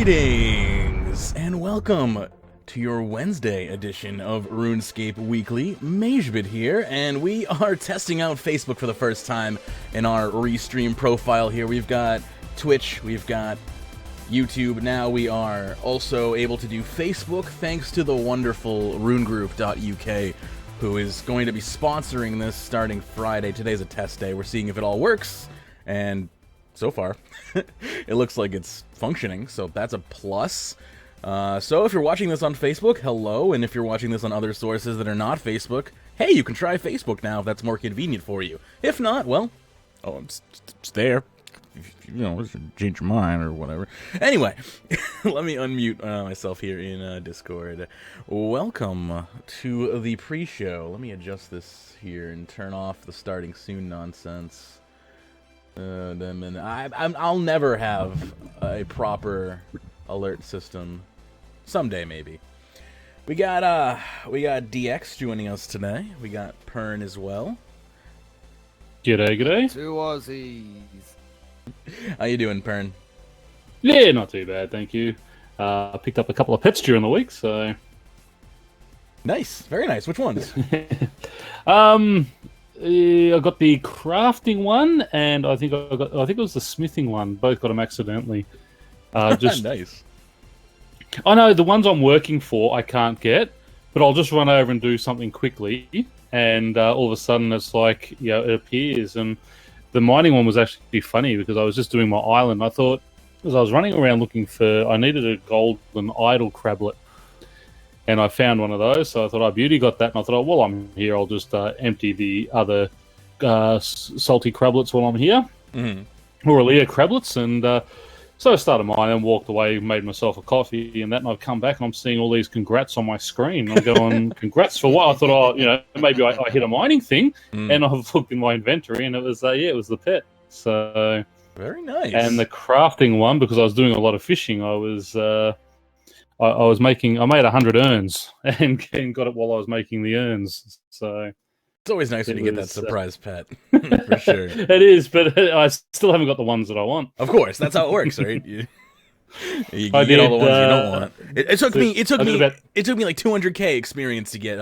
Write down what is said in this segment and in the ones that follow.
Greetings and welcome to your Wednesday edition of Runescape Weekly. Magebit here, and we are testing out Facebook for the first time in our Restream profile here. We've got Twitch, we've got YouTube. Now we are also able to do Facebook thanks to the wonderful runegroup.uk, who is going to be sponsoring this starting Friday. Today's a test day. We're seeing if it all works, and so far, it looks like it's functioning, so that's a plus. So if you're watching this on Facebook, hello, and if you're watching this on other sources that are not Facebook, hey, you can try Facebook now if that's more convenient for you. If not, well, it's there. You know, change your mind or whatever. Anyway, let me unmute myself here in Discord. Welcome to the pre-show. Let me adjust this here and turn off the starting soon nonsense. I'll never have a proper alert system. Someday, maybe. We got DX joining us today. We got Pern as well. G'day, g'day. Two Aussies. How you doing, Pern? Yeah, not too bad, thank you. I picked up a couple of pets during the week, so... Nice, very nice. Which ones? I got the crafting one, and I think it was the smithing one. Both got them accidentally. Just nice. I know the ones I'm working for I can't get, but I'll just run over and do something quickly, and all of a sudden it's like, you know, it appears. And the mining one was actually funny because I was just doing my island. I thought, as I was running around looking I needed a golden idol crablet. And I found one of those, so I thought, oh, Beauty got that. And I thought, oh, while I'm here, I'll just empty the other salty crablets while I'm here. Mm-hmm. Or Aaliyah crablets. And so I started mine and walked away, made myself a coffee and that. And I've come back and I'm seeing all these congrats on my screen. I'm going, congrats for what? I thought, oh, you know, maybe I hit a mining thing. And I've looked in my inventory and it was, it was the pet. So very nice. And the crafting one, because I was doing a lot of fishing, I was... I made 100 urns and got it while I was making the urns. So it's always nice when you get that surprise pet, for sure. It is, but I still haven't got the ones that I want. Of course, that's how it works, right? You get all the ones you don't want. It took me like 200k experience to get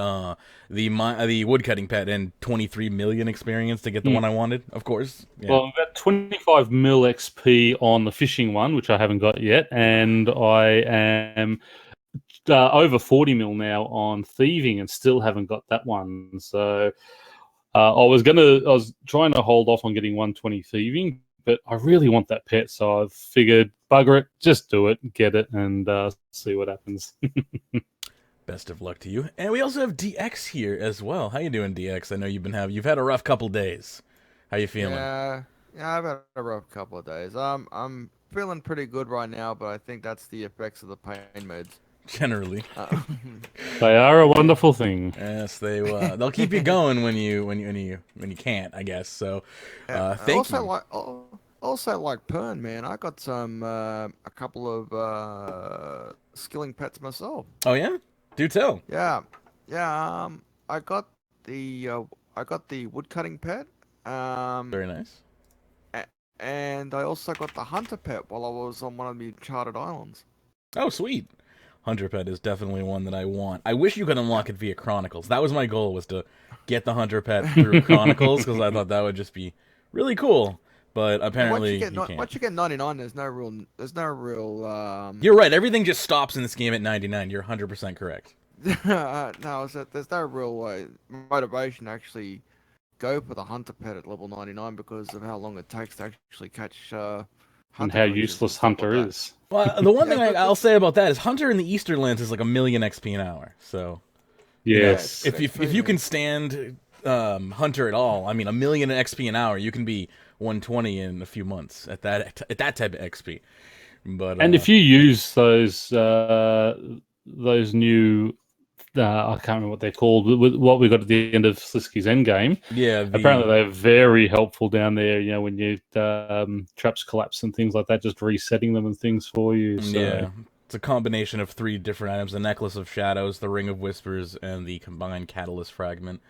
the woodcutting pet and 23 million experience to get the one I wanted. Of course. Yeah. Well, I've got 25 mil XP on the fishing one, which I haven't got yet, and I am over 40 mil now on thieving, and still haven't got that one. So I was trying to hold off on getting 120 thieving. But I really want that pet, so I've figured, bugger it, just do it, get it, and see what happens. Best of luck to you. And we also have DX here as well. How you doing, DX? I know you've had a rough couple days. How you feeling? Yeah, I've had a rough couple of days. I'm feeling pretty good right now, but I think that's the effects of the pain meds. Generally, they are a wonderful thing. Yes, they'll keep you going when you can't, I guess. So, thank you. Also like Pern, man, I got a couple of skilling pets myself. Oh yeah, do tell. Yeah. I got the woodcutting pet. Very nice. And I also got the hunter pet while I was on one of the charted islands. Oh, sweet. Hunter pet is definitely one that I want. I wish you could unlock it via Chronicles. That was my goal, was to get the Hunter pet through Chronicles, because I thought that would just be really cool. But apparently you can't. Once you get 99, there's no real. You're right. Everything just stops in this game at 99. You're 100% correct. No, there's no real motivation to actually go for the Hunter pet at level 99 because of how long it takes to actually catch. And how useless Hunter is. Well, the one thing I'll say about that is Hunter in the Easterlands is like 1,000,000 XP an hour. So, yes, if you can stand Hunter at all, I mean 1,000,000 XP an hour, you can be 120 in a few months at that type of XP. But and if you use those new. I can't remember what they're called. What we got at the end of Slisky's endgame. Yeah. Apparently they're very helpful down there. You know, when you traps collapse and things like that, just resetting them and things for you. So. Yeah. It's a combination of 3 different items: the Necklace of Shadows, the Ring of Whispers, and the combined Catalyst Fragment.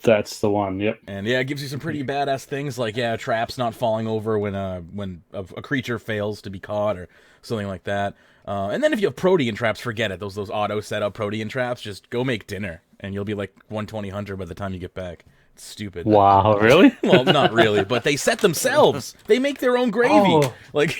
That's the one. Yep. And yeah, it gives you some pretty badass things like traps not falling over when a creature fails to be caught or something like that. And then if you have Protean traps, forget it. Those auto setup Protean traps, just go make dinner, and you'll be like 120 hunter by the time you get back. It's stupid. Wow, really? Well, not really, but they set themselves. They make their own gravy. Oh. Like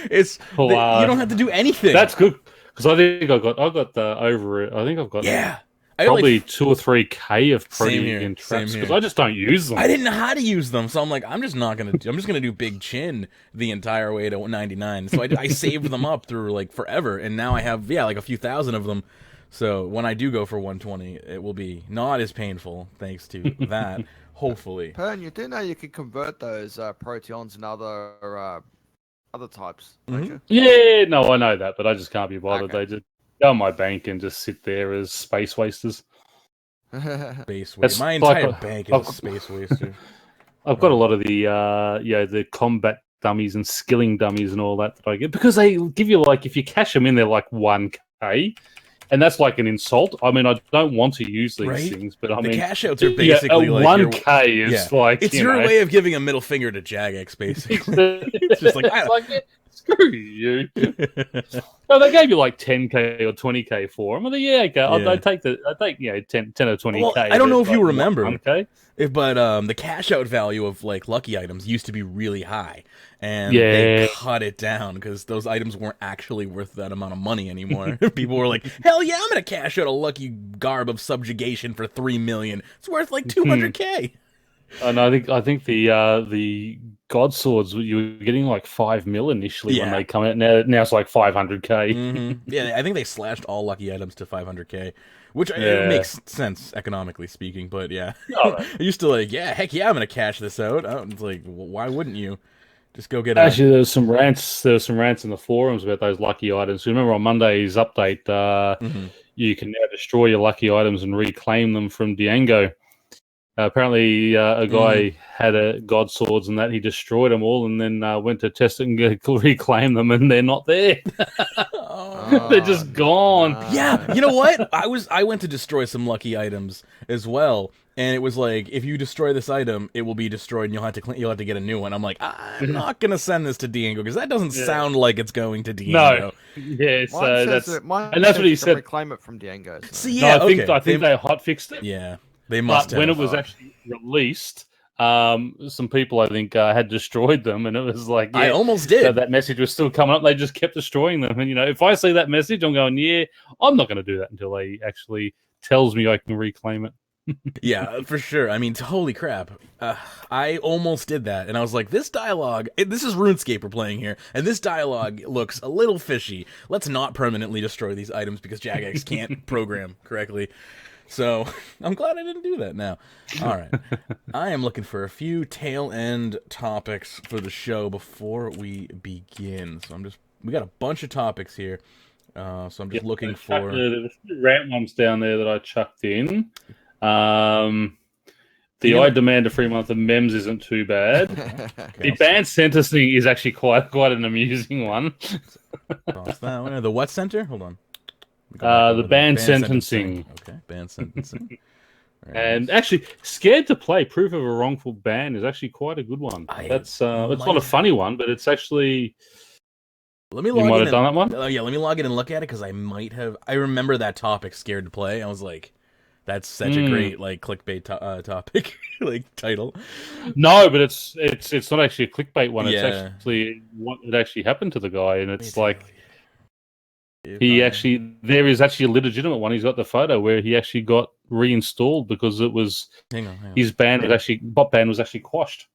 it's Wow. you don't have to do anything. That's good because I think I got over it. I think I've got I probably like, 2 or 3K of Protean Same traps here. because I just don't use them. I didn't know how to use them, so I'm like, I'm just gonna do Big Chin the entire way to 99. So I saved them up through like forever, and now I have like a few thousand of them. So when I do go for 120, it will be not as painful thanks to that. Hopefully. Pern, you do know you can convert those Proteons and other types, don't you? Yeah, no, I know that, but I just can't be bothered. Okay. They just go on my bank and just sit there as space wasters. Space That's waste. My like entire bank is a space waster. I've got a lot of the the combat dummies and skilling dummies and all that I get because they give you like if you cash them in, they're like 1K. And that's like an insult. I mean, I don't want to use these things, but I mean, the cash outs are basically like 1K is like it's your way of giving a middle finger to Jagex, basically. It's just like, screw you. No, they gave you like 10K or 20K for them. Okay, I take 10 or 20K. Well, I don't know if you like remember, 1K. but the cash out value of like lucky items used to be really high, and they cut it down because those items weren't actually worth that amount of money anymore. People were like, "Hell yeah, I'm gonna cash out a lucky garb of subjugation for 3 million. It's worth like 200K." And I think the God Swords you were getting like 5 mil initially when they come out. Now it's like 500K. Yeah, I think they slashed all lucky items to 500K, which it makes sense economically speaking. But yeah, I used to like, heck yeah, I'm gonna cash this out. It's like, why wouldn't you? Just go get. Actually, there was some rants in the forums about those lucky items. So remember on Monday's update, you can now destroy your lucky items and reclaim them from Diango. Apparently, a guy had a God Swords and that he destroyed them all, and then went to test it and reclaim them, and they're not there. They're just gone. Yeah, you know what? I went to destroy some lucky items as well, and it was like, if you destroy this item, it will be destroyed, and you'll have to get a new one. I'm like, I'm not gonna send this to Diango because that doesn't sound like it's going to Diango. No. Yeah, so that's what he said. Reclaim it from Diango. So. See, yeah, I think they hotfixed it. Yeah. They must have. When it was actually released, some people I think had destroyed them, and it was like I almost did. So that message was still coming up. They just kept destroying them, and if I see that message, I'm going, I'm not going to do that until they actually tells me I can reclaim it. Yeah, for sure. I mean, holy crap! I almost did that, and I was like, this dialogue. This is RuneScape we're playing here, and this dialogue looks a little fishy. Let's not permanently destroy these items because Jagex can't program correctly. So, I'm glad I didn't do that now. All right. I am looking for a few tail-end topics for the show before we begin. So, we got a bunch of topics here. So, I'm just looking for... There's rant ones down there that I chucked in. I demand a free month of memes isn't too bad. The ban sentencing is actually quite an amusing one. The what center? Hold on. The ban sentencing. Okay, ban sentencing. And actually, scared to play. Proof of a wrongful ban is actually quite a good one. It's not a funny one, but it's actually. Let me log in. You might have done that one. Oh yeah, let me log in and look at it because I might have. I remember that topic, scared to play. I was like, that's such a great like clickbait topic, like title. No, but it's not actually a clickbait one. It's actually what had actually happened to the guy, and it's like. There is actually a legitimate one. He's got the photo where he actually got reinstalled because it was his ban bot ban was actually quashed.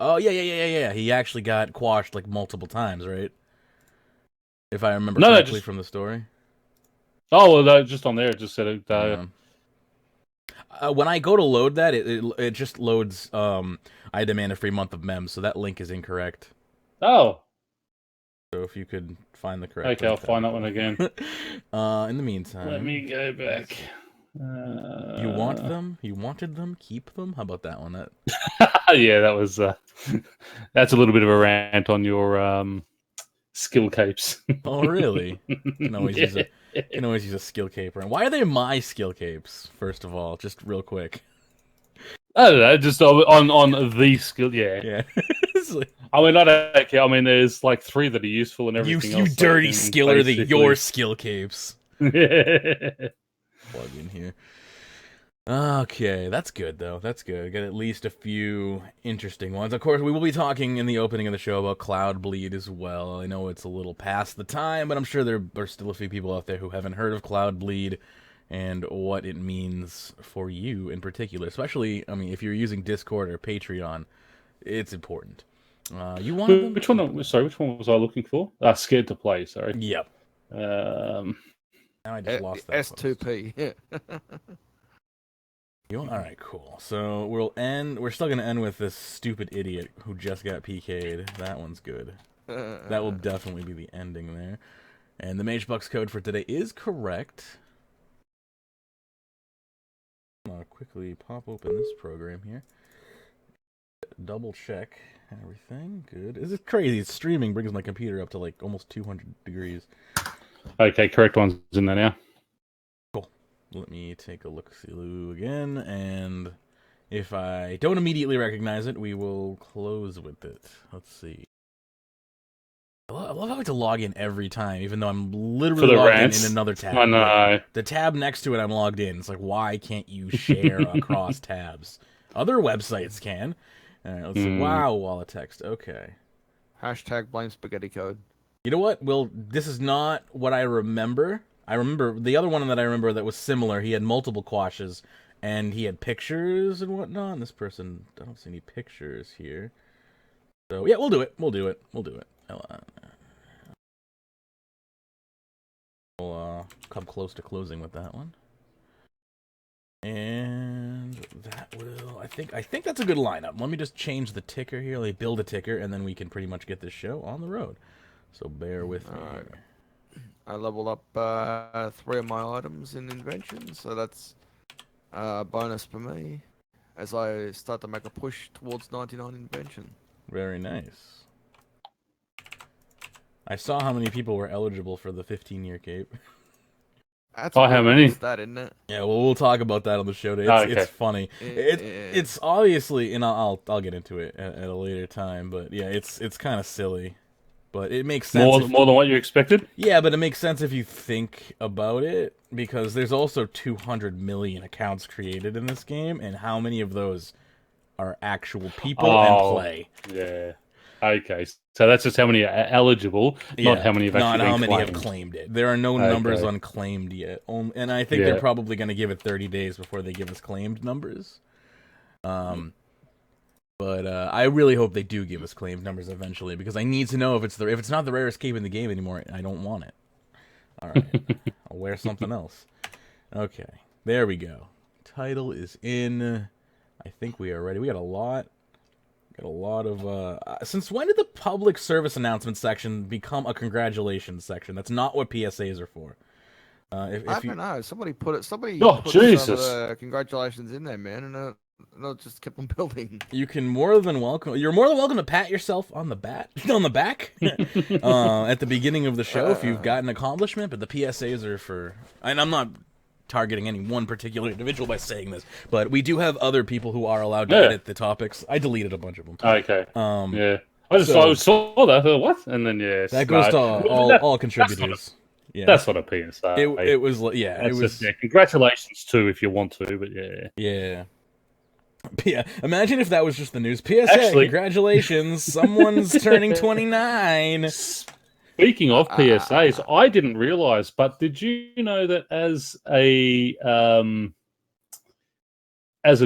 Oh yeah. He actually got quashed like multiple times, right? If I remember correctly from the story. Oh, well, just on there it just said it. When I go to load that, it just loads. I demand a free month of memes, so that link is incorrect. Oh. So if you could find the correct. Okay, I'll find that one again. In the meantime, let me go back. You want them? You wanted them? Keep them? How about that one? Yeah, that was. That's a little bit of a rant on your skill capes. Oh, really? You can always use a Yeah. you can always use a skill cape. And why are they my skill capes? First of all, just real quick. I don't know, just on the skill. Yeah. Yeah. It's like, I mean, I don't care. I mean, there's like 3 that are useful and everything you else. dirty so skiller, basically- your skill capes. Yeah. Plug in here. Okay, that's good though. That's good. Got at least a few interesting ones. Of course, we will be talking in the opening of the show about Cloudbleed as well. I know it's a little past the time, but I'm sure there are still a few people out there who haven't heard of Cloudbleed and what it means for you in particular. Especially, I mean, if you're using Discord or Patreon, it's important. You wanted them? Which one? Sorry, which one was I looking for? Scared to play. Sorry. Yep. Um, Now I just lost that. S2P. Yeah. All right, cool. So we're still gonna end with this stupid idiot who just got PK'd. That one's good. That will definitely be the ending there. And the Magebucks code for today is correct. I'll quickly pop open this program here. Double check everything. Good. This is crazy. Streaming brings my computer up to like almost 200 degrees. okay, correct one's in there now. Let me take a look-see-loo again, and if I don't immediately recognize it, we will close with it. Let's see. I love how I have to log in every time, even though I'm literally logged in another tab. I know. Like, the tab next to it, I'm logged in. It's like, why can't you share across tabs? Other websites can. All right, let's see. Wow, wall of text. Okay. Hashtag blame spaghetti code. You know what? Well, this is not what I remember. I remember the other one that I remember that was similar. He had multiple quashes, and he had pictures and whatnot. And this person, I don't see any pictures here. So yeah, we'll do it. We'll do it. We'll come close to closing with that one. And that will, I think that's a good lineup. Let me just change the ticker here. Let me build a ticker, and then we can pretty much get this show on the road. So bear with me. Alright. I leveled up 3 of my items in invention, so that's a bonus for me as I start to make a push towards 99 invention. Very nice. I saw how many people were eligible for the 15-year cape. That's how many? that, isn't it? Yeah, well, we'll talk about that on the show today. It's funny. It's obviously, and I'll get into it at a later time, but yeah, it's kind of silly. But it makes sense. More than what you expected? Yeah, but it makes sense if you think about it, because there's also 200 million accounts created in this game, and how many of those are actual people and play? Yeah. Okay, so that's just how many are eligible, not how many have actually not how been many claimed. have claimed it. There are no numbers unclaimed yet, and I think they're probably going to give it 30 days before they give us claimed numbers. But I really hope they do give us claimed numbers eventually, because I need to know if it's not the rarest cape in the game anymore. I don't want it. All right, I'll wear something else. Okay, there we go. Title is in. I think we are ready. We got a lot. Got a lot of. Since when did the public service announcement section become a congratulations section? That's not what PSAs are for. I don't know. Somebody put it. Somebody. Oh, put Jesus! Congratulations in there, man, and it just kept on building. You can more than welcome. You're more than welcome to pat yourself on the back at the beginning of the show if you've got an accomplishment. But the PSAs are for, and I'm not targeting any one particular individual by saying this, but we do have other people who are allowed to edit the topics. I deleted a bunch of them. Okay. Yeah. I saw that. I thought, what? And then that goes to all contributors. Yeah, that's what a PSA. It was it was. Just, congratulations too, if you want to, but yeah. Yeah, imagine if that was just the news. PSA, congratulations, someone's turning 29. Speaking of PSAs, I didn't realize, but did you know that as a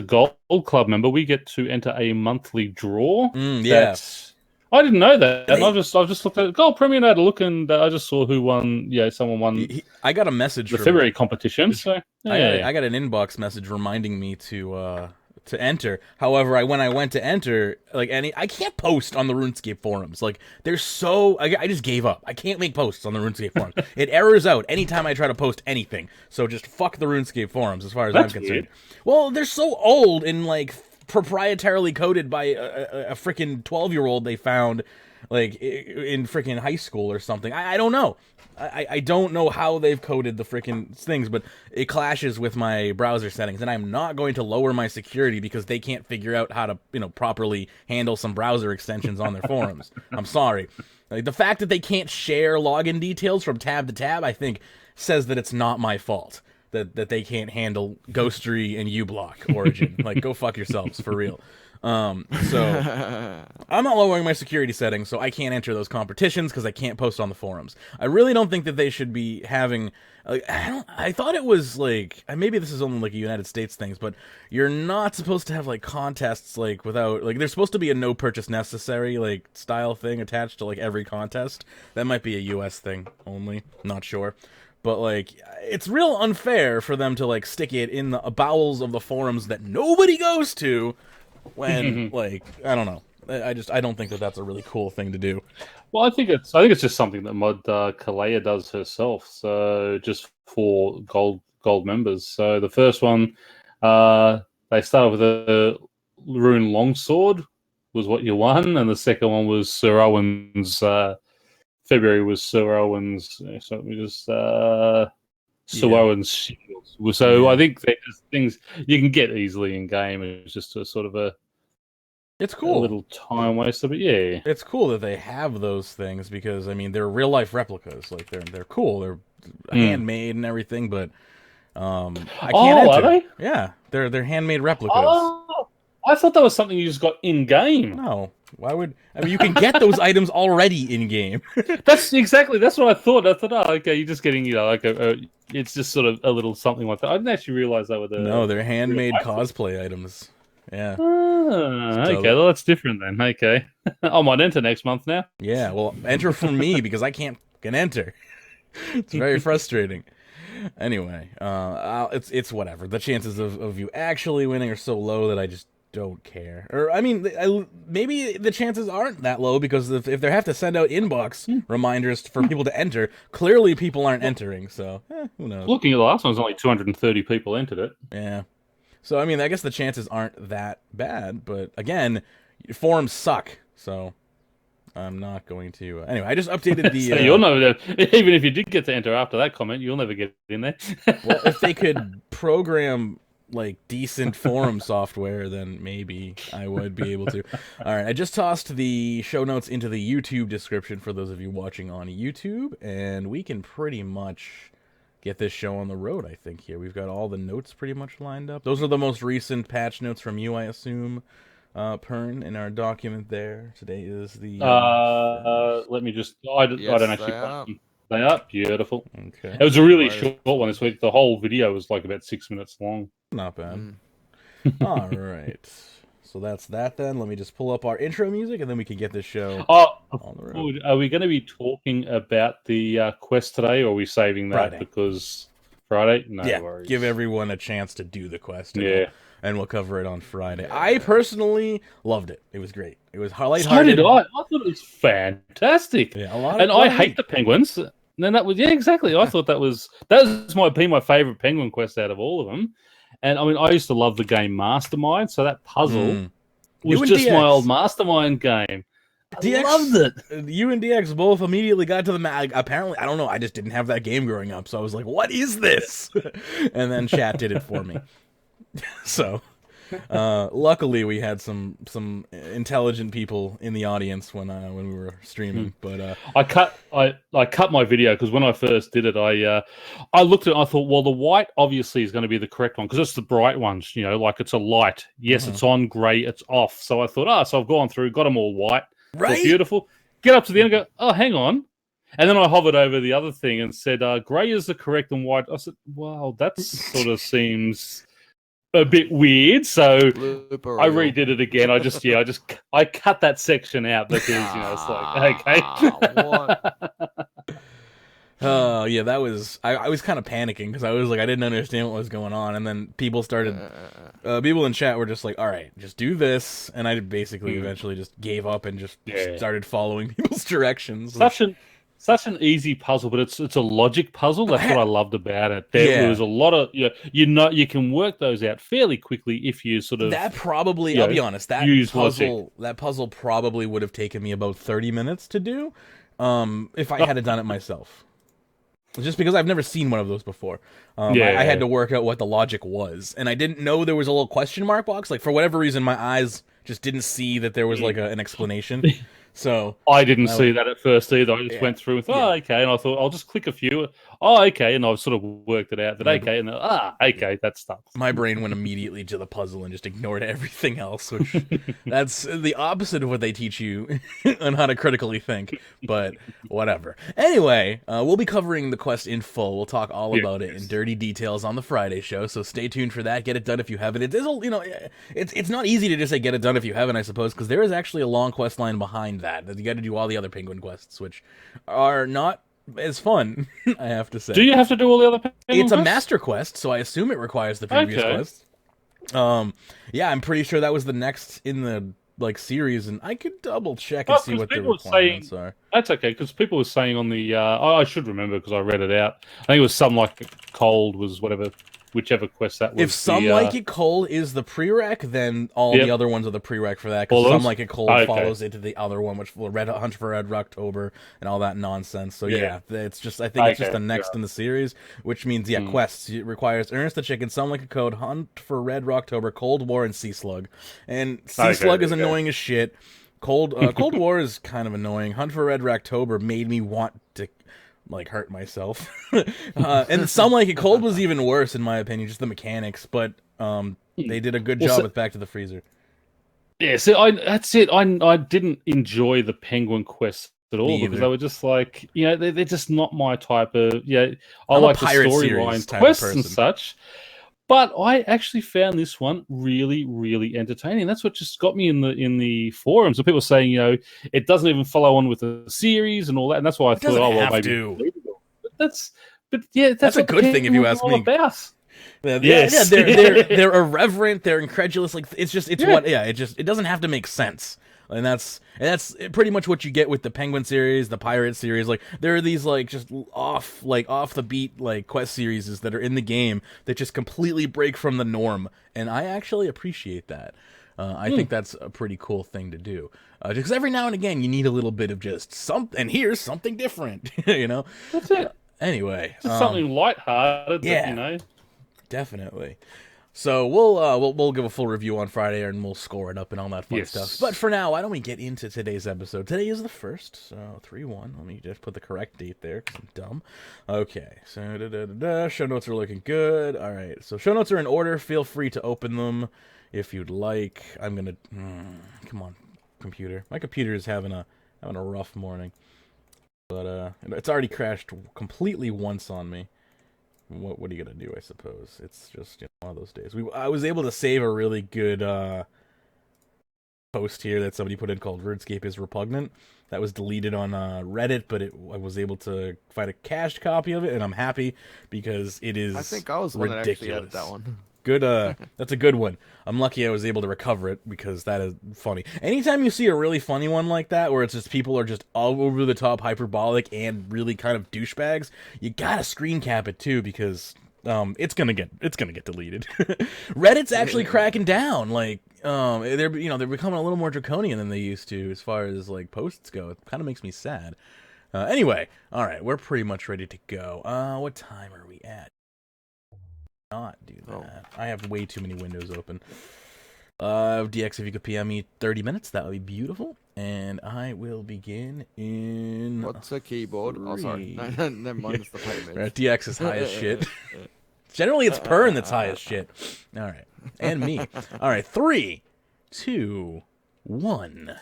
Gold Club member, we get to enter a monthly draw? Yes. I didn't know that. And I just looked at it. Gold Premier, and I had a look, and I just saw who won. Yeah, someone won. I got a message. The February competition. So I got an inbox message reminding me to enter. However, when I went to enter, I can't post on the RuneScape forums. Like, they're so... I just gave up. I can't make posts on the RuneScape forums. It errors out anytime I try to post anything. So just fuck the RuneScape forums, as far as I'm concerned. Weird. Well, they're so old and, proprietarily coded by a freaking 12-year-old they found. like in freaking high school or something. I don't know. I don't know how they've coded the freaking things, but it clashes with my browser settings, and I'm not going to lower my security because they can't figure out how to, properly handle some browser extensions on their forums. I'm sorry. Like, the fact that they can't share login details from tab to tab, I think, says that it's not my fault. That they can't handle Ghostery and uBlock origin. Like, go fuck yourselves, for real. So I'm not lowering my security settings, so I can't enter those competitions because I can't post on the forums. I really don't think that they should be having. I thought it was like, maybe this is only like a United States things, but you're not supposed to have like contests like without, like, there's supposed to be a no purchase necessary like style thing attached to like every contest. That might be a US thing only. Not sure. But, like, it's real unfair for them to, like, stick it in the bowels of the forums that nobody goes to when, like, I don't know. I don't think that that's a really cool thing to do. Well, I think it's just something that Kalea does herself. So just for gold members. So the first one, they started with a rune longsword was what you won, and the second one was Sir Owen's. February was Sir Owen's. So it was Sir Owen's shields. So I think they're just things you can get easily in game. It's just a sort of it's cool. A little time waster, but yeah. It's cool that they have those things because, I mean, they're real life replicas. Like, they're cool. They're handmade and everything, but I can't enter. Are they? Yeah, they're handmade replicas. Oh, I thought that was something you just got in game. No. Why would... I mean, you can get those items already in game. That's what I thought. I thought, oh, okay, you're just getting, like it's just sort of a little something like that. I didn't actually realize they were the... No, they're handmade cosplay items. Yeah. Okay, well, that's different then. Okay. I might enter next month now. Yeah, well, enter for me because I can't enter. It's very frustrating. Anyway, it's whatever. The chances of you actually winning are so low that I just don't care. Or, I mean, maybe the chances aren't that low because if they have to send out inbox reminders for people to enter, clearly people aren't entering, so who knows. Looking at the last one, only 230 people entered it. Yeah. So, I mean, I guess the chances aren't that bad, but again, forums suck, so I'm not going to... Anyway, I just updated the... So you'll never... Even if you did get to enter after that comment, you'll never get in there. Well, if they could program, like, decent forum software, then maybe I would be able to. All right, I just tossed the show notes into the YouTube description for those of you watching on YouTube, and we can pretty much get this show on the road, I think, here. We've got all the notes pretty much lined up. Those are the most recent patch notes from you, I assume, Pern, in our document there. Today is the... let me just... I don't actually... They are beautiful. Okay. It was a really short one this week. The whole video was like about 6 minutes long. Not bad. All right. So that's that then. Let me just pull up our intro music, and then we can get this show on the road. Are we going to be talking about the quest today, or are we saving that Friday. Because Friday? No worries. Give everyone a chance to do the quest. And we'll cover it on Friday. Yeah. I personally loved it. It was great. It was lighthearted. So did I. I thought it was fantastic. Yeah, I hate the penguins. And then that was exactly. I thought that was my favorite penguin quest out of all of them. And I mean, I used to love the game Mastermind, so that puzzle was just my old Mastermind game. I loved it. You and DX both immediately got to the apparently, I don't know, I just didn't have that game growing up, so I was like, what is this? And then chat did it for me. So, luckily we had some intelligent people in the audience when we were streaming. But I cut my video because when I first did it, I looked at it and I thought, well, the white obviously is going to be the correct one because it's the bright ones, like it's a light. Yes, it's on, grey, it's off. So I thought, so I've gone through, got them all white. right, Beautiful. Get up to the end and go, oh, hang on. And then I hovered over the other thing and said, grey is the correct and white. I said, wow, that sort of seems a bit weird, so I redid it again. I cut that section out because it's like okay. What? Oh yeah, that was I was kind of panicking because I was like I didn't understand what was going on, and then people started people in chat were just like, all right, just do this, and I basically eventually just gave up and just started following people's directions. such an easy puzzle, but it's a logic puzzle. That's what I loved about it. There was a lot of you can work those out fairly quickly if you sort of that probably. I'll be honest. That puzzle probably would have taken me about 30 minutes to do, if I had done it myself. Just because I've never seen one of those before. I had to work out what the logic was, and I didn't know there was a little question mark box. Like, for whatever reason, my eyes just didn't see that there was like an explanation. So I didn't see that at first either. I just went through with, okay, and I thought I'll just click a few. Oh, okay, and I've sort of worked it out. That okay, and okay, that's stuff. My brain went immediately to the puzzle and just ignored everything else, which that's the opposite of what they teach you on how to critically think. But whatever. Anyway, we'll be covering the quest in full. We'll talk all about it in dirty details on the Friday show. So stay tuned for that. Get it done if you haven't. It's not easy to just say get it done if you haven't, I suppose, because there is actually a long quest line behind that you got to do all the other penguin quests, which are not as fun, I have to say. Do you have to do all the other penguin quests? It's a master quest, so I assume it requires the previous quest. Yeah, I'm pretty sure that was the next in the series, and I could double check and see what the requirements are. That's okay, because people were saying on the I should remember because I read it out. I think it was Some Like It Cold was whichever quest that was. If Some Like It Cold is the prereq, then all the other ones are the prereq for that. Because Some Like It Cold follows into the other one, which will Hunt for Red October and all that nonsense. So it's just it's just the next in the series, which means quests. It requires Ernest the Chicken, Some Like It Cold, Hunt for Red October, Cold War, and Sea Slug. And Sea Slug is annoying as shit. Cold War is kind of annoying. Hunt for Red October made me want to hurt myself. And Some Like It Cold was even worse in my opinion, just the mechanics, but they did a good job with Back to the Freezer. Yeah, so that's it. I didn't enjoy the penguin quests at all because they were just they're just not my type of I like the storyline quests and such. But I actually found this one really, really entertaining. That's what just got me in the forums. And people were saying, it doesn't even follow on with the series and all that. And that's why I thought, maybe that's a good thing if you ask me. Yes. They're irreverent. They're incredulous. It doesn't have to make sense. And that's pretty much what you get with the Penguin series, the Pirate series. Like, there are these just off the beat quest series that are in the game that just completely break from the norm, and I actually appreciate that. I think that's a pretty cool thing to do. Because every now and again you need a little bit of just something, and here's something different. That's it. Anyway, just something lighthearted. Definitely. So we'll give a full review on Friday, and we'll score it up and all that fun stuff. But for now, why don't we get into today's episode? Today is the 1st, so 3/1. Let me just put the correct date there, because I'm dumb. Okay, so show notes are looking good. All right, so show notes are in order. Feel free to open them if you'd like. I'm gonna come on, computer. My computer is having a rough morning, but it's already crashed completely once on me. What are you gonna do? I suppose it's just one of those days. I was able to save a really good post here that somebody put in called "Runescape is Repugnant." That was deleted on Reddit, but I was able to find a cached copy of it, and I'm happy because it is. I think I was the one that actually added that one. Good, that's a good one. I'm lucky I was able to recover it because that is funny. Anytime you see a really funny one like that, where it's just people are just all over the top, hyperbolic, and really kind of douchebags, you gotta screen cap it too because it's gonna get deleted. Reddit's actually cracking down. They're becoming a little more draconian than they used to as far as posts go. It kind of makes me sad. Anyway, all right, we're pretty much ready to go. What time are we at? Not do that. I have way too many windows open. DX, if you could PM me 30 minutes, that would be beautiful. And I will begin in. What's a keyboard? 3. Oh, sorry. No, never mind. It's the payment. Right, DX is high as shit. Generally, it's Pern that's high as shit. All right, and me. All right, 3, 2, 1.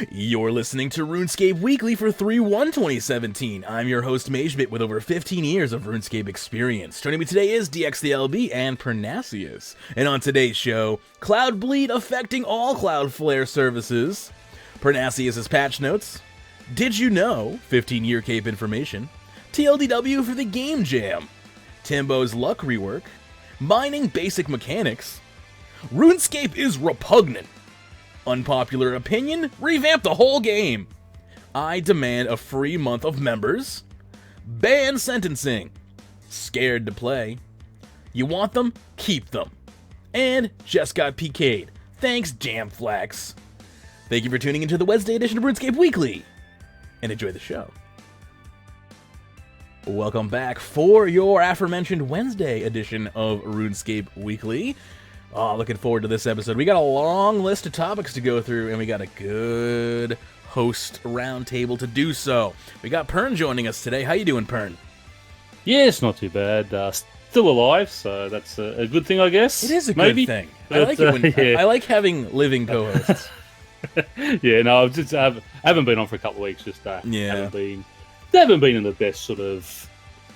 You're listening to RuneScape Weekly for 3/1/2017. I'm your host, Magebit, with over 15 years of RuneScape experience. Joining me today is Dxthelb and Pynassius. And on today's show, Cloudbleed affecting all Cloudflare services, Pyrnassius' patch notes, Did You Know? 15-year Cape information, TLDW for the Gamejam, Timbo's luck rework, mining basic mechanics, RuneScape is repugnant, unpopular opinion, revamp the whole game. I demand a free month of members. Ban sentencing. Scared to play. You want them? Keep them. And just got PK'd. Thanks, Jamflex. Thank you for tuning into the Wednesday edition of Runescape Weekly, and enjoy the show. Welcome back for your aforementioned Wednesday edition of RuneScape Weekly. Oh, looking forward to this episode. We got a long list of topics to go through, and we got a good host roundtable to do so. We got Pern joining us today. How you doing, Pern? Yeah, it's not too bad. Still alive, so that's a good thing, I guess. It is a Maybe. good thing. I like it when yeah. I like having living co-hosts. Yeah, no, I haven't been on for a couple of weeks. Just Yeah. haven't been in the best sort of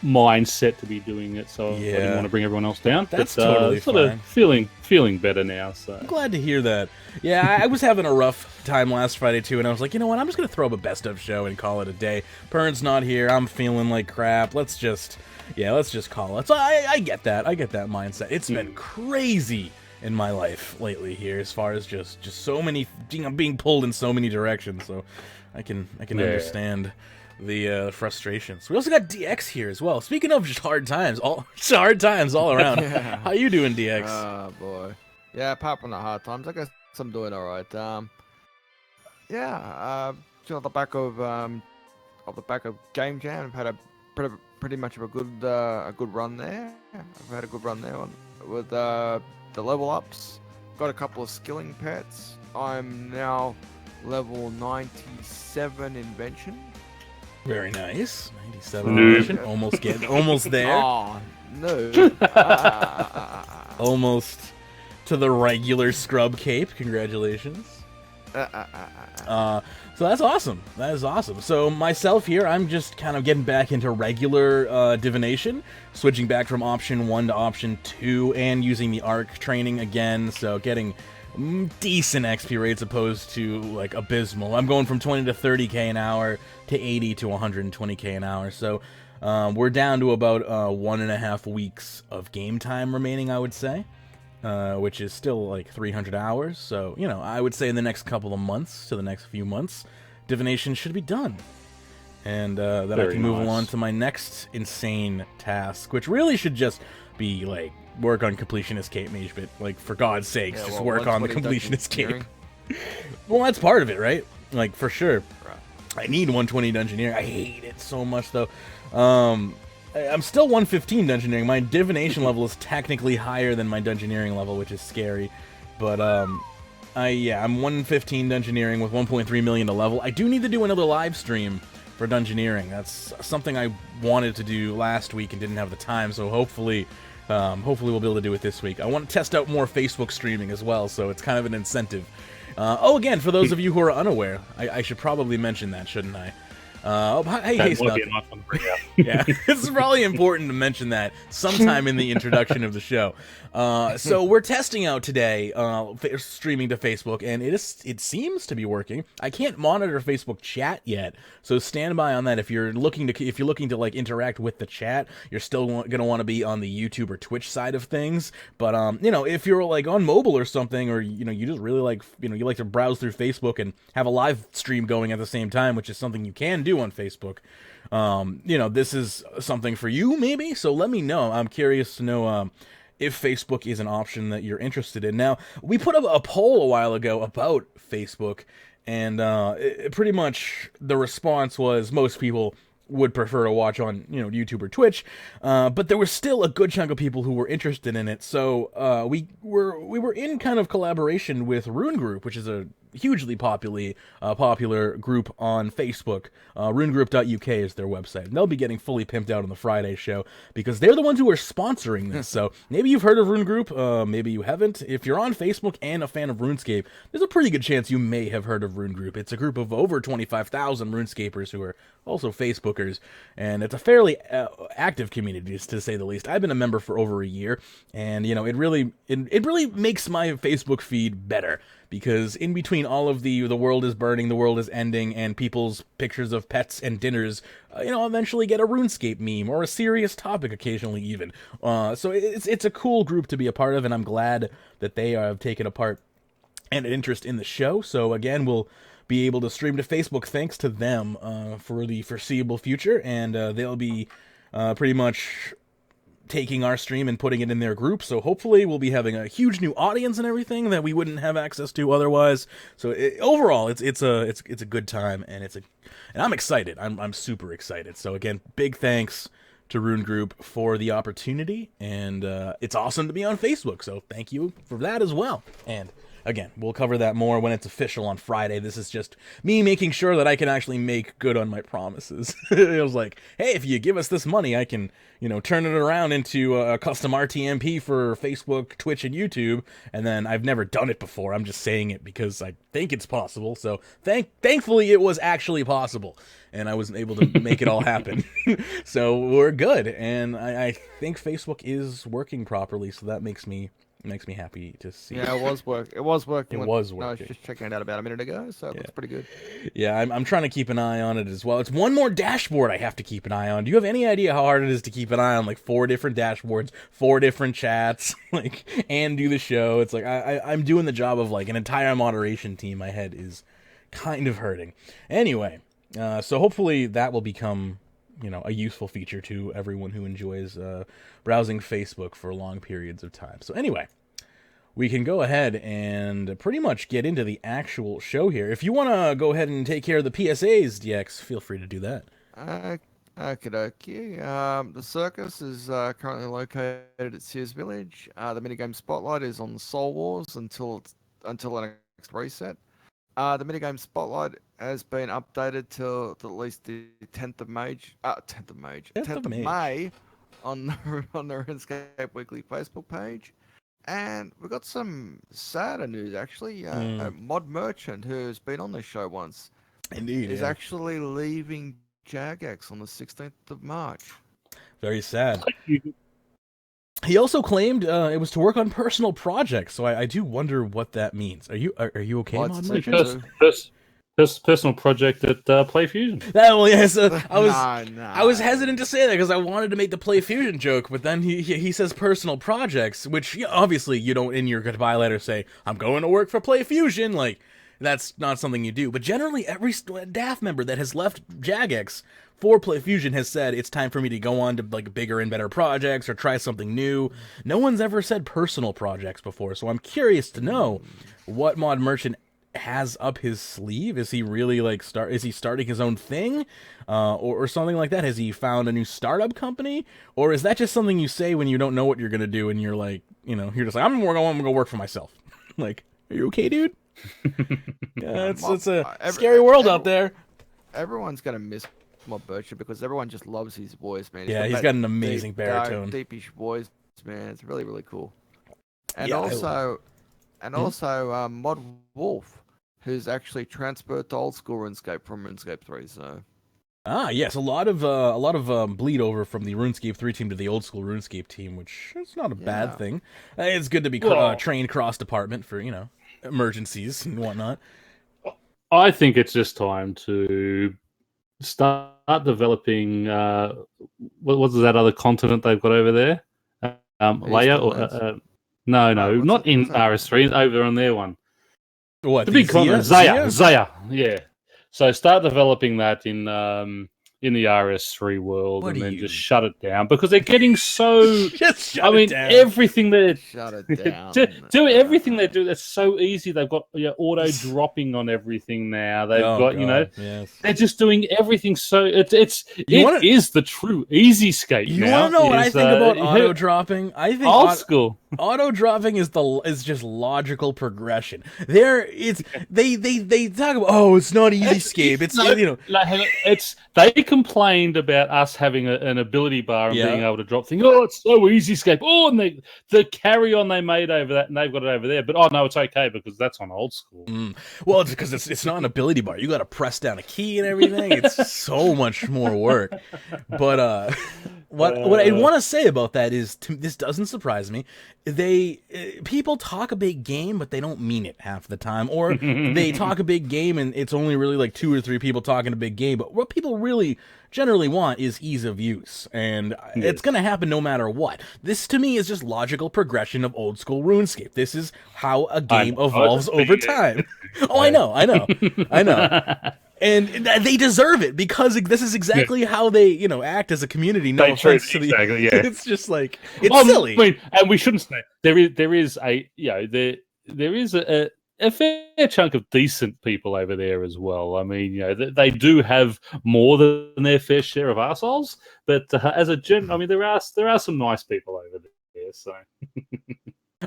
mindset to be doing it. So I Yeah. didn't want to bring everyone else down. That's but, totally sort fine. of feeling better now. So I'm glad to hear that. Yeah, I was having a rough time last Friday too, and I was like, you know what? I'm just gonna throw up a best of show and call it a day. Pern's not here. I'm feeling like crap. Let's just call it. So I get that. I get that mindset. It's been crazy in my life lately here, as far as just so many, being pulled in so many directions. So I can understand the frustrations. We also got DX here as well. Speaking of just hard times all around. Yeah. How you doing, DX? Oh boy. Yeah, apart from the hard times, I guess I'm doing all right. Off the back of Gamejam, I've had a pretty much of a good run there. I've had a good run there with the level ups. Got a couple of skilling pets. I'm now level 97 invention. Very nice. 97 Noob. invention. Almost there. Oh no. Almost to the regular scrub cape. Congratulations. So that's awesome. That is awesome. So myself here, I'm just kind of getting back into regular divination, switching back from option 1 to option 2, and using the arc training again. So getting decent XP rates opposed to like abysmal. I'm going from 20 to 30k an hour to 80 to 120k an hour. So we're down to about 1.5 weeks of game time remaining, I would say. Which is still like 300 hours, so, you know, I would say in the next couple of months, to the next few months, divination should be done. And then I can move on to my next insane task, which really should just be, like, work on Completionist Cape Magebit. Like, for God's sakes, just work on the Completionist Cape. Well, that's part of it, right? Like, for sure. Right. I need 120 Dungeoneering. I hate it so much, though. I'm still 115 Dungeoneering. My divination level is technically higher than my Dungeoneering level, which is scary. But, I'm 115 Dungeoneering with 1.3 million to level. I do need to do another live stream for Dungeoneering. That's something I wanted to do last week and didn't have the time, so hopefully we'll be able to do it this week. I want to test out more Facebook streaming as well, so it's kind of an incentive. Again, for those of you who are unaware, I should probably mention that, shouldn't I? Hey, Snug. Yeah, it's probably important to mention that sometime in the introduction of the show. So we're testing out today, streaming to Facebook, and it seems to be working. I can't monitor Facebook chat yet, so stand by on that. If you're looking to like interact with the chat, you're still gonna want to be on the YouTube or Twitch side of things. But you know, if you're like on mobile or something, or you know, you just really like, you know, you like to browse through Facebook and have a live stream going at the same time, which is something you can do on Facebook. You know, this is something for you, maybe. So let me know. I'm curious to know if Facebook is an option that you're interested in. Now, we put up a poll a while ago about Facebook, and pretty much the response was most people would prefer to watch on, you know, YouTube or Twitch, but there was still a good chunk of people who were interested in it. So we were in kind of collaboration with Rune Group, which is a hugely popular group on Facebook. runegroup.uk is their website, and they'll be getting fully pimped out on the Friday show because they're the ones who are sponsoring this. So maybe you've heard of Rune Group, maybe you haven't. If you're on Facebook and a fan of RuneScape, there's a pretty good chance you may have heard of Rune Group. It's a group of over 25,000 RuneScapers who are also Facebookers, and it's a fairly active community, to say the least. I've been a member for over a year, and you know, it really makes my Facebook feed better, because in between all of the world is burning, the world is ending, and people's pictures of pets and dinners, you know, eventually get a RuneScape meme or a serious topic occasionally even. So it's a cool group to be a part of, and I'm glad that they have taken a part and an interest in the show. So again, we'll be able to stream to Facebook thanks to them for the foreseeable future, and they'll be pretty much taking our stream and putting it in their group, so hopefully we'll be having a huge new audience and everything that we wouldn't have access to otherwise. So overall, it's a good time, and I'm excited. I'm super excited. So again, big thanks to Rune Group for the opportunity, and it's awesome to be on Facebook. So thank you for that as well. And again, we'll cover that more when it's official on Friday. This is just me making sure that I can actually make good on my promises. It was like, hey, if you give us this money, I can, turn it around into a custom RTMP for Facebook, Twitch, and YouTube. And then I've never done it before. I'm just saying it because I think it's possible. So thankfully, it was actually possible, and I was able to make it all happen. So we're good, and I think Facebook is working properly. So that makes me happy to see. Yeah, it was working. It was working. It was I working. was just checking it out about a minute ago, so it looks pretty good. Yeah, I'm trying to keep an eye on it as well. It's one more dashboard I have to keep an eye on. Do you have any idea how hard it is to keep an eye on like 4 different dashboards, 4 different chats, and do the show? It's like I'm doing the job of like an entire moderation team. My head is kind of hurting. Anyway, so hopefully that will become a useful feature to everyone who enjoys browsing Facebook for long periods of time. So anyway, we can go ahead and pretty much get into the actual show here. If you want to go ahead and take care of the PSAs, DX, feel free to do that. Okie the Circus is currently located at Seers Village. The minigame Spotlight is on the Soul Wars until the next reset. The minigame Spotlight has been updated till at least the 10th of May on the Runescape Weekly Facebook page. And we've got some sadder news, actually. Mod Merchant, who's been on this show once, is actually leaving Jagex on the 16th of March. Very sad. He also claimed it was to work on personal projects, so I do wonder what that means. Are you okay, Mod Merchant? Personal project at PlayFusion. I was hesitant to say that because I wanted to make the PlayFusion joke, but then he says personal projects, which obviously you don't in your goodbye letter say, I'm going to work for PlayFusion. Like, that's not something you do. But generally, every staff member that has left Jagex for PlayFusion has said it's time for me to go on to like bigger and better projects or try something new. No one's ever said personal projects before, so I'm curious to know what Mod Merchant has up his sleeve. Is he really is he starting his own thing or something like that? Has he found a new startup company, or is that just something you say when you don't know what you're gonna do and you're like, you're just like, I'm gonna go work for myself? Like, are you okay, dude? It's a scary world out there. Everyone's gonna miss Mod Merchant because everyone just loves his voice, man. He's got an amazing baritone, deepish voice, man. It's really, really cool. And also Mod Wolf, who's actually transferred to Old School RuneScape from RuneScape 3. So, yes, a lot of bleed over from the RuneScape 3 team to the Old School RuneScape team, which is not a bad thing. It's good to be trained cross department for emergencies and whatnot. I think it's just time to start developing. What's that other continent they've got over there? Leia or no, not in RS3. Over on their one. What, the big continent? Zaya. Yeah. So start developing that in the RS3 world, and then just shut it down because they're getting so. Just shut it down. Everything they shut it down. do everything they do. That's so easy. They've got auto dropping on everything now. They've got they're just doing everything. So it is the true easy skate. You want to know what I think about auto dropping? I think old school auto dropping is just logical progression. They talk about it's not easy scape. It's they complained about us having an ability bar and being able to drop things. Oh, it's so easy scape. Oh, and the carry on they made over that, and they've got it over there. But no, it's okay because that's on old school. Well, it's because it's not an ability bar. You got to press down a key and everything. It's so much more work. But What I want to say about that is, this doesn't surprise me. People talk a big game, but they don't mean it half the time, or they talk a big game and it's only really like 2 or 3 people talking a big game. But what people really generally want is ease of use, and it's going to happen no matter what. This to me is just logical progression of old school RuneScape. This is how a game evolves over time. Oh, I know. And they deserve it, because this is exactly how they, act as a community. No offense to the, exactly, yeah. It's just like, it's silly. I mean, and we shouldn't say there is a fair chunk of decent people over there as well. I mean, they do have more than their fair share of arseholes, but as a general, I mean, there are some nice people over there. So.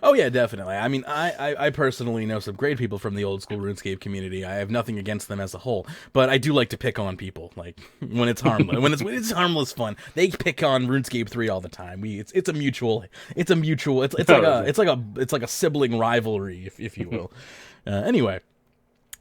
Oh yeah, definitely. I mean, I personally know some great people from the old school RuneScape community. I have nothing against them as a whole, but I do like to pick on people, like when it's harmless. when it's harmless fun. They pick on RuneScape 3 all the time. It's a mutual. It's like a sibling rivalry, if you will. Anyway,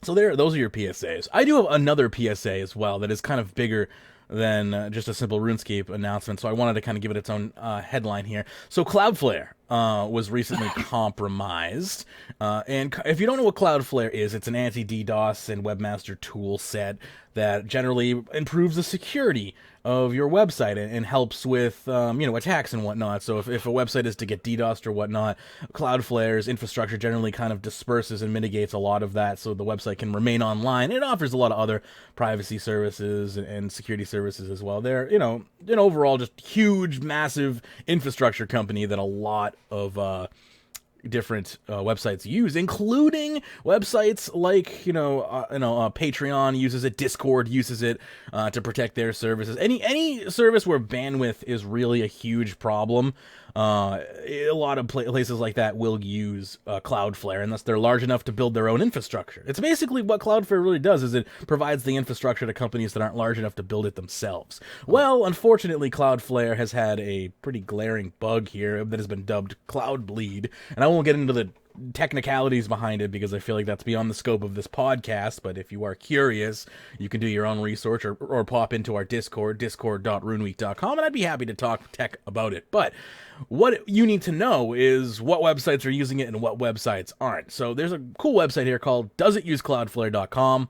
so those are your PSAs. I do have another PSA as well that is kind of bigger than just a simple RuneScape announcement, so I wanted to kind of give it its own headline here. So Cloudflare was recently compromised, and if you don't know what Cloudflare is, it's an anti-DDoS and webmaster tool set that generally improves the security of your website and helps with attacks and whatnot. So if a website is to get DDoSed or whatnot, Cloudflare's infrastructure generally kind of disperses and mitigates a lot of that, so the website can remain online. It offers a lot of other privacy services and security services as well. They're an overall just huge, massive infrastructure company that a lot of different websites use, including websites like Patreon uses it, Discord uses it to protect their services. Any service where bandwidth is really a huge problem, a lot of places like that will use Cloudflare unless they're large enough to build their own infrastructure. It's basically what Cloudflare really does, is it provides the infrastructure to companies that aren't large enough to build it themselves. Well, unfortunately, Cloudflare has had a pretty glaring bug here that has been dubbed Cloudbleed, and I won't get into the technicalities behind it because I feel like that's beyond the scope of this podcast, but if you are curious, you can do your own research or pop into our Discord, discord.runeweek.com, and I'd be happy to talk tech about it. But what you need to know is what websites are using it and what websites aren't. So there's a cool website here called doesitUseCloudflare.com.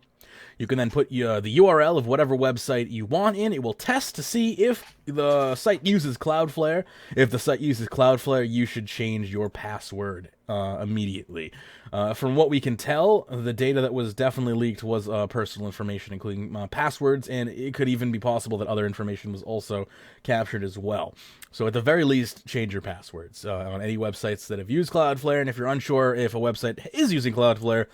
You can then put the URL of whatever website you want in. It will test to see if the site uses Cloudflare. If the site uses Cloudflare, you should change your password immediately. From what we can tell, the data that was definitely leaked was personal information, including passwords, and it could even be possible that other information was also captured as well. So at the very least, change your passwords on any websites that have used Cloudflare, and if you're unsure if a website is using Cloudflare,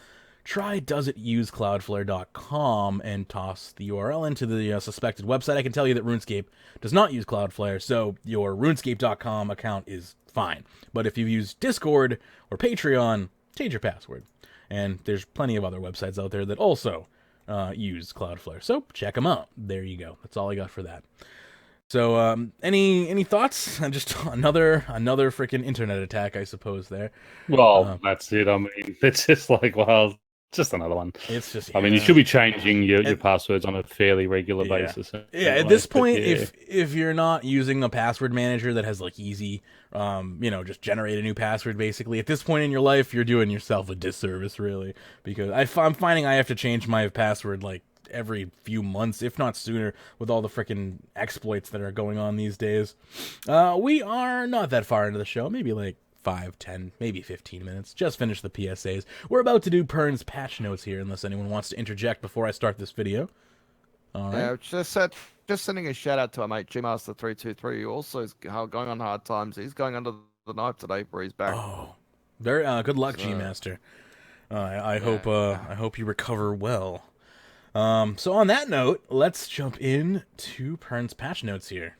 try doesitUseCloudflare.com and toss the URL into the suspected website. I can tell you that RuneScape does not use Cloudflare, so your RuneScape.com account is fine. But if you use Discord or Patreon, change your password. And there's plenty of other websites out there that also use Cloudflare, so check them out. There you go. That's all I got for that. So, any thoughts? Just another freaking internet attack, I suppose. There. Well, that's it. I mean, it's just like, well, just another one. It's just. I mean, you should be changing your passwords on a fairly regular basis. Yeah, at this point, if you're not using a password manager that has like easy, just generate a new password. Basically, at this point in your life, you're doing yourself a disservice, really, because I'm finding I have to change my password like every few months, if not sooner, with all the freaking exploits that are going on these days. We are not that far into the show, maybe like 5, 10, maybe 15 minutes. Just finished the PSAs. We're about to do Pern's patch notes here, unless anyone wants to interject before I start this video. All right. Yeah, just sending a shout out to our mate Gmaster323, who also is going on hard times. He's going under the knife today, but he's back. Oh, very good luck, Gmaster. I hope you recover well. So on that note, let's jump in to Pern's patch notes here.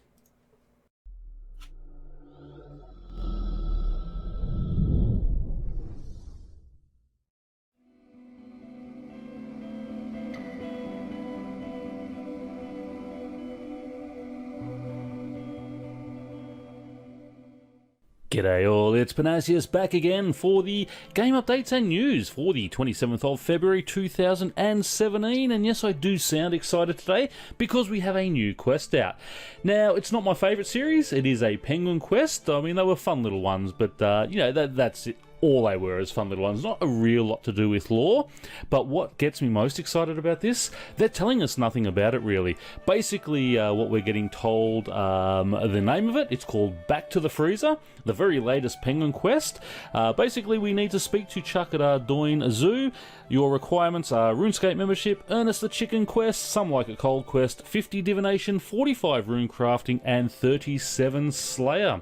G'day all, it's Pynassius back again for the game updates and news for the 27th of February 2017, and yes, I do sound excited today because we have a new quest out. Now, it's not my favourite series, it is a Penguin quest. I mean, they were fun little ones, but you know, that's it. All they were is fun little ones, not a real lot to do with lore. But what gets me most excited about this, they're telling us nothing about it really. Basically, what we're getting told, the name of it, it's called Back to the Freezer, the very latest Penguin quest. Basically, we need to speak to Chakadar Doin Zoo. Your requirements are RuneScape membership, Ernest the Chicken quest, Some Like a Cold quest, 50 divination, 45 rune crafting, and 37 slayer.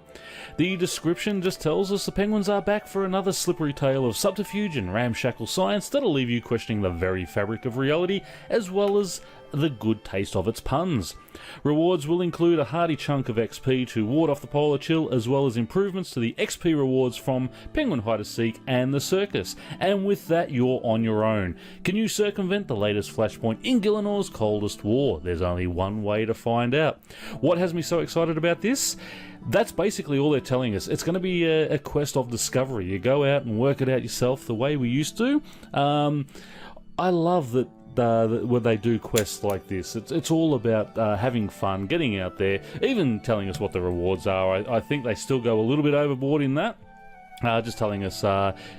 The description just tells us the penguins are back for another slippery tale of subterfuge and ramshackle science that'll leave you questioning the very fabric of reality, as well as the good taste of its puns. Rewards will include a hearty chunk of XP to ward off the polar chill, as well as improvements to the XP rewards from Penguin Hide-and-Seek and the Circus. And with that, you're on your own. Can you circumvent the latest flashpoint in Gillenor's coldest war? There's only one way to find out. What has me so excited about this? That's basically all they're telling us. It's going to be a quest of discovery. You go out and work it out yourself the way we used to. I love that when they do quests like this, it's all about having fun, getting out there, even telling us what the rewards are. I think they still go a little bit overboard in that. Just telling us,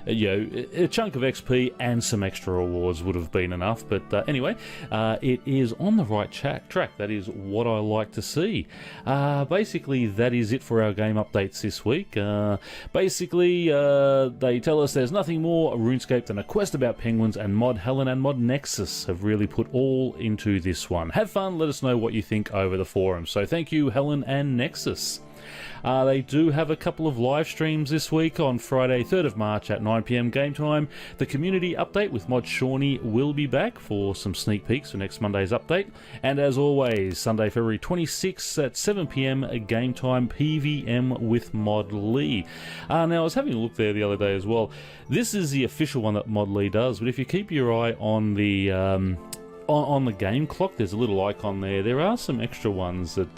you know, a chunk of XP and some extra rewards would have been enough. But anyway, it is on the right track. That is what I like to see. Basically, that is it for our game updates this week. Basically, they tell us there's nothing more RuneScape than a quest about penguins, and Mod Helen and Mod Nexus have really put all into this one. Have fun, let us know what you think over the forum. So thank you, Helen and Nexus. They do have a couple of live streams this week. On Friday 3rd of March at 9 PM game time, the community update with Mod Shawnee will be back for some sneak peeks for next Monday's update. And as always, Sunday February 26th at 7 PM game time, PVM with Mod Lee. Now, I was having a look there the other day as well. This is the official one that Mod Lee does, but if you keep your eye on the on the game clock, there's a little icon there. There are some extra ones that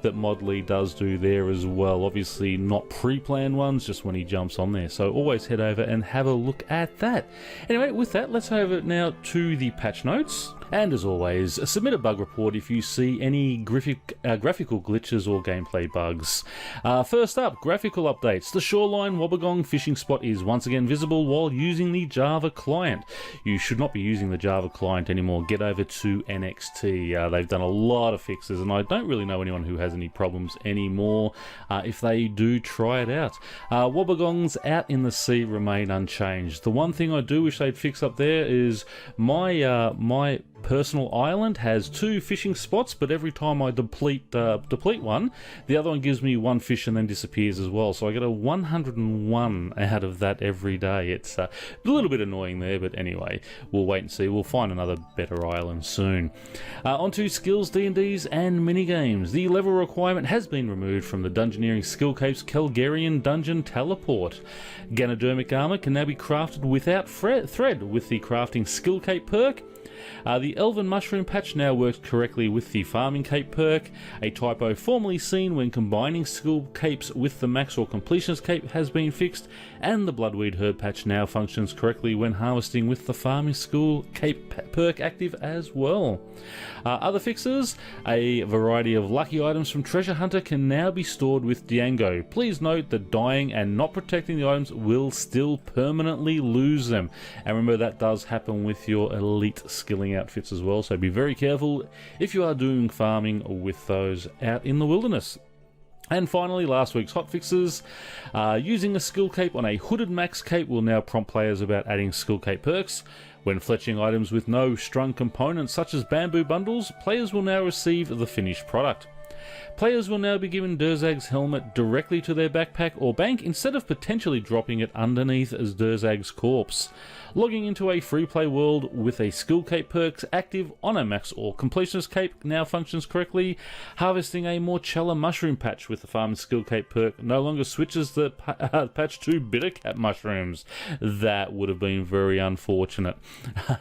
that Mod Lee does do there as well. Obviously not pre-planned ones, just when he jumps on there. So always head over and have a look at that. Anyway, with that, let's head over now to the patch notes. And as always, submit a bug report if you see any graphical glitches or gameplay bugs. First up, graphical updates. The Shoreline Wobbegong fishing spot is once again visible while using the Java client. You should not be using the Java client anymore. Get over to NXT. They've done a lot of fixes, and I don't really know anyone who has any problems anymore. If they do, try it out. Wobbegongs out in the sea remain unchanged. The one thing I do wish they'd fix up there is my personal island has 2 fishing spots, but every time I deplete one, the other one gives me 1 fish and then disappears as well. So I get a 101 out of that every day. It's a little bit annoying there, but anyway, we'll wait and see. We'll find another better island soon. Onto skills, D&Ds, and minigames. The level requirement has been removed from the Dungeoneering Skill Cape's Calgarian Dungeon Teleport. Ganodermic armor can now be crafted without thread with the Crafting Skill Cape perk. The Elven Mushroom patch now works correctly with the Farming Cape perk. A typo formerly seen when combining skill capes with the Max or Completionist Cape has been fixed, and the Bloodweed Herb patch now functions correctly when harvesting with the Farming Skill Cape perk active as well. Other fixes, a variety of lucky items from Treasure Hunter can now be stored with Diango. Please note that dying and not protecting the items will still permanently lose them. And remember, that does happen with your elite skilling outfits as well, so be very careful if you are doing farming with those out in the wilderness. And finally, last week's hotfixes. Using a skill cape on a hooded max cape will now prompt players about adding skill cape perks. When fletching items with no strung components such as bamboo bundles, players will now receive the finished product. Players will now be given Durzag's helmet directly to their backpack or bank instead of potentially dropping it underneath as Durzag's corpse. Logging into a free play world with a skill cape perks active on a max or completionist cape now functions correctly. Harvesting a Morchella mushroom patch with the farm skill cape perk no longer switches the patch to bitter cap mushrooms. That would have been very unfortunate.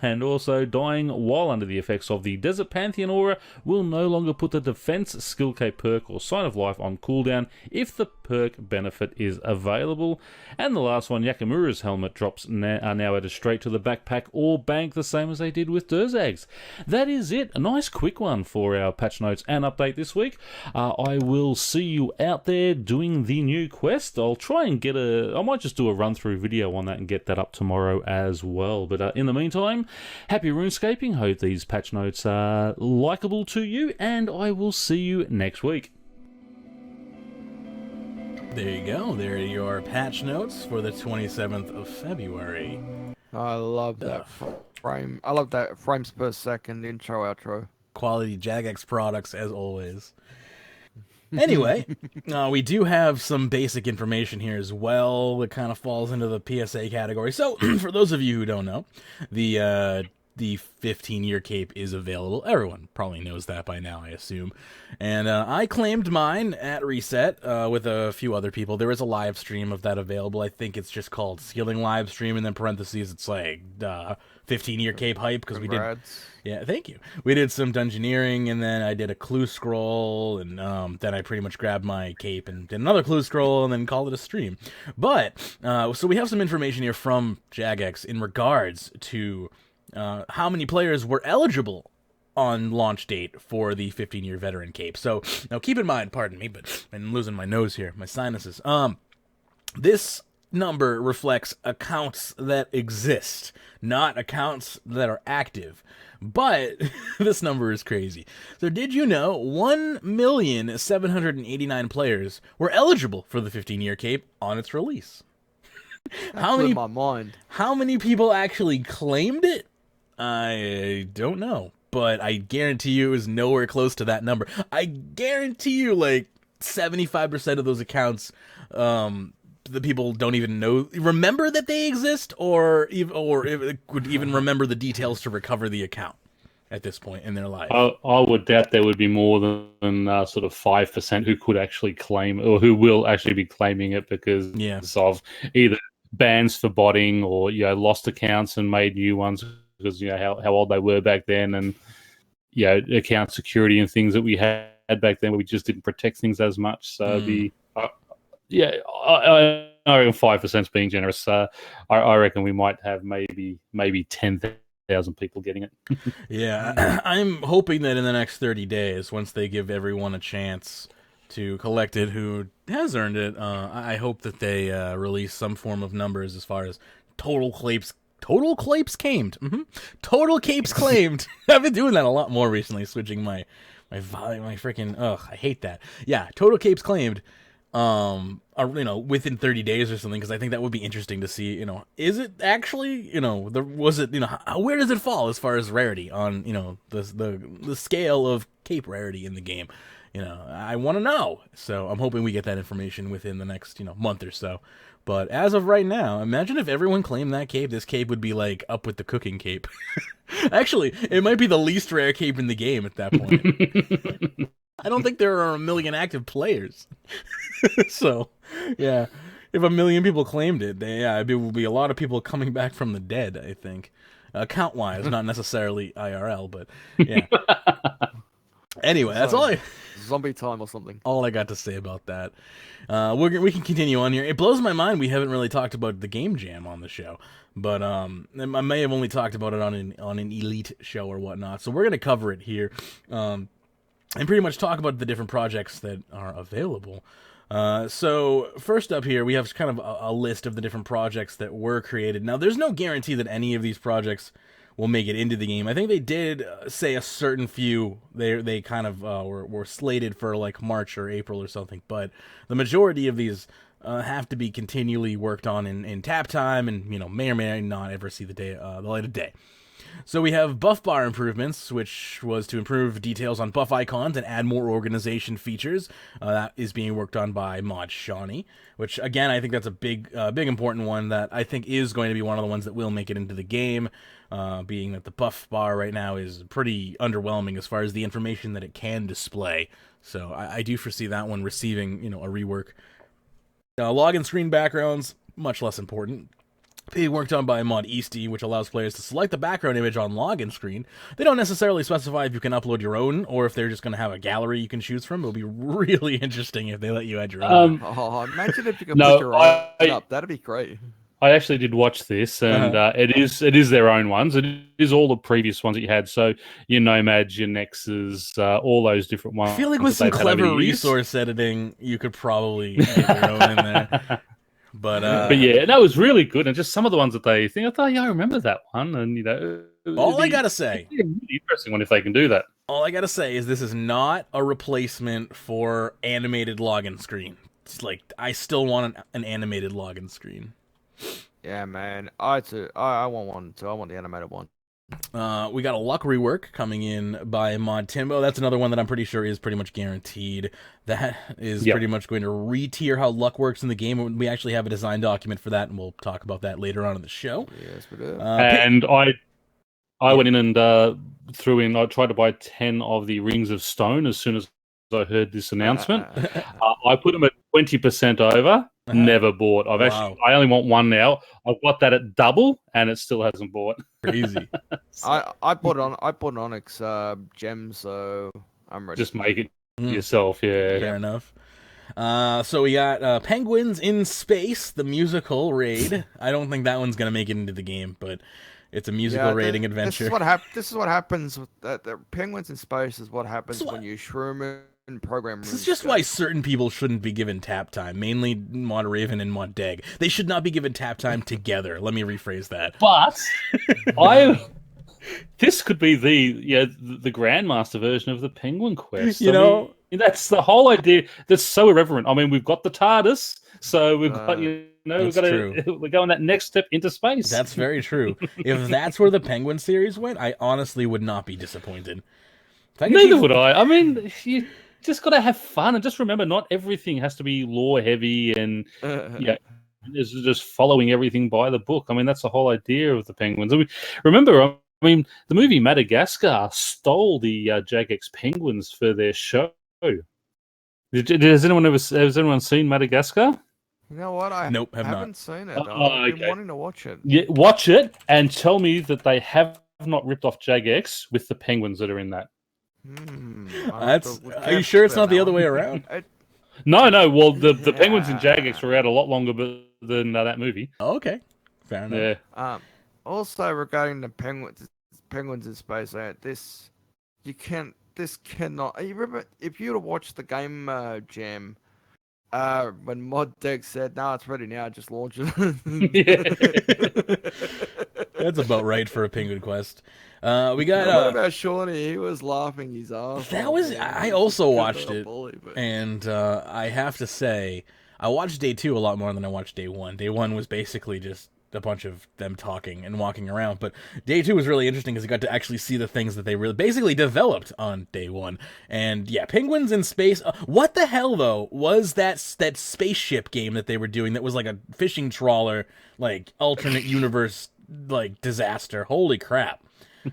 And also, dying while under the effects of the Desert Pantheon aura will no longer put the defense skill Cape perk or Sign of Life on cooldown if the perk benefit is available. And the last one, Yakamura's helmet drops are now added straight to the backpack or bank, the same as they did with Durzag's. That is it. A nice quick one for our patch notes and update this week. I will see you out there doing the new quest. I'll try and I might just do a run-through video on that and get that up tomorrow as well. But in the meantime, happy RuneScaping. Hope these patch notes are likable to you, and I will see you next week. There you go. There are your patch notes for the 27th of February. I love that frame. I love that frames per second intro outro. Quality Jagex products as always. Anyway, we do have some basic information here as well that kind of falls into the PSA category. So, for those of you who don't know, the 15-year cape is available. Everyone probably knows that by now, I assume. And I claimed mine at Reset with a few other people. There is a live stream of that available. I think it's just called Skilling Live Stream, and then parentheses, it's like 15-year cape hype, because we did... Yeah, thank you. We did some dungeoneering, and then I did a clue scroll, and then I pretty much grabbed my cape and did another clue scroll, and then called it a stream. But, so we have some information here from Jagex in regards to how many players were eligible on launch date for the 15-year veteran cape. So, now keep in mind, pardon me, but I'm losing my nose here, my sinuses. This number reflects accounts that exist, not accounts that are active. But this number is crazy. So did you know 1,789,000 players were eligible for the 15-year cape on its release? That blew my mind. How many people actually claimed it? I don't know, but I guarantee you it was nowhere close to that number. I guarantee you like 75% of those accounts the people don't even remember that they exist, or would even remember the details to recover the account at this point in their life. I would doubt there would be more than sort of 5% who could actually claim, or who will actually be claiming it because of either bans for botting, or lost accounts and made new ones because how old they were back then, and account security and things that we had back then where we just didn't protect things as much. So I reckon 5% is being generous. I reckon we might have maybe 10,000 people getting it. Yeah, I'm hoping that in the next 30 days, once they give everyone a chance to collect it who has earned it, I hope that they release some form of numbers as far as total capes claimed. Total capes claimed. I've been doing that a lot more recently, switching my volume, my freaking, I hate that. Yeah, total capes claimed. Within 30 days or something, because I think that would be interesting to see, is it actually, where does it fall as far as rarity on, the scale of cape rarity in the game? I want to know. So I'm hoping we get that information within the next, month or so. But as of right now, imagine if everyone claimed that cape. This cape would be like up with the cooking cape. Actually, it might be the least rare cape in the game at that point. I don't think there are 1 million active players. So, yeah, if 1 million people claimed it, it will be a lot of people coming back from the dead, I think. Count-wise, not necessarily IRL, but yeah. Anyway, that's all Zombie time or something. All I got to say about that. We can continue on here. It blows my mind we haven't really talked about the Gamejam on the show. But I may have only talked about it on an Elite show or whatnot. So we're going to cover it here. And pretty much talk about the different projects that are available. So first up here, we have kind of a list of the different projects that were created. Now, there's no guarantee that any of these projects will make it into the game. I think they did say a certain few. They kind of were slated for like March or April or something. But the majority of these have to be continually worked on in tap time, and may or may not ever see the light of day. So we have buff bar improvements, which was to improve details on buff icons and add more organization features. That is being worked on by Mod Shawnee, which, again, I think that's a big important one that I think is going to be one of the ones that will make it into the game, being that the buff bar right now is pretty underwhelming as far as the information that it can display. So I do foresee that one receiving, a rework. Login screen backgrounds, much less important. being worked on by mod Easty, which allows players to select the background image on login screen. They don't necessarily specify if you can upload your own or if they're just going to have a gallery you can choose from. It'll be really interesting if they let you add your own. Imagine if you could put your own up. That'd be great. I actually did watch this, and it is their own ones. It is all the previous ones that you had. So your Nomads, your Nexus, all those different ones. I feel like with some clever resource editing, you could probably get your own in there. But yeah, that was really good, and just some of the ones that they think, I thought, yeah, I remember that one, and I gotta say, it'd be a really interesting one if they can do that. All I gotta say is this is not a replacement for animated login screen. It's like I still want an animated login screen. Yeah, man, I want one too. I want the animated one. We got a luck rework coming in by mod Timbo. That's another one that I'm pretty sure is pretty much guaranteed. That is pretty much going to re-tier how luck works in the game. We actually have a design document for that, and we'll talk about that later on in the show. Yes, we do. And I went in and threw in. I tried to buy 10 of the Rings of Stone as soon as I heard this announcement. I put them at 20% over. Never bought. I only want one now. I've got that at double, and it still hasn't bought. Crazy. I bought an Onyx gem, so I'm ready. Just make it yourself. Yeah, fair enough. So we got Penguins in Space, the musical raid. I don't think that one's gonna make it into the game, but it's a musical raiding adventure. This is what happens with the Penguins in Space. Is what happens when you shroom and program. This is just why certain people shouldn't be given tap time. Mainly mod Raven and mod Deg. They should not be given tap time together. Let me rephrase that. But this could be the Grandmaster version of the Penguin Quest. I mean, that's the whole idea. That's so irreverent. I mean, we've got the TARDIS, so we've got we're going that next step into space. That's very true. If that's where the Penguin series went, I honestly would not be disappointed. Neither would I. I mean, you just got to have fun, and just remember, not everything has to be lore heavy, and it's just following everything by the book. I mean, that's the whole idea of the Penguins. I mean, remember, the movie Madagascar stole the Jagex Penguins for their show. Has anyone seen Madagascar? You know what? I haven't seen it. I've been wanting to watch it. Yeah, watch it and tell me that they have not ripped off Jagex with the penguins that are in that. Are you sure it's not the other way around? No. Well, the penguins in Jagex were out a lot longer than that movie. Oh, okay, fair enough. Yeah. Also, regarding the penguins in space, this cannot. You remember if you were to watch the game jam, when Mod Deck said, "No, it's ready now. Just launch it." That's about right for a Penguin Quest. We got. What about Shawnee? He was laughing his ass. That was. I also watched it, and I have to say, I watched day 2 a lot more than I watched day 1. Day 1 was basically just a bunch of them talking and walking around, but day 2 was really interesting because you got to actually see the things that they really basically developed on day 1. And yeah, Penguins in Space. What the hell though was that spaceship game that they were doing that was like a fishing trawler, like alternate universe, like disaster? Holy crap!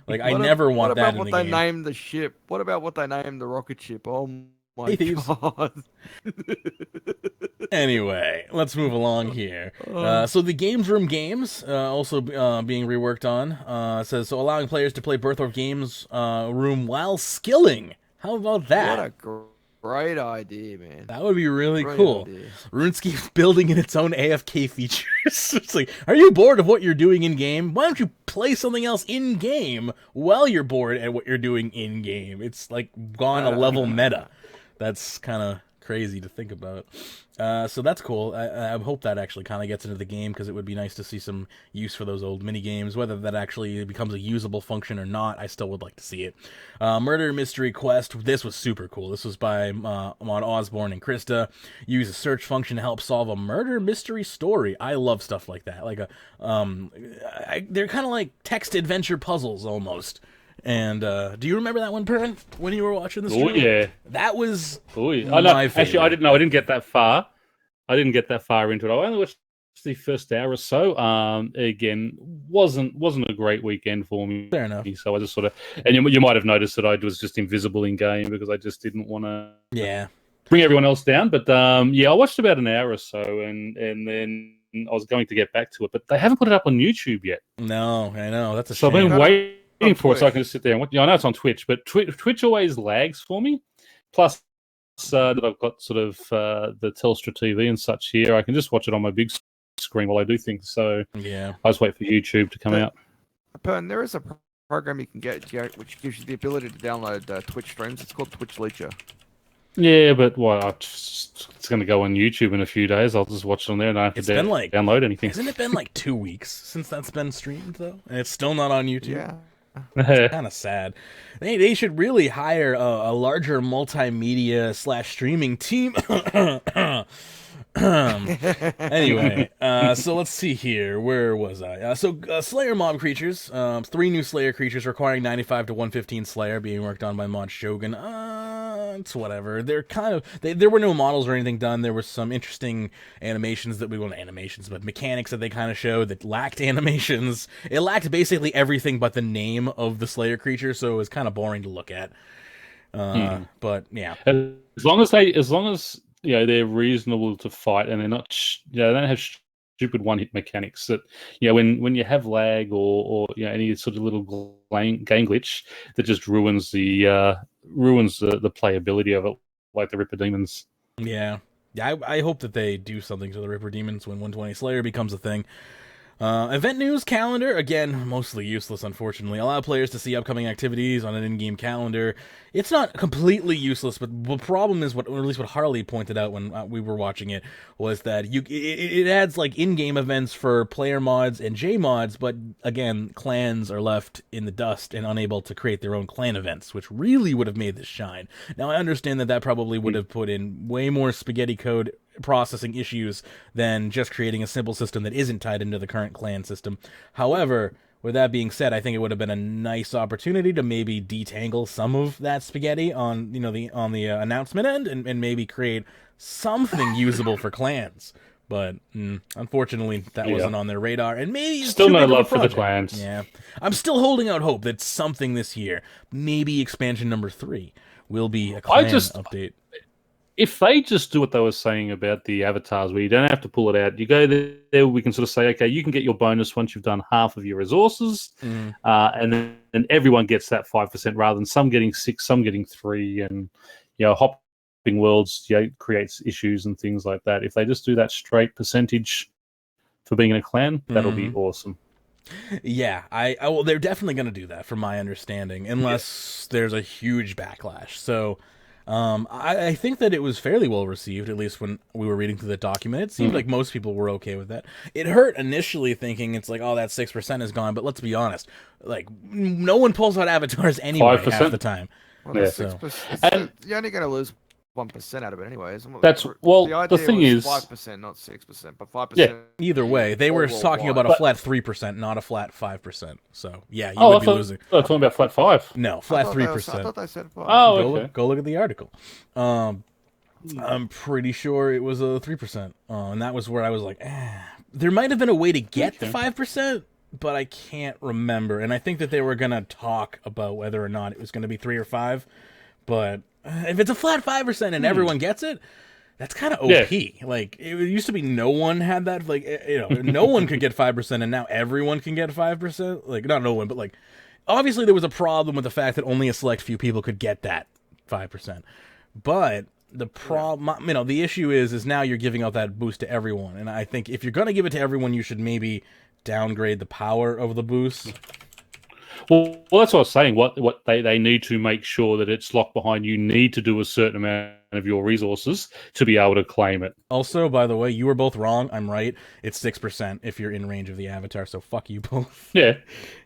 Like I never want that in the game. What about what they named the ship? What about what they named the rocket ship? Oh my god. Anyway, let's move along here. So the Games Room games also being reworked on. Says, so allowing players to play Birthorpe Games Room while skilling. How about that? What a great idea, man. That would be really cool. Idea. RuneScape's building in its own AFK features. It's like, are you bored of what you're doing in-game? Why don't you play something else in-game while you're bored at what you're doing in-game? It's like gone a level meta. That's kind of crazy to think about. So that's cool. I hope that actually kind of gets into the game, because it would be nice to see some use for those old mini-games. Whether that actually becomes a usable function or not, I still would like to see it. Murder Mystery Quest. This was super cool. This was by Mod Osborne and Krista. Use a search function to help solve a murder mystery story. I love stuff like that. Like they're kind of like text adventure puzzles almost. And do you remember that one, Pern, when you were watching the stream? Oh yeah, that was my favorite. Actually, I didn't know. I didn't get that far. I didn't get that far into it. I only watched the first hour or so. Again, wasn't a great weekend for me. Fair enough. So I just sort of, and you might have noticed that I was just invisible in game because I just didn't want to. Yeah. Bring everyone else down, but I watched about an hour or so, and then I was going to get back to it, but they haven't put it up on YouTube yet. No, I know that's a So shame. I've been waiting for it so I can just sit there and watch. Yeah, I know it's on Twitch, but Twitch always lags for me. Plus, that I've got sort of the Telstra TV and such here, I can just watch it on my big screen while I do things. So Yeah, I just wait for YouTube to come out. Pern, there is a program you can get which gives you the ability to download Twitch streams. It's called Twitch Leacher. Yeah, but it's going to go on YouTube in a few days. I'll just watch it on there and I don't have to download anything. Hasn't it been like 2 weeks since that's been streamed though, and it's still not on YouTube? Yeah. It's kind of sad. They should really hire a larger multimedia / streaming team. Anyway, so let's see here. Where was I? Slayer mob creatures. 3 new Slayer creatures requiring 95 to 115 Slayer being worked on by Mod Shogun. It's whatever. They're kind of... There were no models or anything done. There were some interesting animations that but mechanics that they kind of showed that lacked animations. It lacked basically everything but the name of the Slayer creature, so it was kind of boring to look at. But, yeah. As long as they're reasonable to fight and they're not, they don't have stupid one-hit mechanics that, when you have lag or any sort of little game glitch that just ruins the playability of it, like the Ripper Demons. Yeah, I hope that they do something to the Ripper Demons when 120 Slayer becomes a thing. Event news calendar, again, mostly useless, unfortunately. Allow players to see upcoming activities on an in-game calendar. It's not completely useless, but the problem is, or at least what Harley pointed out when we were watching it, was that it adds like in-game events for player mods and J mods, but again, clans are left in the dust and unable to create their own clan events, which really would have made this shine. Now, I understand that probably would have put in way more spaghetti code processing issues than just creating a simple system that isn't tied into the current clan system. However, with that being said, I think it would have been a nice opportunity to maybe detangle some of that spaghetti on the announcement end and maybe create something usable for clans. But unfortunately, that wasn't on their radar, and maybe still no love for the clans. Yeah, I'm still holding out hope that something this year, maybe expansion number 3, will be a clan update. If they just do what they were saying about the avatars, where you don't have to pull it out, you go there, we can sort of say, okay, you can get your bonus once you've done half of your resources, and then everyone gets that 5% rather than some getting 6, some getting 3, and hopping worlds creates issues and things like that. If they just do that straight percentage for being in a clan, that'll be awesome. Yeah, well, they're definitely going to do that, from my understanding, unless there's a huge backlash. So. I think that it was fairly well received, at least when we were reading through the document. It seemed like most people were okay with that. It hurt initially thinking it's like, oh, that 6% is gone, but let's be honest, like, no one pulls out avatars anyway 5%. Half the time. Well, yeah. 6%, you're only going to lose 1% out of it anyway. The thing is 5%, not 6%, but 5%. Yeah. Either way, they were talking about a flat 3%, not a flat 5%. So yeah, you would be losing. I was talking about flat 5. No, flat 3%. I thought they said 5. Oh, okay. Go look at the article. I'm pretty sure it was a 3%, and that was where I was like, there might have been a way to get the 5%. But I can't remember, and I think that they were gonna talk about whether or not it was gonna be 3 or 5. But if it's a flat 5% and everyone gets it, that's kind of OP. Yeah. Like, it used to be no one had that. Like, no one could get 5%, and now everyone can get 5%. Like, not no one, but like, obviously there was a problem with the fact that only a select few people could get that 5%. But the problem, the issue is now you're giving out that boost to everyone, and I think if you're gonna give it to everyone, you should maybe downgrade the power of the boost. Well, that's what I was saying. What they need to make sure that it's locked behind. You need to do a certain amount of your resources to be able to claim it. Also, by the way, you were both wrong. I'm right. It's 6% if you're in range of the avatar. So fuck you both. Yeah.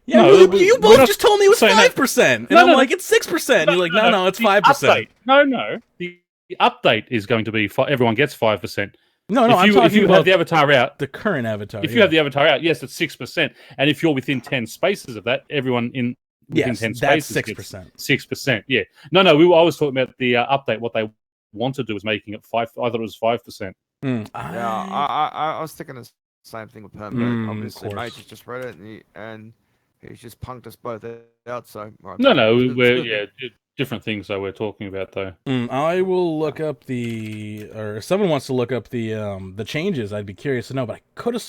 Yeah. No, you both just told me it was 5%, and I'm like, it's 6%. And you're like, no, it's 5%. Update. No. The update is going to be everyone gets 5%. No, if you have the avatar out, the current avatar. If you have the avatar out, yes, it's 6%. And if you're within 10 spaces of that, everyone within 10 spaces that's 6%. 6%. Yeah. No. I was talking about the update. What they want to do is making it 5. I thought it was 5%. I was thinking the same thing with Pyrnassius. Obviously, Mage has just read it and he's just punked us both out. So no, different things that we're talking about, though. I will look up or if someone wants to look up the changes, I'd be curious to know. But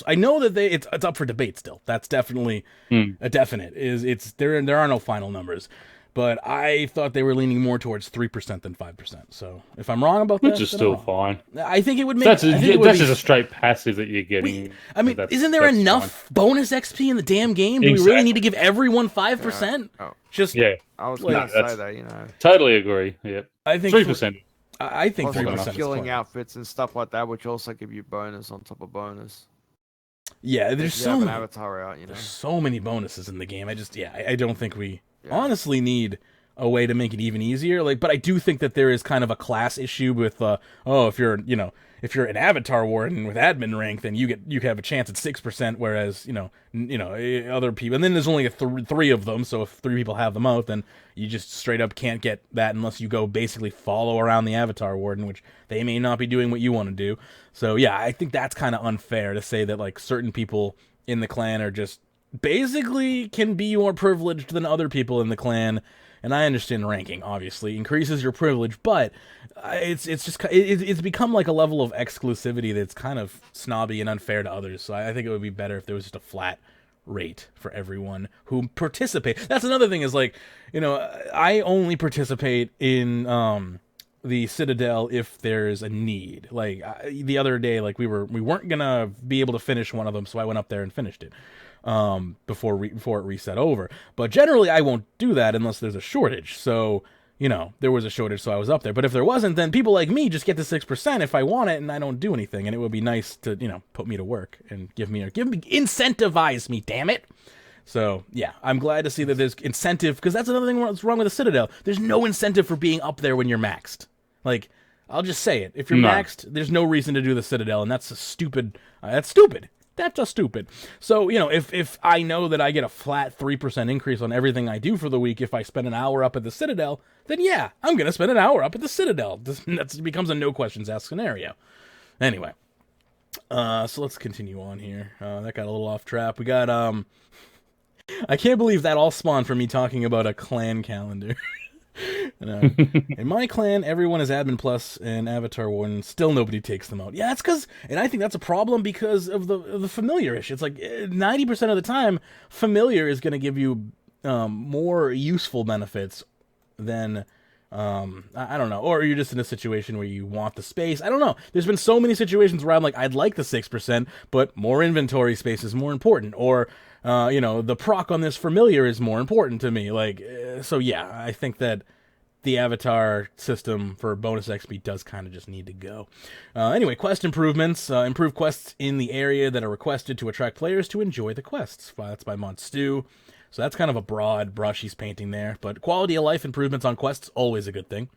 I know that it's up for debate still. That's definitely a definite. There are no final numbers. But I thought they were leaning more towards 3% than 5%. So if I'm wrong about that, which is still fine. I think it would make. That's just a straight passive that you're getting. Isn't there enough bonus XP in the damn game? Do we really need to give everyone 5%? Yeah. Oh. I was going to say that, Totally agree. Yeah, I think 3%. I think 3% skilling outfits and stuff like that, which also give you bonus on top of bonus. Yeah, there's an avatar out, There's so many bonuses in the game. I don't think we honestly need a way to make it even easier. But I do think that there is kind of a class issue with if you're an avatar warden with admin rank, then you have a chance at 6%, whereas other people, and then there's only three of them, so if 3 people have them out, then you just straight up can't get that unless you go basically follow around the avatar warden, which they may not be doing what you want to do. So yeah, I think that's kind of unfair to say that certain people in the clan are just basically can be more privileged than other people in the clan. And I understand ranking obviously increases your privilege, but it's become like a level of exclusivity that's kind of snobby and unfair to others. So I think it would be better if there was just a flat rate for everyone who participate. That's another thing is I only participate in the Citadel if there's a need. The other day, we weren't gonna be able to finish one of them, so I went up there and finished it. Before it reset over. But generally, I won't do that unless there's a shortage. So, there was a shortage, so I was up there. But if there wasn't, then people like me just get the 6% if I want it, and I don't do anything. And it would be nice to, put me to work and incentivize me, damn it. So, yeah, I'm glad to see that there's incentive, because that's another thing that's wrong with the Citadel. There's no incentive for being up there when you're maxed. I'll just say it. If you're maxed, there's no reason to do the Citadel, and that's stupid. That's stupid. That's just stupid. So, if I know that I get a flat 3% increase on everything I do for the week if I spend an hour up at the Citadel, then yeah, I'm going to spend an hour up at the Citadel. That becomes a no questions asked scenario. Anyway, so let's continue on here. That got a little off track. We got, I can't believe that all spawned from me talking about a clan calendar. In my clan, everyone is admin plus and avatar warden. Still, nobody takes them out. Yeah, that's because, and I think that's a problem because of the familiar issue. It's 90% of the time, familiar is going to give you more useful benefits than I don't know. Or you're just in a situation where you want the space. I don't know. There's been so many situations where I'm I'd like the 6%, but more inventory space is more important. Or the proc on this familiar is more important to me. So yeah, I think that the avatar system for bonus XP does kind of just need to go. Anyway, quest improvements. Improve quests in the area that are requested to attract players to enjoy the quests. That's by Mod Stew. So that's kind of a broad brush he's painting there. But quality of life improvements on quests, always a good thing.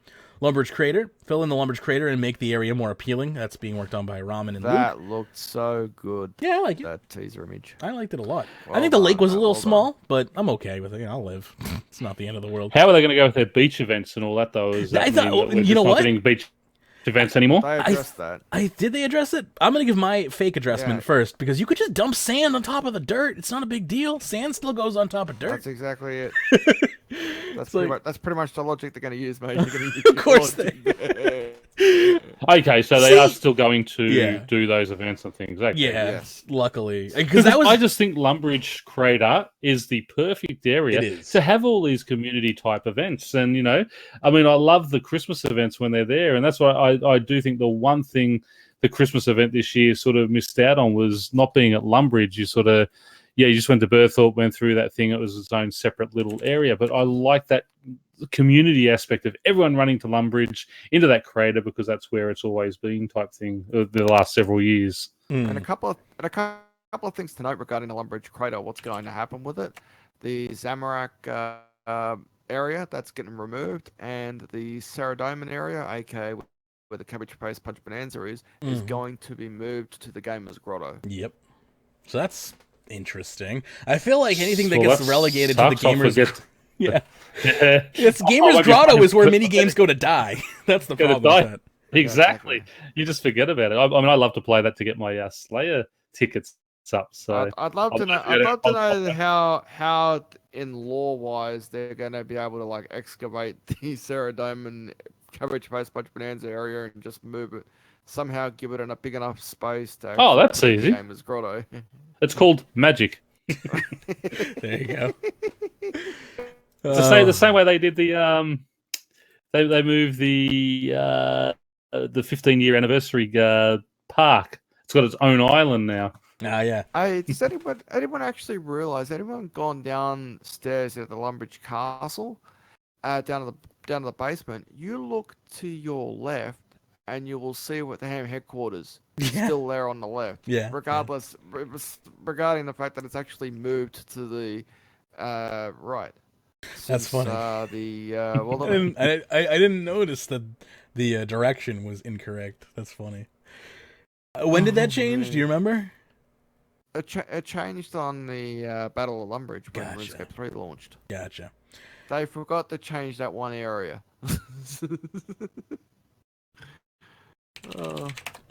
Lumber's Crater. Fill in the Lumber's Crater and make the area more appealing. That's being worked on by Ramen and Luke. That looked so good. Yeah, I like it. That teaser image. I liked it a lot. I think the lake was a little small, but I'm okay with it. I'll live. It's not the end of the world. How are they going to go with their beach events and all that, though? I thought, you know what? Not getting beach events anymore? They addressed that. Did they address it? I'm going to give my fake addressment first, because you could just dump sand on top of the dirt. It's not a big deal. Sand still goes on top of dirt. That's exactly it. That's pretty much the logic they're going to use, mate. Of course Okay, so they are still going to do those events and things. Okay. Yeah, yes. Luckily. I just think Lumbridge Crater is the perfect area to have all these community-type events. And, I love the Christmas events when they're there. And that's why I do think the one thing the Christmas event this year sort of missed out on was not being at Lumbridge. You sort of... Yeah, you just went to Berthorpe, went through that thing. It was its own separate little area. But I like that community aspect of everyone running to Lumbridge into that crater, because that's where it's always been type thing the last several years. And a couple of things to note regarding the Lumbridge crater. What's going to happen with it? The Zamorak area, that's getting removed, and the Saradomin area, aka where the Cabbage Paste Punch Bonanza is going to be moved to the Gamer's Grotto. Yep. So that's interesting. I feel like anything that gets relegated to the Gamers... It's Gamers Grotto is where minigames go to die. That's the problem with that. Exactly. You just forget about it. I love to play that to get my Slayer tickets up. So I'd love to know. I'd love to know how in lore wise they're going to be able to like excavate the Ceradome and Cabbage Face Bunch Bonanza area and just move it somehow, give it a big enough space to. Oh, that's play easy. The game as Grotto. It's called magic. There you go. It's the same way they did the they moved the 15-year anniversary park. It's got its own island now. Ah, yeah. Does anyone actually realize? Anyone gone downstairs at the Lumbridge Castle, down to the basement? You look to your left, and you will see what the Ham headquarters still there on the left. Yeah. Regardless, regarding the fact that it's actually moved to the right. That's funny. I didn't notice that the direction was incorrect. That's funny. When did that change? Do you remember? It changed on the Battle of Lumbridge when Gotcha. RuneScape 3 launched. Gotcha. They forgot to change that one area.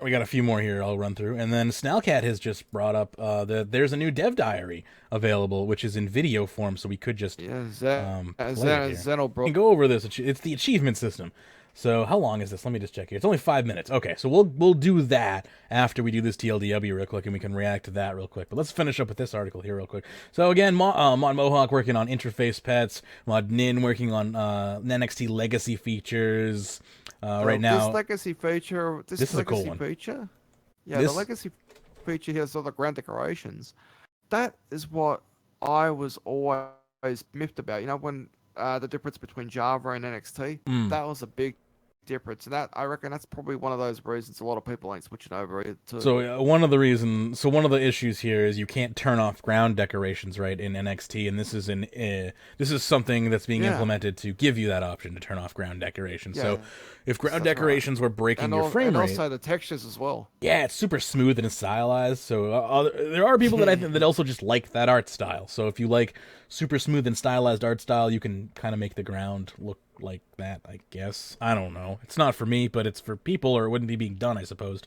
We got a few more here I'll run through. And then Snellcat has just brought up that there's a new dev diary available, which is in video form, so we could just play it here. We can go over this. It's the achievement system. So how long is this? Let me just check here. It's only 5 minutes. Okay, so we'll do that after we do this TLDW real quick, and we can react to that real quick. But let's finish up with this article here real quick. So again, Mod Mohawk working on interface pets. Mod Nin working on NXT legacy features. Right now, this legacy feature. This is a cool one. Feature. Yeah, the legacy feature here is all the grand decorations. That is what I was always miffed about. You know, when the difference between Java and NXT, that was a big difference, and that I reckon that's probably one of those reasons a lot of people ain't switching over to. So one of the issues here is you can't turn off ground decorations right in NXT, and this is something that's being implemented to give you that option to turn off ground decorations. Yeah, so if ground decorations were breaking your frame rate, and also the textures as well. Yeah, it's super smooth and stylized. So there are people that I think that also just like that art style. So if you like super smooth and stylized art style, you can kind of make the ground look like that, I guess. I don't know. It's not for me, but it's for people, or it wouldn't be being done, I suppose.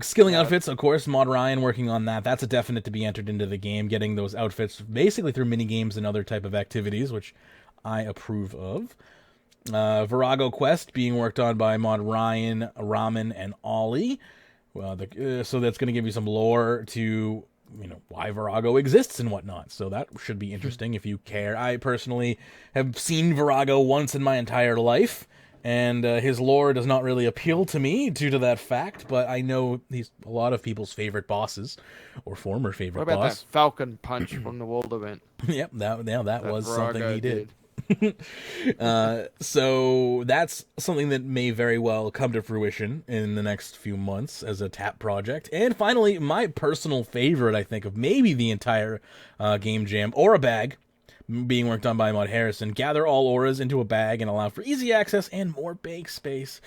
Skilling outfits, of course. Mod Ryan working on that. That's a definite to be entered into the game, getting those outfits basically through mini-games and other type of activities, which I approve of. Virago Quest being worked on by Mod Ryan, Ramen, and Ollie. Well, so that's going to give you some lore to why Virago exists and whatnot. So that should be interesting if you care. I personally have seen Virago once in my entire life, and his lore does not really appeal to me due to that fact, but I know he's a lot of people's favorite bosses, or former favorite boss. What about that Falcon Punch from the World event? Yep, that was Virago something he did. So that's something that may very well come to fruition in the next few months as a TAP project. And finally, my personal favorite, I think, of maybe the entire Gamejam, Aura Bag, being worked on by Mod Harrison. Gather all auras into a bag and allow for easy access and more bank space.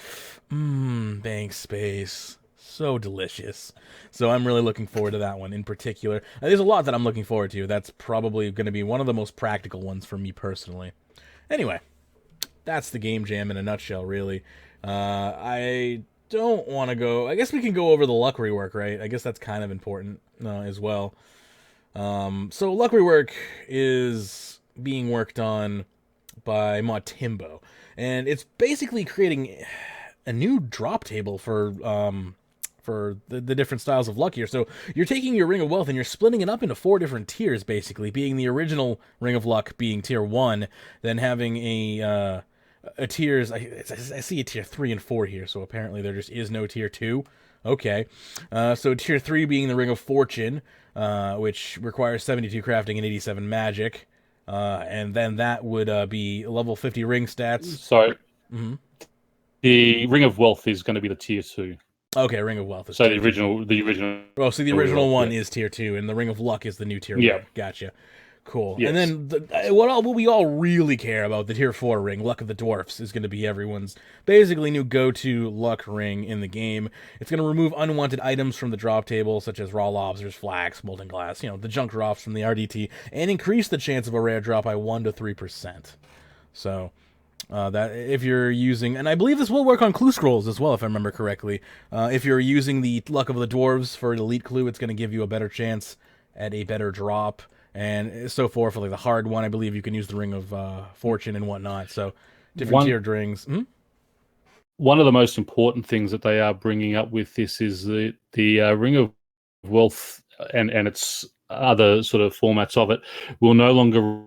Bank space. So delicious. So I'm really looking forward to that one in particular. There's a lot that I'm looking forward to. That's probably going to be one of the most practical ones for me personally. Anyway, that's the Gamejam in a nutshell, really. I don't want to go... I guess we can go over the luck rework, right? I guess that's kind of important as well. So luck rework is being worked on by Mod Timbo. And it's basically creating a new drop table for the different styles of luck here. So you're taking your Ring of Wealth and you're splitting it up into 4 different tiers, basically, being the original Ring of Luck being tier 1, then having a tiers, I see a tier 3 and 4 here, so apparently there just is no tier 2. Okay. So tier 3 being the Ring of Fortune, which requires 72 crafting and 87 magic, and then that would be level 50 ring stats. Sorry. Mm-hmm. The Ring of Wealth is going to be the tier 2. Okay, Ring of Wealth is so the original. Oh, so the original one is tier 2, and the Ring of Luck is the new tier 1. Gotcha. Cool. Yes. And then what we all really care about, the tier 4 ring, Luck of the Dwarfs, is going to be everyone's basically new go-to luck ring in the game. It's going to remove unwanted items from the drop table, such as raw lobsters, flax, molten glass, the junk drops from the RDT, and increase the chance of a rare drop by 1 to 3%. So That if you're using, and I believe this will work on clue scrolls as well, if I remember correctly. If you're using the Luck of the Dwarves for an elite clue, it's going to give you a better chance at a better drop, and so forth. For like the hard one, I believe you can use the Ring of Fortune and whatnot. So different tiered rings. One of the most important things that they are bringing up with this is the Ring of Wealth and its other sort of formats of it will no longer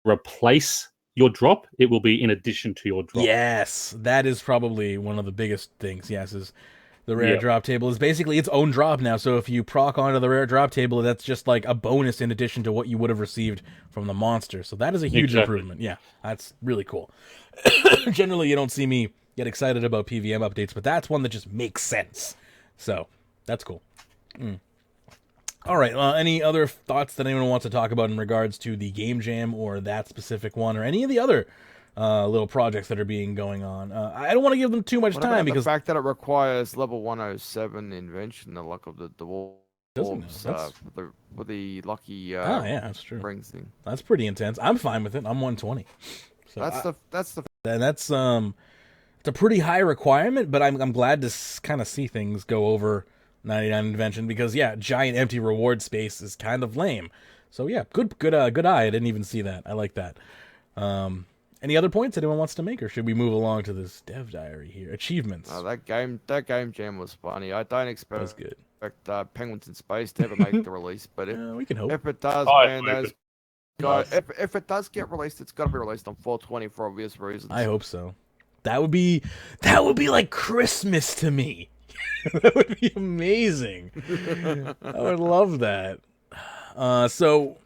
replace your drop. It will be in addition to your drop. Yes, that is probably one of the biggest things. Yes, is the rare drop table is basically its own drop now. So if you proc onto the rare drop table, that's just like a bonus in addition to what you would have received from the monster. So that is a huge improvement. Yeah, that's really cool. Generally, you don't see me get excited about PVM updates, but that's one that just makes sense. So that's cool. All right. Any other thoughts that anyone wants to talk about in regards to the Game Jam or that specific one or any of the other little projects that are being going on? I don't want to give them too much time because the fact that it requires level 107 invention, the Luck of the Dwarves, with the lucky that's true. Rings thing. That's pretty intense. I'm fine with it. I'm 120. So that's it's a pretty high requirement, but I'm glad to kind of see things go over 99 invention because giant empty reward space is kind of lame. So good eye. I didn't even see that. I like that. Any other points anyone wants to make, or should we move along to this dev diary here? Achievements. That game jam was funny. I don't expect was good. Penguins in Space to ever make the release, but we can hope. If it does, if it does get released, it's got to be released on 420 for obvious reasons. I hope so. That would be like Christmas to me. That would be amazing. I would love that. So,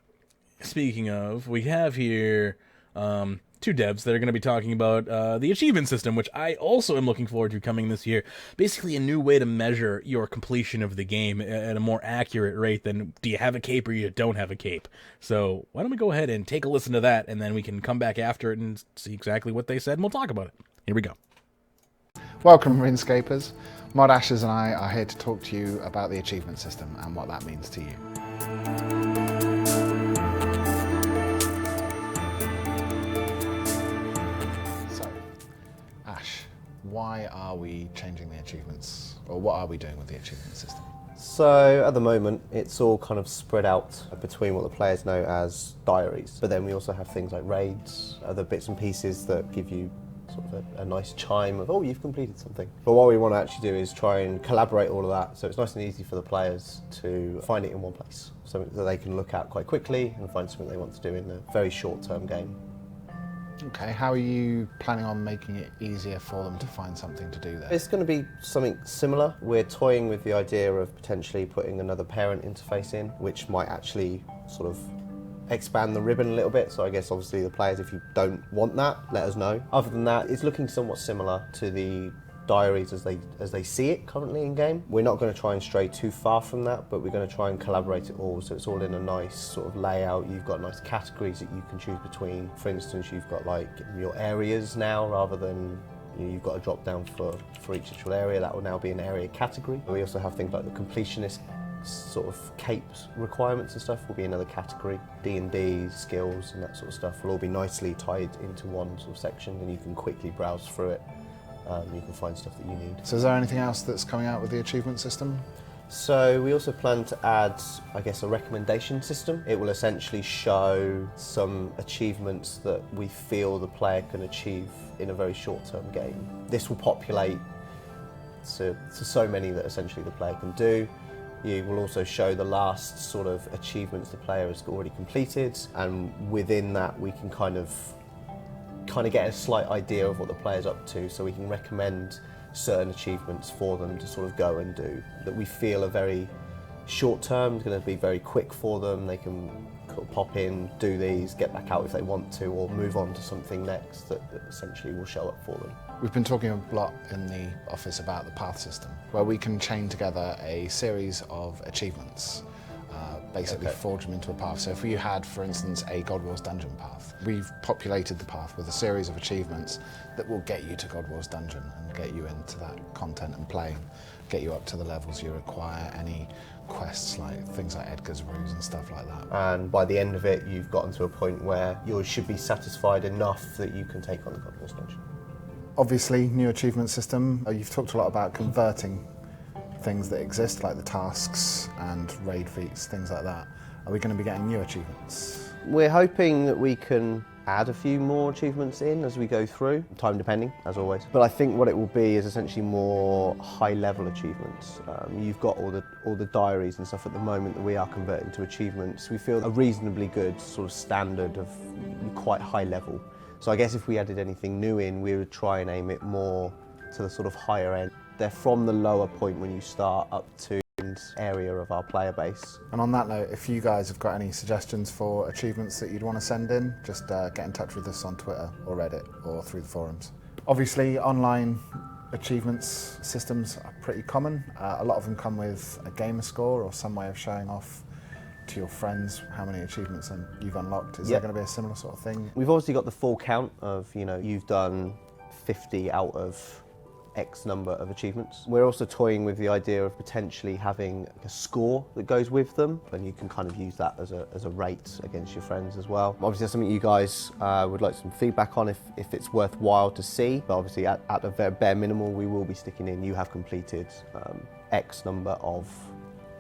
speaking of, we have here two devs that are going to be talking about the achievement system, which I also am looking forward to coming this year. Basically, a new way to measure your completion of the game at a more accurate rate than do you have a cape or you don't have a cape. So, why don't we go ahead and take a listen to that, and then we can come back after it and see exactly what they said, and we'll talk about it. Here we go. Welcome, RuneScapers. Mod Ashes and I are here to talk to you about the achievement system and what that means to you. So, Ash, why are we changing the achievements? Or what are we doing with the achievement system? So at the moment, it's all kind of spread out between what the players know as diaries. But then we also have things like raids, other bits and pieces that give you sort of a nice chime of, oh, you've completed something. But what we want to actually do is try and collaborate all of that so it's nice and easy for the players to find it in one place. Something that they can look at quite quickly and find something they want to do in a very short-term game. Okay, how are you planning on making it easier for them to find something to do there? It's going to be something similar. We're toying with the idea of potentially putting another parent interface in, which might actually sort of expand the ribbon a little bit. So I guess obviously the players, if you don't want that, let us know. Other than that, it's looking somewhat similar to the diaries as they see it currently in game. We're not going to try and stray too far from that, but we're going to try and collaborate it all so it's all in a nice sort of layout. You've got nice categories that you can choose between. For instance, you've got like your areas now rather than you've got a drop down for each actual area. That will now be an area category. We also have things like the completionist sort of capes requirements and stuff will be another category. D&D, skills and that sort of stuff will all be nicely tied into one sort of section and you can quickly browse through it. You can find stuff that you need. So is there anything else that's coming out with the achievement system? So we also plan to add, I guess, a recommendation system. It will essentially show some achievements that we feel the player can achieve in a very short-term game. This will populate to so many that essentially the player can do. You will also show the last sort of achievements the player has already completed, and within that we can kind of get a slight idea of what the player's up to, so we can recommend certain achievements for them to sort of go and do that we feel are very short term, going to be very quick for them. They can pop in, do these, get back out if they want to, or move on to something next that essentially will show up for them. We've been talking a lot in the office about the path system, where we can chain together a series of achievements, basically forge them into a path. So if you had, for instance, a God Wars dungeon path, we've populated the path with a series of achievements that will get you to God Wars dungeon and get you into that content and playing, get you up to the levels you require, any quests, like things like Edgar's Ruse and stuff like that. And by the end of it, you've gotten to a point where you should be satisfied enough that you can take on the God Wars Dungeon. Obviously, new achievement system. You've talked a lot about converting things that exist, like the tasks and raid feats, things like that. Are we going to be getting new achievements? We're hoping that we can add a few more achievements in as we go through, time depending, as always. But I think what it will be is essentially more high-level achievements. You've got all the diaries and stuff at the moment that we are converting to achievements. We feel a reasonably good sort of standard of quite high level. So I guess if we added anything new in, we would try and aim it more to the sort of higher end. They're from the lower point when you start up to area of our player base. And on that note, if you guys have got any suggestions for achievements that you'd want to send in, just get in touch with us on Twitter or Reddit or through the forums. Obviously, online achievements systems are pretty common. A lot of them come with a gamer score or some way of showing off to your friends how many achievements you've unlocked. Is there going to be a similar sort of thing? We've obviously got the full count of, you've done 50 out of X number of achievements. We're also toying with the idea of potentially having a score that goes with them, and you can kind of use that as a rate against your friends as well. Obviously, that's something you guys would like some feedback on if it's worthwhile to see, but obviously at a very bare minimal, we will be sticking in you have completed X number of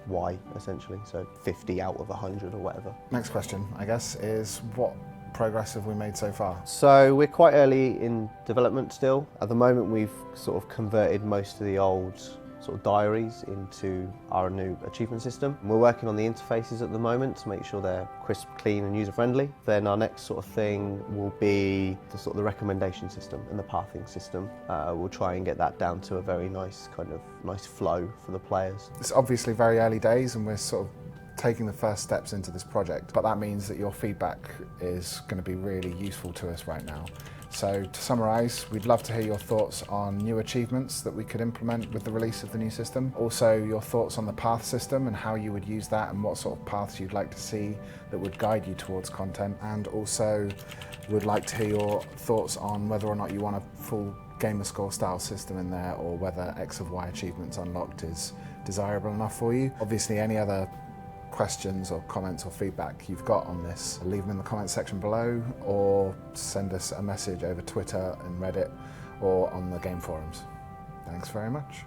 Y, essentially, so 50 out of 100 or whatever. Next question, I guess, is what progress have we made so far? So we're quite early in development still. At the moment we've sort of converted most of the old sort of diaries into our new achievement system. We're working on the interfaces at the moment to make sure they're crisp, clean and user-friendly. Then our next sort of thing will be the sort of the recommendation system and the pathing system. We'll try and get that down to a very nice flow for the players. It's obviously very early days and we're sort of taking the first steps into this project, but that means that your feedback is going to be really useful to us right now. So to summarise, we'd love to hear your thoughts on new achievements that we could implement with the release of the new system. Also your thoughts on the path system and how you would use that and what sort of paths you'd like to see that would guide you towards content. And also we'd like to hear your thoughts on whether or not you want a full gamer score style system in there or whether X of Y achievements unlocked is desirable enough for you. Obviously any other questions or comments or feedback you've got on this, leave them in the comments section below or send us a message over Twitter and Reddit or on the game forums. Thanks very much.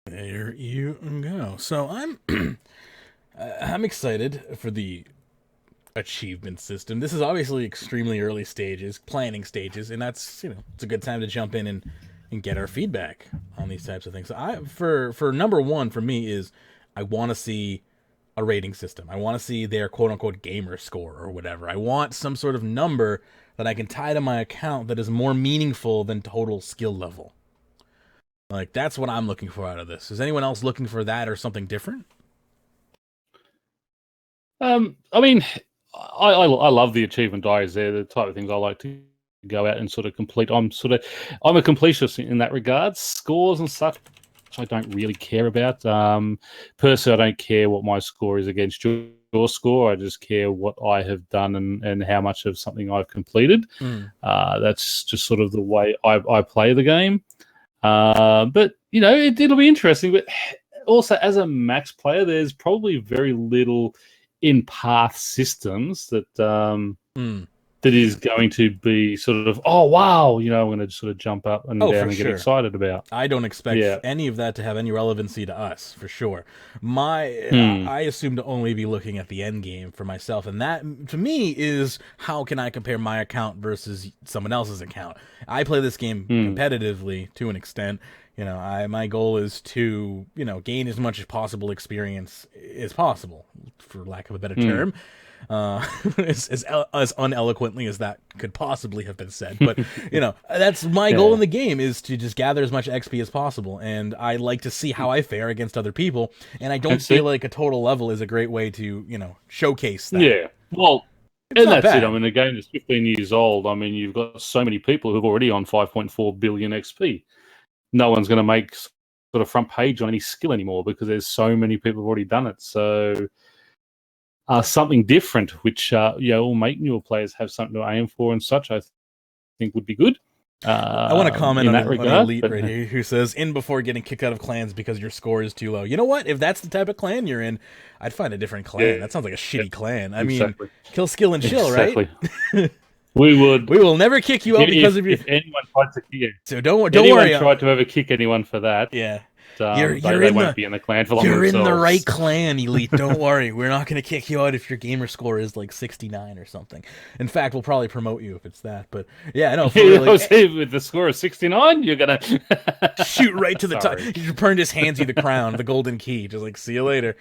There you go. So I'm excited for the achievement system. This is obviously extremely early stages, planning stages, and that's, it's a good time to jump in and get our feedback on these types of things. So for number one for me is I want to see a rating system. I want to see their quote-unquote gamer score or whatever. I want some sort of number that I can tie to my account that is more meaningful than total skill level. Like, that's what I'm looking for out of this. Is anyone else looking for that or something different? I mean, I love the achievement diaries. They're the type of things I like to go out and sort of complete. I'm a completionist in that regard. Scores and such, I don't really care about. Personally, I don't care what my score is against your score. I just care what I have done and how much of something I've completed. That's just sort of the way I play the game. But, it'll be interesting. But also, as a max player, there's probably very little in path systems that that is going to be sort of, oh, wow, I'm going to sort of jump up and down and get excited about. I don't expect any of that to have any relevancy to us, for sure. I assume to only be looking at the end game for myself, and that, to me, is how can I compare my account versus someone else's account. I play this game competitively to an extent. My goal is to, gain as much as possible experience as possible, for lack of a better term. As uneloquently as that could possibly have been said, but that's my goal in the game, is to just gather as much XP as possible, and I like to see how I fare against other people, and I don't feel like a total level is a great way to showcase that. Yeah, well, and that's bad. It. I mean, the game is 15 years old. I mean, you've got so many people who've already on 5.4 billion XP. No one's going to make sort of front page on any skill anymore because there's so many people who've already done it. So something different, which will make newer players have something to aim for and such, I think would be good. I want to comment on, that on regard, Elite but- right here, who says, in before getting kicked out of clans because your score is too low. You know what? If that's the type of clan you're in, I'd find a different clan. Yeah. That sounds like a shitty clan. I Exactly. mean, kill, skill, and chill, Exactly. right? We would. We will never kick you out because of your... If anyone tried to kick, So don't anyone worry. tried to ever kick anyone for that, Yeah. they in won't the- be in the clan for long. You're in the themselves. right clan, Elite. Don't worry. We're not going to kick you out if your gamer score is like 69 or something. In fact, we'll probably promote you if it's that. But yeah, no, for real, like, With the score of 69, you're gonna shoot right to the top. Sorry. Pyrnassius hands you the crown, the golden key. Just like, see you later.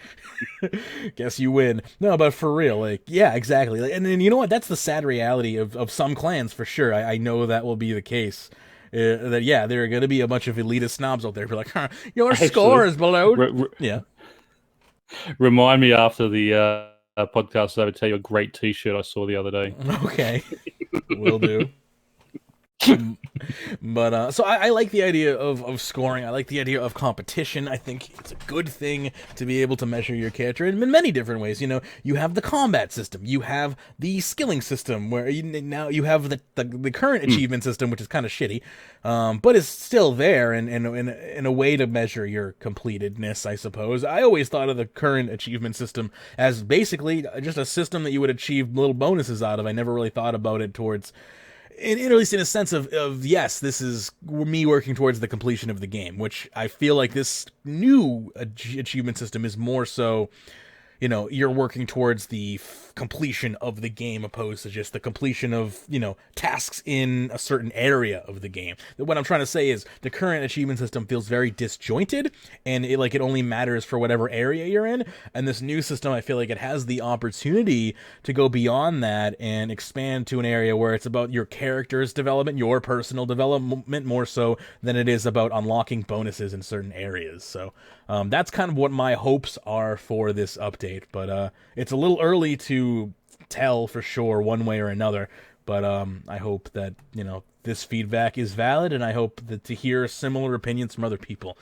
Guess you win. No, but for real, like, yeah, exactly. Like, and then you know what? That's the sad reality of some clans for sure. I know that will be the case. That yeah, there are going to be a bunch of elitist snobs out there who are like, huh, your score is below. Yeah. Remind me after the podcast. I would tell you a great T-shirt I saw the other day. Okay, will do. But so I like the idea of scoring. I like the idea of competition. I think it's a good thing to be able to measure your character in many different ways. You know, you have the combat system, you have the skilling system, where now you have the current achievement system, which is kind of shitty, but is still there and in a way to measure your completedness, I suppose. I always thought of the current achievement system as basically just a system that you would achieve little bonuses out of. I never really thought about it towards... at least in a sense of yes, this is me working towards the completion of the game, which I feel like this new achievement system is more so, you know, you're working towards the completion of the game opposed to just the completion of, you know, tasks in a certain area of the game. What I'm trying to say is the current achievement system feels very disjointed, and it only matters for whatever area you're in. And this new system, I feel like it has the opportunity to go beyond that and expand to an area where it's about your character's development, your personal development, more so than it is about unlocking bonuses in certain areas. So that's kind of what my hopes are for this update, but it's a little early to tell for sure one way or another. But I hope that, you know, this feedback is valid, and I hope that to hear similar opinions from other people.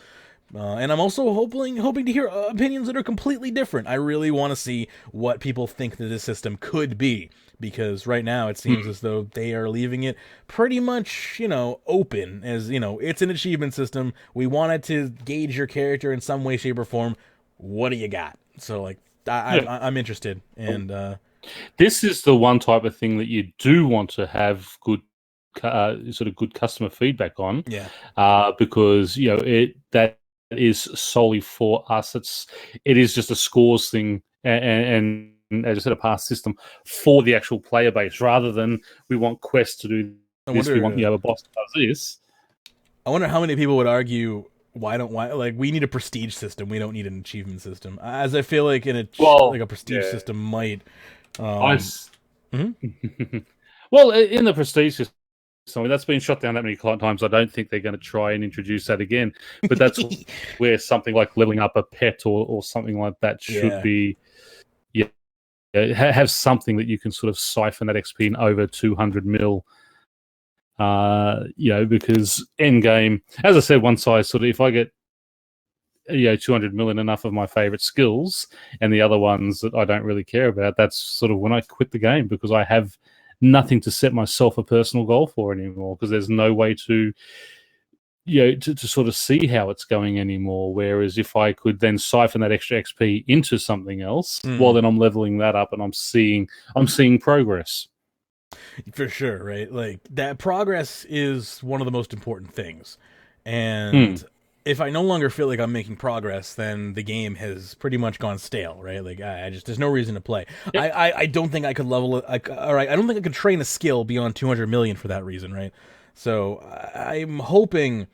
And I'm also hoping to hear opinions that are completely different. I really want to see what people think that this system could be, because right now it seems as though they are leaving it pretty much, you know, open. As, you know, it's an achievement system. We wanted to gauge your character in some way, shape, or form. What do you got? So, like, I'm interested. And this is the one type of thing that you do want to have good, sort of good customer feedback on. yeah. Because, you know, that is solely for us. It is just a scores thing, and as I said, a pass system for the actual player base, rather than we want quests to do this. We want, you know, a boss that does this. I wonder how many people would argue why we need a prestige system. We don't need an achievement system. As I feel like a prestige system might. Well, in the prestige system, I mean, that's been shot down that many times. I don't think they're going to try and introduce that again. But that's where something like leveling up a pet or something like that should be. Yeah, have something that you can sort of siphon that XP in over 200 mil. You know, because end game, as I said, once I sort of, if I get, you know, 200 million enough of my favorite skills and the other ones that I don't really care about, that's sort of when I quit the game, because I have nothing to set myself a personal goal for anymore, because there's no way to, you know, to sort of see how it's going anymore. Whereas if I could then siphon that extra XP into something else, well, then I'm leveling that up and I'm seeing progress. For sure, right? Like, that progress is one of the most important things. And if I no longer feel like I'm making progress, then the game has pretty much gone stale, right? Like, there's no reason to play. Yep. I don't think I could level it. All right, I don't think I could train a skill beyond 200 million for that reason, right? So I'm hoping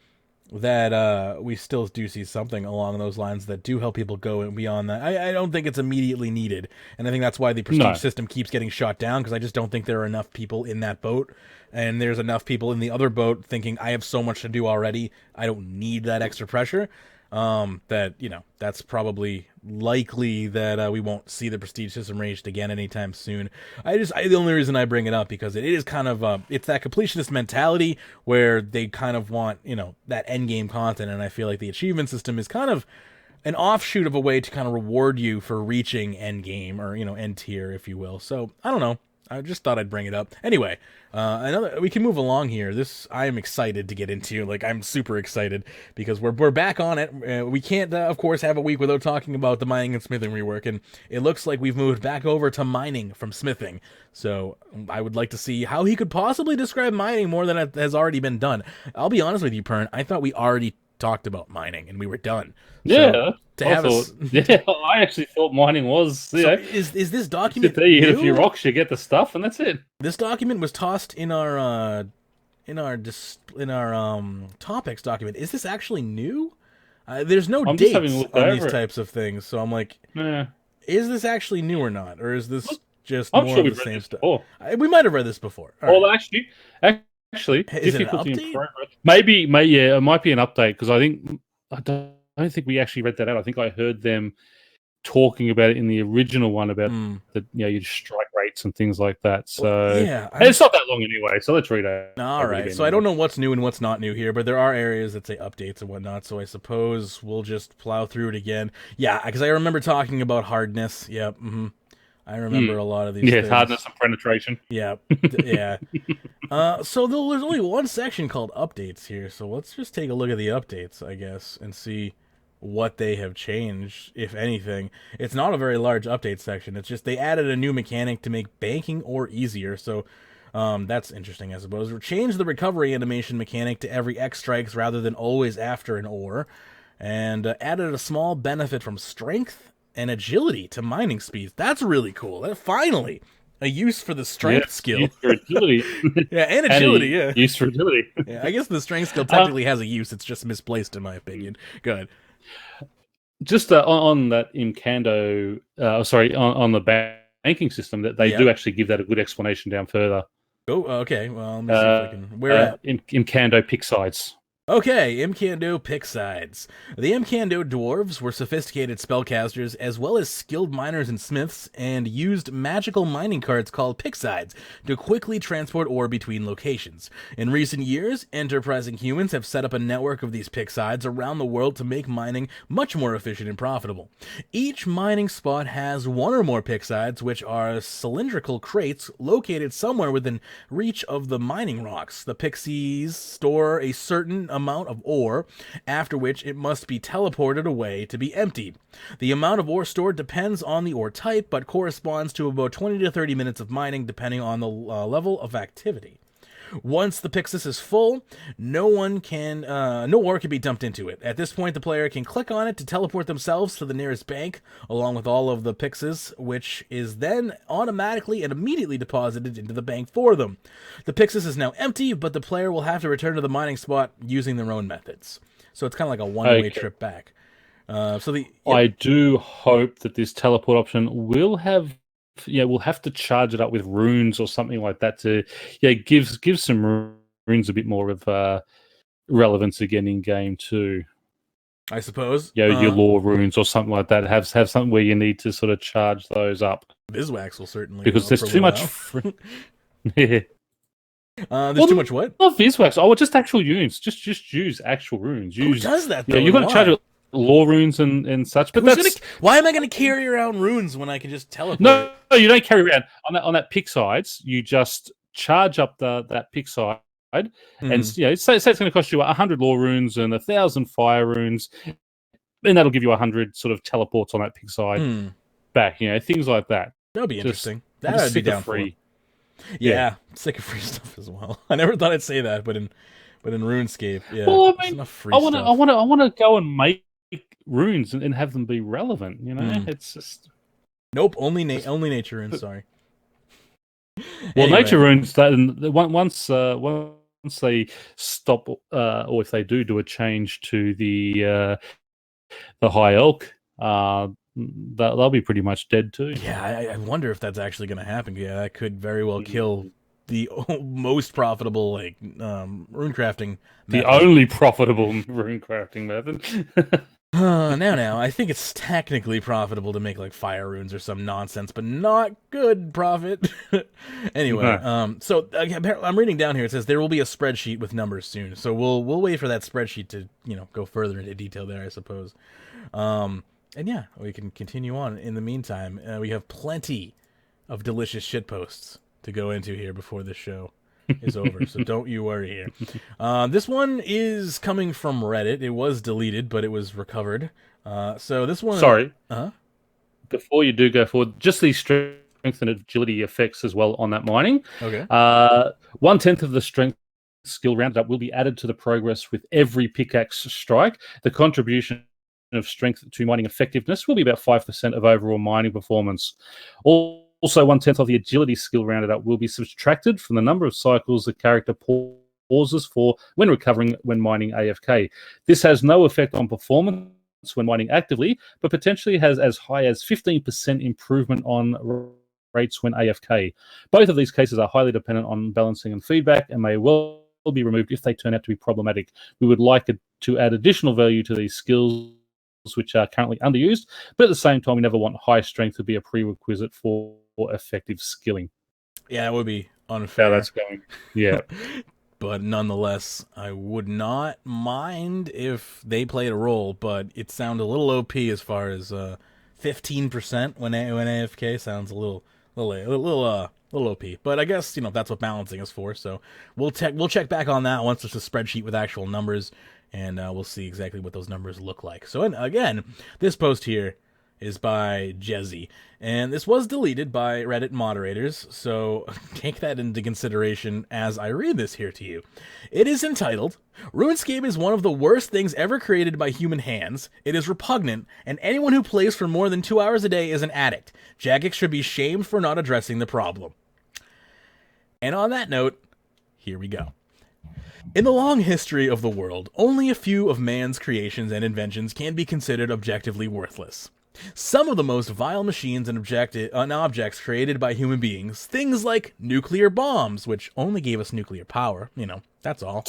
that we still do see something along those lines that do help people go and beyond that. I don't think it's immediately needed, and I think that's why the prestige system keeps getting shot down, because I just don't think there are enough people in that boat, and there's enough people in the other boat thinking, I have so much to do already, I don't need that extra pressure. That, you know, that's probably likely that we won't see the prestige system raised again anytime soon. The only reason I bring it up, because it is kind of it's that completionist mentality where they kind of want, you know, that end game content, and I feel like the achievement system is kind of an offshoot of a way to kind of reward you for reaching end game, or, you know, end tier, if you will. So I don't know. I just thought I'd bring it up. Anyway, we can move along here. This I am excited to get into. Like, I'm super excited because we're back on it. We can't, of course, have a week without talking about the mining and smithing rework, and it looks like we've moved back over to mining from smithing. So I would like to see how he could possibly describe mining more than has already been done. I'll be honest with you, Pern. I thought we already talked about mining and we were done. Yeah. So, I actually thought mining was. So is this document? There, you hit a few rocks, you get the stuff, and that's it. This document was tossed in our topics document. Is this actually new? There's no dates on these types of things, so I'm like, is this actually new or not, or is this just more of the same stuff? We might have read this before. Well, actually, is it an update? Maybe, it might be an update because I don't think we actually read that out. I think I heard them talking about it in the original one about your strike rates and things like that. So it's not that long anyway. So let's read it. All right. So I don't know what's new and what's not new here, but there are areas that say updates and whatnot. So I suppose we'll just plow through it again. Yeah, because I remember talking about hardness. Yep. Mm-hmm. I remember a lot of these things. Hardness and penetration. Yeah, yeah. So there's only one section called updates here, so let's just take a look at the updates, I guess, and see what they have changed, if anything. It's not a very large update section. It's just they added a new mechanic to make banking ore easier, so that's interesting, I suppose. We changed the recovery animation mechanic to every X strikes rather than always after an ore, and added a small benefit from strength and agility to mining speeds. That's really cool. Finally, a use for the strength skill. Use for agility. And agility, Use for agility. I guess the strength skill technically has a use. It's just misplaced, in my opinion. Go ahead. Just on that Imcando, on the banking system, that they do actually give that a good explanation down further. Oh, okay. Well, let me see if I can. Where at? Imcando pick sides. Okay, Imcando pick sides. The Imcando dwarves were sophisticated spellcasters as well as skilled miners and smiths, and used magical mining carts called pick sides to quickly transport ore between locations. In recent years, enterprising humans have set up a network of these pick sides around the world to make mining much more efficient and profitable. Each mining spot has one or more pick sides, which are cylindrical crates located somewhere within reach of the mining rocks. The pixies store a certain amount of ore, after which it must be teleported away to be emptied. The amount of ore stored depends on the ore type, but corresponds to about 20 to 30 minutes of mining depending on the level of activity. Once the Pixis is full, no ore can be dumped into it. At this point, the player can click on it to teleport themselves to the nearest bank, along with all of the Pixis, which is then automatically and immediately deposited into the bank for them. The Pixis is now empty, but the player will have to return to the mining spot using their own methods. So it's kind of like a one-way trip back. I do hope that this teleport option will have. We'll have to charge it up with runes or something like that to, give some runes a bit more of relevance again in game too. I suppose. Your lore runes or something like that. Have something where you need to sort of charge those up. Bizwax will certainly, because there's too much. There's too much what? Not Bizwax. Oh, just actual runes. Just use actual runes. Who does that though? You've got to charge it. Lore runes and such, but why am I going to carry around runes when I can just teleport? No, you don't carry around on that pick sides. You just charge up that pick side, and say it's going to cost you 100 lore runes and 1,000 fire runes, and that'll give you 100 sort of teleports on that pick side back. Things like that. That'll be interesting. That'd be down free. Yeah, sick of free stuff as well. I never thought I'd say that, but in RuneScape, well, I mean, I want to go and make runes and have them be relevant. It's just only nature runes. Sorry. Well, nature runes. Once they stop, or if they do a change to the high elk, they'll be pretty much dead too. Yeah, I wonder if that's actually going to happen. Yeah, that could very well kill the most profitable rune crafting method. The only profitable rune crafting method. Now, I think it's technically profitable to make fire runes or some nonsense, but not good profit. Anyway, so I'm reading down here. It says there will be a spreadsheet with numbers soon. So we'll wait for that spreadsheet to go further into detail there, I suppose. And yeah, we can continue on. In the meantime, we have plenty of delicious shitposts to go into here before this show is over, so don't you worry here. This one is coming from Reddit. It was deleted, but it was recovered. So this one... Sorry. Uh-huh. Before you do go forward, just these strength and agility effects as well on that mining. Okay. 1/10 of the strength skill rounded up will be added to the progress with every pickaxe strike. The contribution of strength to mining effectiveness will be about 5% of overall mining performance. Also, 1/10 of the agility skill rounded up will be subtracted from the number of cycles the character pauses for when recovering when mining AFK. This has no effect on performance when mining actively, but potentially has as high as 15% improvement on rates when AFK. Both of these cases are highly dependent on balancing and feedback and may well be removed if they turn out to be problematic. We would like to add additional value to these skills which are currently underused, but at the same time we never want high strength to be a prerequisite for effective skilling. Yeah, it would be unfair. How that's going. Yeah. But nonetheless, I would not mind if they played a role, but it sounded a little OP as far as 15% when AFK sounds a little OP. But I guess, that's what balancing is for. So we'll check back on that once there's a spreadsheet with actual numbers, and we'll see exactly what those numbers look like. So again, this post here is by Jezzy, and this was deleted by Reddit moderators, so take that into consideration as I read this here to you. It is entitled, "RuneScape is one of the worst things ever created by human hands. It is repugnant, and anyone who plays for more than 2 hours a day is an addict. Jagex should be shamed for not addressing the problem." And on that note, here we go. In the long history of the world, only a few of man's creations and inventions can be considered objectively worthless. Some of the most vile machines and objects created by human beings, things like nuclear bombs, which only gave us nuclear power, that's all.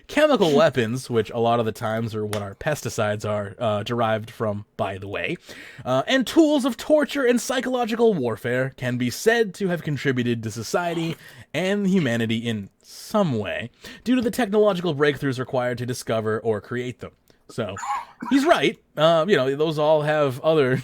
Chemical weapons, which a lot of the times are what our pesticides are derived from, by the way, and tools of torture and psychological warfare can be said to have contributed to society and humanity in some way, due to the technological breakthroughs required to discover or create them. So, he's right. Those all have other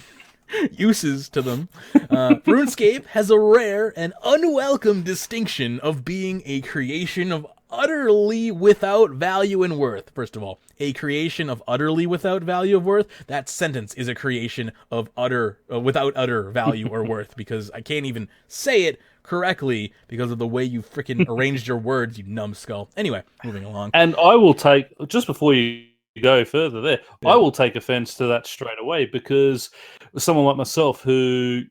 uses to them. RuneScape has a rare and unwelcome distinction of being a creation of utterly without value and worth. First of all, a creation of utterly without value or worth. That sentence is a creation of without utter value or worth, because I can't even say it correctly because of the way you freaking arranged your words, you numbskull. Anyway, moving along. And I will take, just before you go further there, yeah, I will take offense to that straight away, because someone like myself who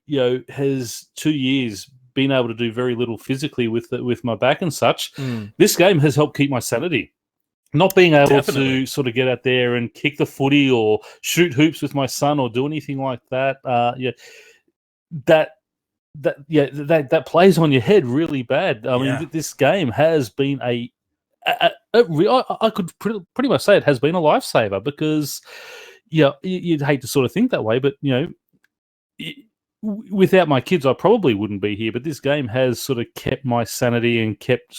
has 2 years been able to do very little physically with my back and such, this game has helped keep my sanity. Not being able to sort of get out there and kick the footy or shoot hoops with my son or do anything like that, that plays on your head really bad. I mean, this game has been I could pretty much say it has been a lifesaver, because you'd hate to sort of think that way, but without my kids I probably wouldn't be here, but this game has sort of kept my sanity and kept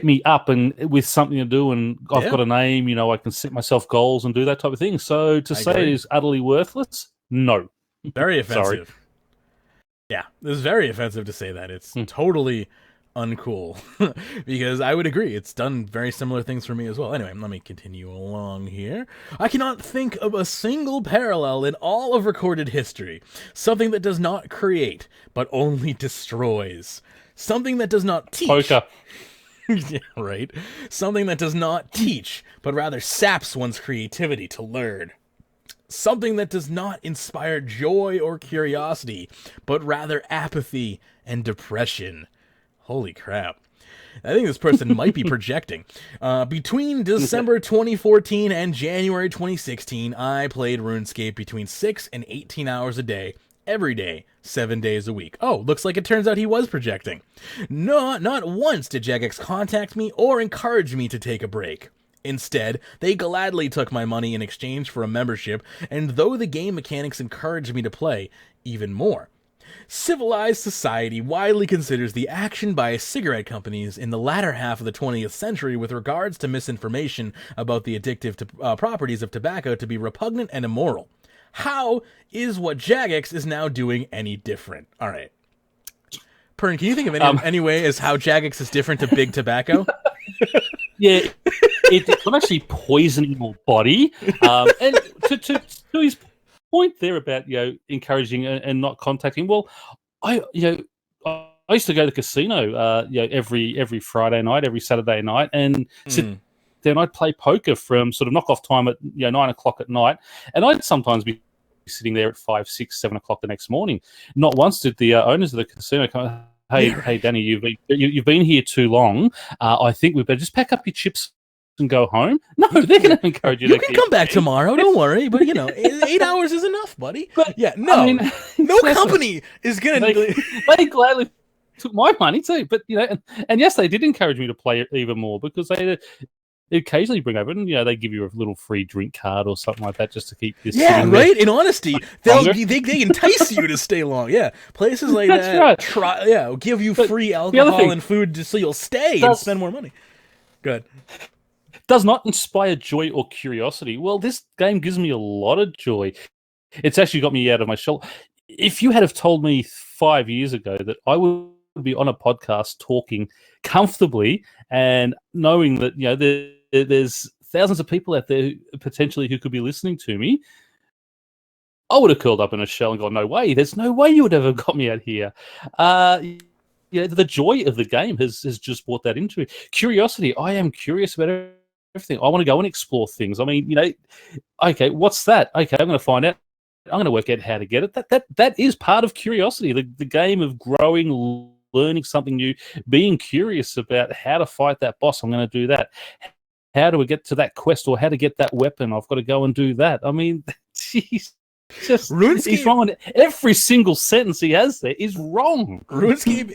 me up and with something to do, and I've got an aim, I can set myself goals and do that type of thing. So to say it is utterly worthless, no. Very offensive. Sorry. Yeah, this is very offensive to say that. It's totally uncool, because I would agree it's done very similar things for me as well. Anyway, let me continue along here. I cannot think of a single parallel in all of recorded history. Something that does not create, but only destroys. Something that does not teach. Poker. Yeah, right. Something that does not teach, but rather saps one's creativity to learn. Something that does not inspire joy or curiosity, but rather apathy and depression. Holy crap. I think this person might be projecting. Between December 2014 and January 2016, I played RuneScape between 6 and 18 hours a day, every day, 7 days a week. Oh, looks like it turns out he was projecting. No, not once did Jagex contact me or encourage me to take a break. Instead, they gladly took my money in exchange for a membership, and though the game mechanics encouraged me to play, even more. Civilized society widely considers the action by cigarette companies in the latter half of the 20th century with regards to misinformation about the addictive properties of tobacco to be repugnant and immoral. How is what Jagex is now doing any different? All right. Pern, can you think of any way as how Jagex is different to Big Tobacco? Yeah, I'm actually poisoning your body. And to his point there about encouraging and not contacting. Well, I used to go to the casino every Friday night, every Saturday night, and sit there and I'd play poker from sort of knockoff time at 9 o'clock at night, and I'd sometimes be sitting there at 5, 6, 7 o'clock the next morning. Not once did the owners of the casino come, hey Danny, you've been here too long. I think we better just pack up your chips and go home. No, they're going to encourage you. You can come back tomorrow. Don't worry. But 8 hours is enough, buddy. But, no, I mean, no company is going to. They gladly took my money too. But and yes, they did encourage me to play even more because they occasionally bring over and they give you a little free drink card or something like that just to keep this. Yeah, right. In honesty, they entice you to stay long. Yeah, places like that. Right. Give you free alcohol and food just so you'll stay and spend more money. Good. Does not inspire joy or curiosity. Well, this game gives me a lot of joy. It's actually got me out of my shell. If you had have told me 5 years ago that I would be on a podcast talking comfortably and knowing that there's thousands of people out there potentially who could be listening to me, I would have curled up in a shell and gone, no way. There's no way you would have got me out here. The joy of the game has just brought that into it. Curiosity. I am curious about everything. I want to go and explore things. I mean, okay, what's that? Okay, I'm going to find out. I'm going to work out how to get it. That is part of curiosity. The game of growing, learning something new, being curious about how to fight that boss. I'm going to do that. How do we get to that quest or how to get that weapon? I've got to go and do that. I mean, jeez. He's wrong on every single sentence he has there is wrong. RuneScape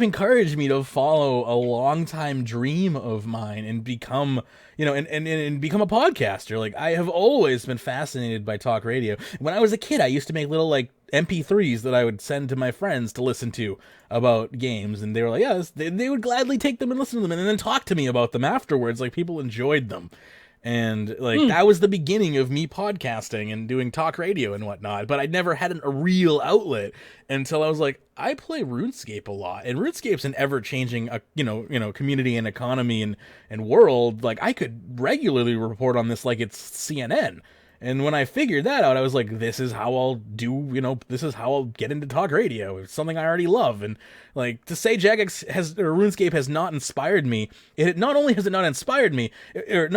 encouraged me to follow a longtime dream of mine and become and become a podcaster. Like, I have always been fascinated by talk radio. When I was a kid, I used to make little MP3s that I would send to my friends to listen to about games, and they were like, yeah, they would gladly take them and listen to them and then talk to me about them afterwards. Like, people enjoyed them. And that was the beginning of me podcasting and doing talk radio and whatnot. But I never had a real outlet until I was like, I play RuneScape a lot, and RuneScape's an ever-changing, community and economy and world. Like, I could regularly report on this like it's CNN. And when I figured that out, I was like, this is how I'll do, this is how I'll get into talk radio. It's something I already love. And to say RuneScape has not inspired me, it not only has it not inspired me, it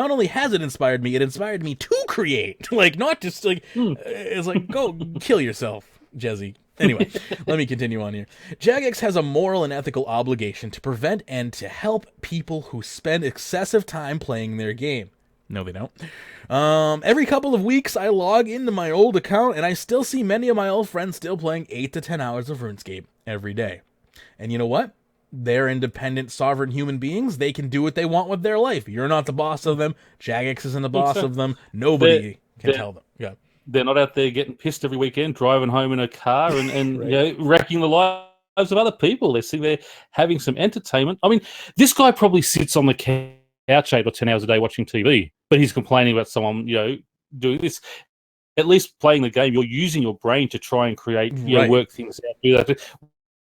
inspired me to create. Not just it's like, go kill yourself, Jezzy. Anyway, let me continue on here. Jagex has a moral and ethical obligation to prevent and to help people who spend excessive time playing their game. No, they don't. Every couple of weeks, I log into my old account, and I still see many of my old friends still playing 8 to 10 hours of RuneScape every day. And you know what? They're independent, sovereign human beings. They can do what they want with their life. You're not the boss of them. Jagex isn't the boss of them. Nobody can tell them. Yeah. They're not out there getting pissed every weekend, driving home in a car and right. Wrecking the lives of other people. They're sitting there having some entertainment. I mean, this guy probably sits on the couch 8 or 10 hours a day watching TV, but he's complaining about someone, doing this. At least playing the game, you're using your brain to try and create, work things out, do that.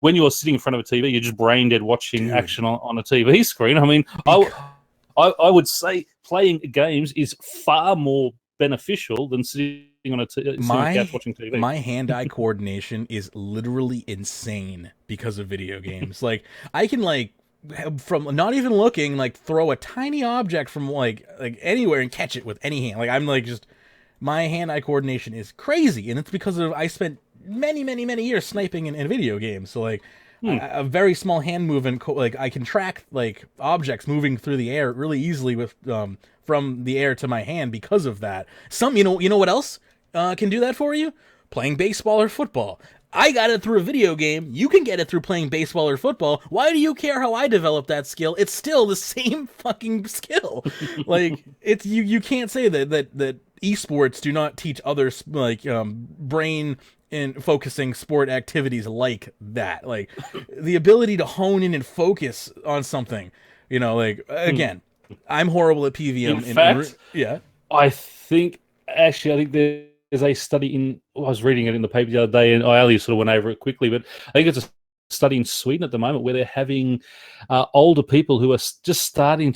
When you're sitting in front of a TV, you're just brain dead watching action on a TV screen. I mean, I would say playing games is far more beneficial than sitting on a couch watching TV. My hand-eye coordination is literally insane because of video games. I can from not even looking, throw a tiny object from anywhere and catch it with any hand. I'm just, my hand-eye coordination is crazy, and it's because of I spent many years sniping in video games. So a very small hand movement, I can track objects moving through the air really easily with from the air to my hand because of that. You know what else can do that for you? Playing baseball or football. I got it through a video game. You can get it through playing baseball or football. Why do you care how I developed that skill? It's still the same fucking skill. It's you can't say that esports do not teach others brain and focusing sport activities like that. The ability to hone in and focus on something. Again, I'm horrible at PVM. In fact, yeah. I think actually, I think there's a study in. I was reading it in the paper the other day, and I only sort of went over it quickly, but I think it's a study in Sweden at the moment where they're having older people who are just starting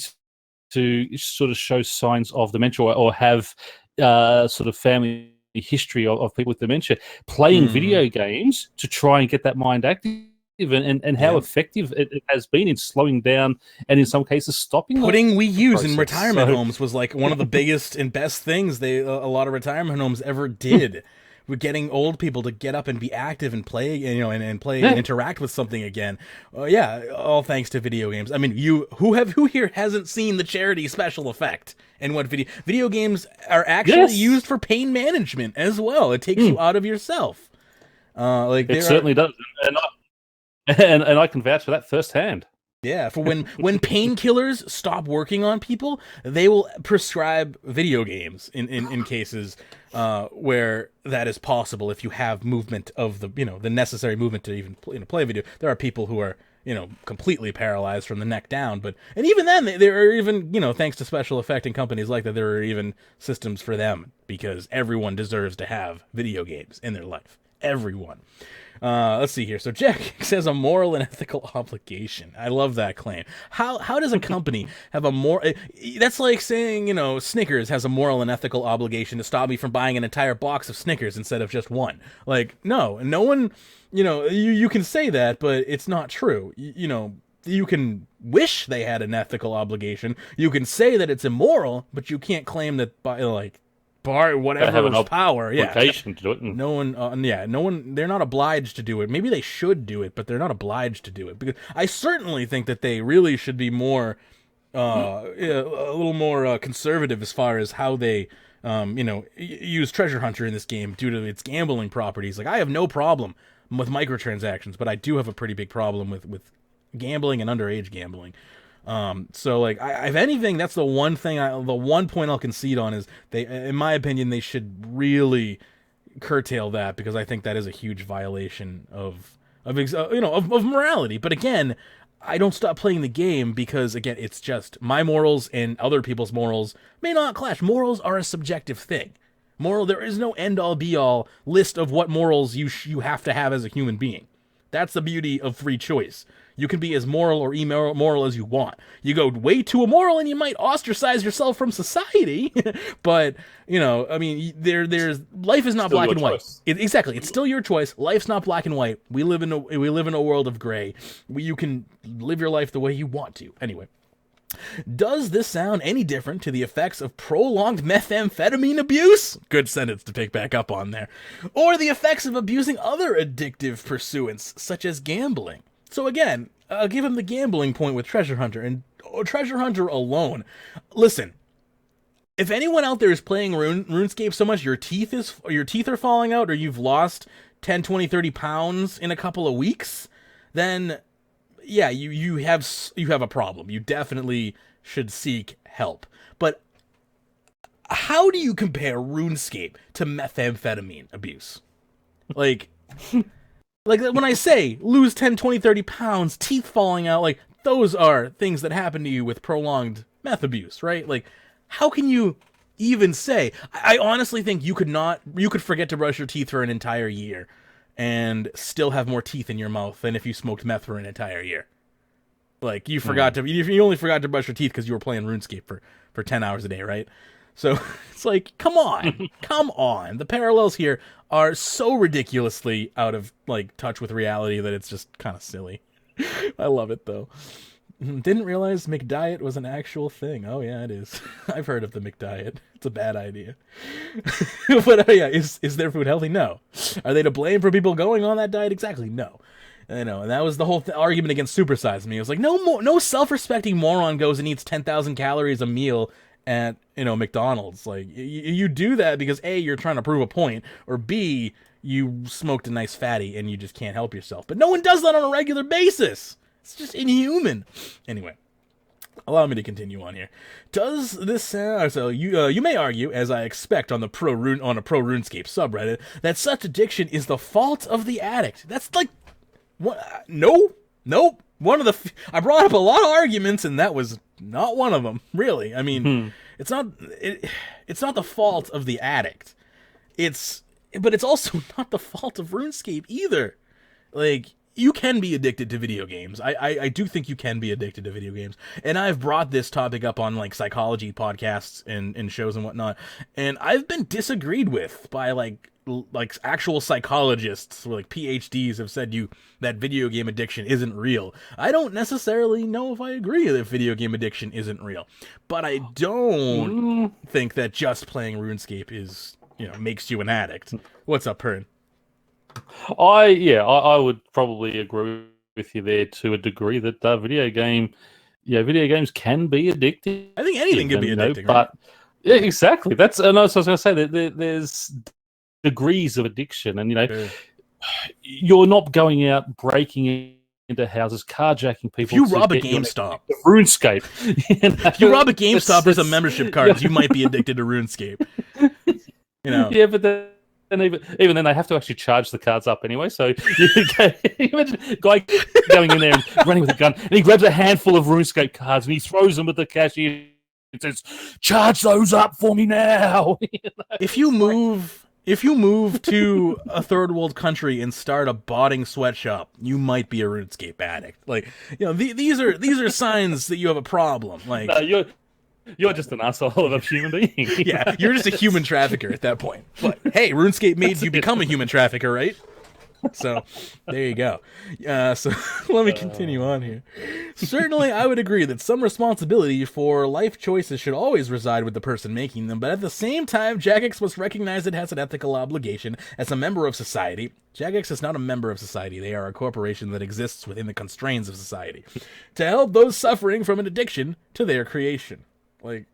to sort of show signs of dementia or have sort of family history of people with dementia playing video games to try and get that mind active. And how effective it has been in slowing down and in some cases stopping putting Wii U's in retirement homes was like one of the biggest and best things a lot of retirement homes ever did. We're getting old people to get up and be active and play, and play and interact with something again. All thanks to video games. I mean, who here hasn't seen the charity special effect? And what video games are actually used for pain management as well. It takes you out of yourself. It certainly does. And I can vouch for that firsthand. Yeah, for when painkillers stop working on people, they will prescribe video games in cases where that is possible. If you have movement of the necessary movement to even play a video, there are people who are completely paralyzed from the neck down. And even then, there are even thanks to special effecting companies like that, there are even systems for them because everyone deserves to have video games in their life. Everyone. Let's see here. So Jack says a moral and ethical obligation. I love that claim. How does a company have a moral? That's like saying, Snickers has a moral and ethical obligation to stop me from buying an entire box of Snickers instead of just one. Like, no one, you can say that, but it's not true. You can wish they had an ethical obligation. You can say that it's immoral, but you can't claim that by whatever power, to do it. No one. They're not obliged to do it. Maybe they should do it, but they're not obliged to do it. Because I certainly think that they really should be more, a little more conservative as far as how they, use Treasure Hunter in this game due to its gambling properties. Like I have no problem with microtransactions, but I do have a pretty big problem with gambling and underage gambling. So like, if anything, that's the one thing, the one point I'll concede on is in my opinion, they should really curtail that because I think that is a huge violation of morality. But again, I don't stop playing the game because again, it's just my morals and other people's morals may not clash. Morals are a subjective thing. There is no end all be all list of what morals you have to have as a human being. That's the beauty of free choice. You can be as moral or immoral as you want. You go way too immoral and you might ostracize yourself from society. But, there's life is not still black and white. Exactly. It's still your choice. Life's not black and white. We live in a world of gray. You can live your life the way you want to. Anyway. Does this sound any different to the effects of prolonged methamphetamine abuse? Good sentence to pick back up on there. Or the effects of abusing other addictive pursuits, such as gambling? So again, I'll give him the gambling point with Treasure Hunter, and Treasure Hunter alone. Listen, if anyone out there is playing RuneScape so much your teeth are falling out, or you've lost 10, 20, 30 pounds in a couple of weeks, then yeah, you have a problem. You definitely should seek help. But how do you compare RuneScape to methamphetamine abuse? Like when I say lose 10, 20, 30 pounds, teeth falling out, like those are things that happen to you with prolonged meth abuse, right? Like how can you even say? I honestly think you could forget to brush your teeth for an entire year and still have more teeth in your mouth than if you smoked meth for an entire year. Like you only forgot to brush your teeth because you were playing RuneScape for 10 hours a day, right? So it's like, come on. The parallels here are so ridiculously out of like touch with reality that it's just kind of silly. I love it though. Didn't realize McDiet was an actual thing. Oh yeah, it is. I've heard of the McDiet. It's a bad idea. But yeah, is their food healthy? No. Are they to blame for people going on that diet? Exactly, no. And that was the whole argument against Supersize Me. It was like, no self-respecting moron goes and eats 10,000 calories a meal at McDonald's. Like you do that because A, you're trying to prove a point, or B, you smoked a nice fatty and you just can't help yourself. But no one does that on a regular basis. It's just inhuman. Anyway, allow me to continue on here. Does this sound? So you may argue, as I expect on a pro RuneScape subreddit, that such addiction is the fault of the addict. That's like, what? Nope. One of the I brought up a lot of arguments, and that was not one of them. Really, I mean, it's not the fault of the addict. But it's also not the fault of RuneScape either. Like, you can be addicted to video games. I do think you can be addicted to video games. And I've brought this topic up on, like, psychology podcasts and shows and whatnot. And I've been disagreed with by, like actual psychologists, or, like, PhDs have said that video game addiction isn't real. I don't necessarily know if I agree that video game addiction isn't real. But I don't think that just playing RuneScape is, makes you an addict. What's up, Pern? I would probably agree with you there to a degree that video games can be addictive. I think anything can be addicting, but right? yeah, exactly. And I was going to say that there's degrees of addiction, and Sure. You're not going out breaking into houses, carjacking people. If you rob a GameStop, RuneScape. If you rob a GameStop with some membership cards, you might be addicted to RuneScape. Yeah, but then even then they have to actually charge the cards up anyway. So you imagine a guy going in there and running with a gun, and he grabs a handful of RuneScape cards and he throws them at the cashier and says, "Charge those up for me now." If you move to a third world country and start a botting sweatshop, you might be a RuneScape addict. Like, these are signs that you have a problem. Like, no, you're just an asshole of a human being. Yeah, you're just a human trafficker at that point. But hey, RuneScape made you become a human trafficker, right? So there you go. So let me continue on here. Certainly, I would agree that some responsibility for life choices should always reside with the person making them, but at the same time, Jagex must recognize it has an ethical obligation as a member of society. Jagex is not a member of society. They are a corporation that exists within the constraints of society to help those suffering from an addiction to their creation. Like,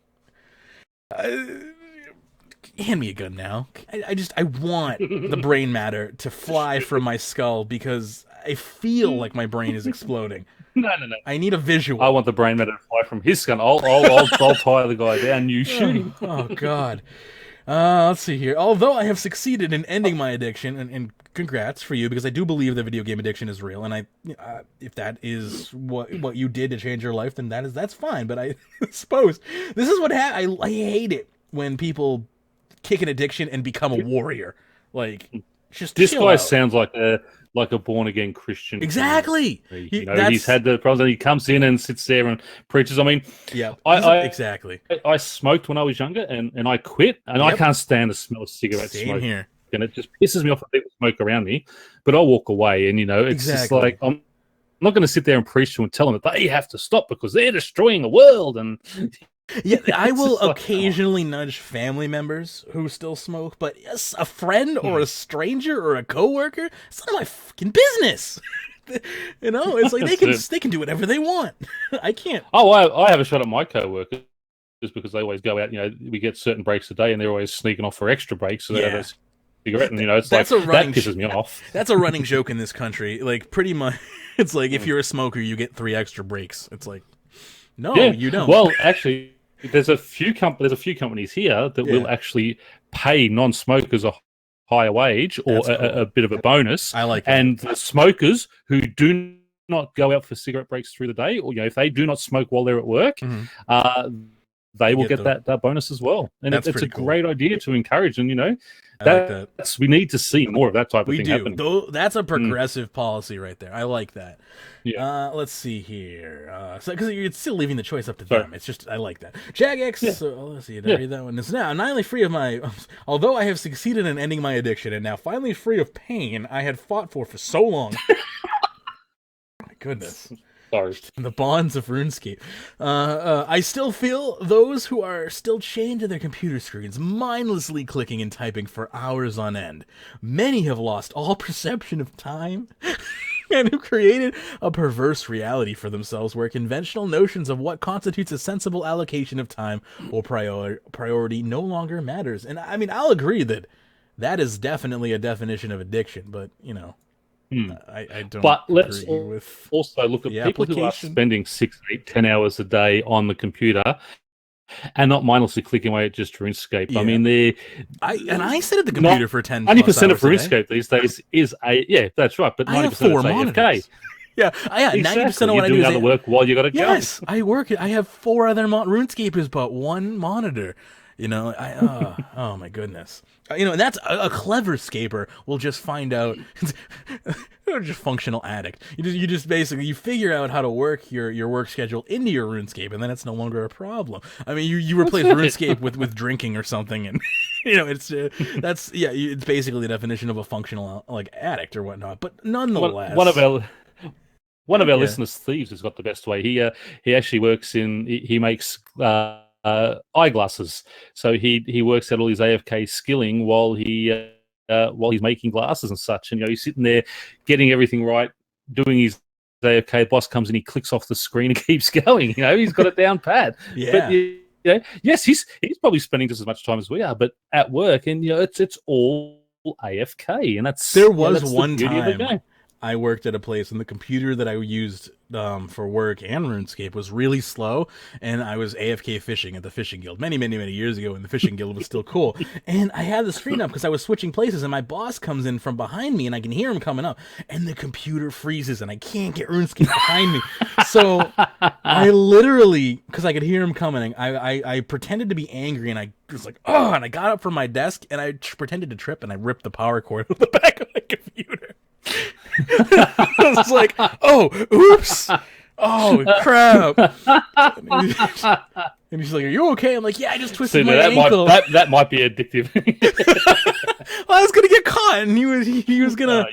hand me a gun now. I want the brain matter to fly from my skull because I feel like my brain is exploding. No. I need a visual. I want the brain matter to fly from his skull. I'll tie the guy down. You shoot him. Oh God. Let's see here. Although I have succeeded in ending my addiction, and congrats for you, because I do believe that video game addiction is real, and if that is what you did to change your life, then that's fine. But I suppose this is what I hate it when people kick an addiction and become a warrior. Like, just this chill guy out. sounds like a born again Christian. Exactly. He's had the problem. He comes in and sits there and preaches. I mean, yeah, exactly. I smoked when I was younger, and I quit, and I can't stand the smell of cigarette smoke. Here. And it just pisses me off when people smoke around me. But I'll walk away, and it's just like I'm not going to sit there and preach to them and tell them that they have to stop because they're destroying the world. And yeah, I will occasionally nudge family members who still smoke, but yes, a friend or a stranger or a coworker, it's none of my fucking business. It's like they can do whatever they want. I can't. Oh, I have a shot at my coworkers just because they always go out. We get certain breaks a day, and they're always sneaking off for extra breaks. So they have a cigarette, and it's that's like that pisses me off. That's a running joke in this country. Like, pretty much, it's like if you're a smoker, you get 3 extra breaks. It's like, no, you don't. Well, actually, there's a few companies here that will actually pay non-smokers a higher wage or a bit of a bonus. I like that. And the smokers who do not go out for cigarette breaks through the day, or if they do not smoke while they're at work, they will get that bonus as well. And it's a great idea to encourage. And we need to see more of that type of thing happening. That's a progressive policy right there. I like that. Yeah. Let's see here. Because you're still leaving the choice up to them. It's just, I like that. Jagex, let's see, did I read that one? It's now finally free of although I have succeeded in ending my addiction and now finally free of pain I had fought for so long. My goodness. Sorry. The bonds of RuneScape. I still feel those who are still chained to their computer screens, mindlessly clicking and typing for hours on end. Many have lost all perception of time and have created a perverse reality for themselves where conventional notions of what constitutes a sensible allocation of time or priority no longer matters. And I mean, I'll agree that is definitely a definition of addiction, but, I don't. But let's with also look at people who are spending 6, 8, 10 hours a day on the computer and not mindlessly clicking away at just RuneScape. Yeah. I mean, I sit at the computer for 10. 90% of RuneScape these days is that's right. But 90% is AFK. Yeah, 90% of what I do doing is other work while you got a job. Yes, I work. I have 4 other RuneScapers, but 1 monitor. You know, oh my goodness. You know, and that's a clever scaper will just find out. You're just functional addict. You just basically you figure out how to work your work schedule into your RuneScape, and then it's no longer a problem. I mean, you replace RuneScape with drinking or something, and you know it's it's basically the definition of a functional like addict or whatnot. But nonetheless, one of our listeners, Thieves, has got the best way. He actually works he makes eyeglasses. So he works out all his AFK skilling while he's making glasses and such. And he's sitting there getting everything right, doing his AFK. Boss comes and he clicks off the screen and keeps going. He's got it down pat. Yeah. But yes, he's probably spending just as much time as we are, but at work, and it's all AFK, and that's one time I worked at a place and the computer that I used for work and RuneScape was really slow, and I was AFK fishing at the fishing guild many years ago when the fishing guild was still cool. And I had the screen up because I was switching places, and my boss comes in from behind me and I can hear him coming up, and the computer freezes and I can't get RuneScape behind me. So I literally, because I could hear him coming, I pretended to be angry, and I was like, oh, and I got up from my desk and I pretended to trip and I ripped the power cord out the back of my computer. I was like, oh, oops. Oh, crap. And he's like, are you okay? I'm like, yeah, I just twisted my ankle. That might be addictive. Well, I was going to get caught, and he was going to,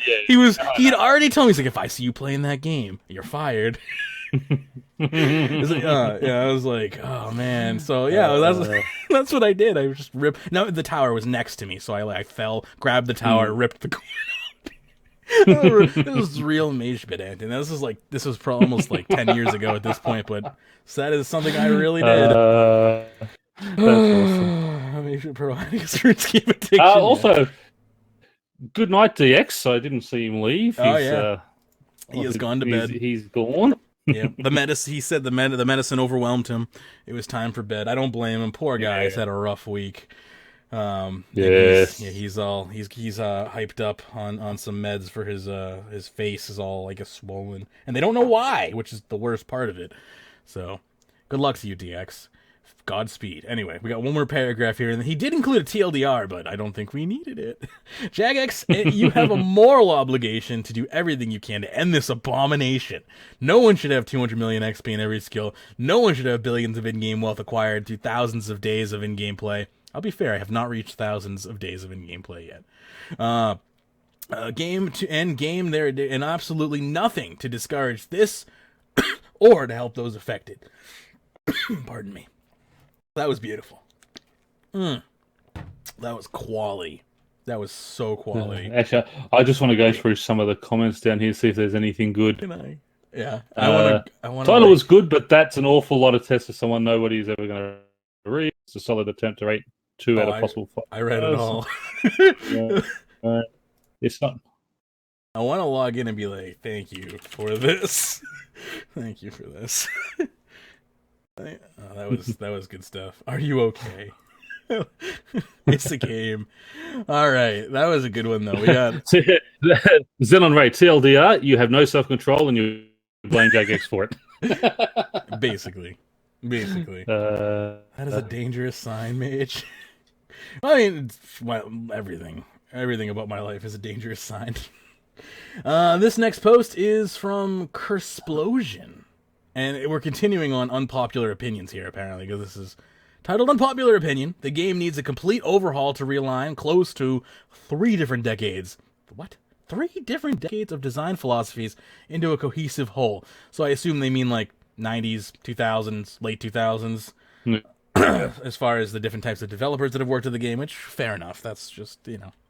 he'd already told me, he's like, if I see you playing that game, you're fired. I was like, oh, man. So, that's what I did. I just ripped. No, the tower was next to me, so I fell, grabbed the tower, ripped the cord. This was real Magebit, and this was almost like 10 years ago at this point, but that is something I really did. That's awesome. Magebit providing us RuneScape addiction. Also, good night, DX. I didn't see him leave. He has gone to bed. He's gone. Yeah, he said the medicine overwhelmed him. It was time for bed. I don't blame him. Poor guy. He's had a rough week. Yes. He's hyped up on some meds for his face is all like a swollen, and they don't know why, which is the worst part of it. So, good luck to you, DX. Godspeed. Anyway, we got one more paragraph here, and he did include a TLDR, but I don't think we needed it. Jagex, you have a moral obligation to do everything you can to end this abomination. No one should have 200 million XP in every skill. No one should have billions of in-game wealth acquired through thousands of days of in-game play. I'll be fair, I have not reached thousands of days of in-game play yet. Game to end game there, and absolutely nothing to discourage this or to help those affected. Pardon me. That was beautiful. That was quality. That was so quality. Actually, I just want to go through some of the comments down here, see if there's anything good. Can I? Yeah. I want title was good, but that's an awful lot of tests for someone nobody's ever going to read. It's a solid attempt to rate 2 out of possible 5. I read it all. It's not. I want to log in and be like, thank you for this. Thank you for this. That was good stuff. Are you okay? It's a game. All right, that was a good one though. We got Xenon Ray TLDR. You have no self-control and you blame Jagex for it. Basically. That is a dangerous sign, Mage. I mean, everything about my life is a dangerous sign. This next post is from Cursplosion. And we're continuing on unpopular opinions here, apparently, because this is titled Unpopular Opinion. The game needs a complete overhaul to realign close to 3 different decades. What? 3 different decades of design philosophies into a cohesive whole. So I assume they mean like 90s, 2000s, late 2000s, as far as the different types of developers that have worked on the game, which, fair enough. That's just,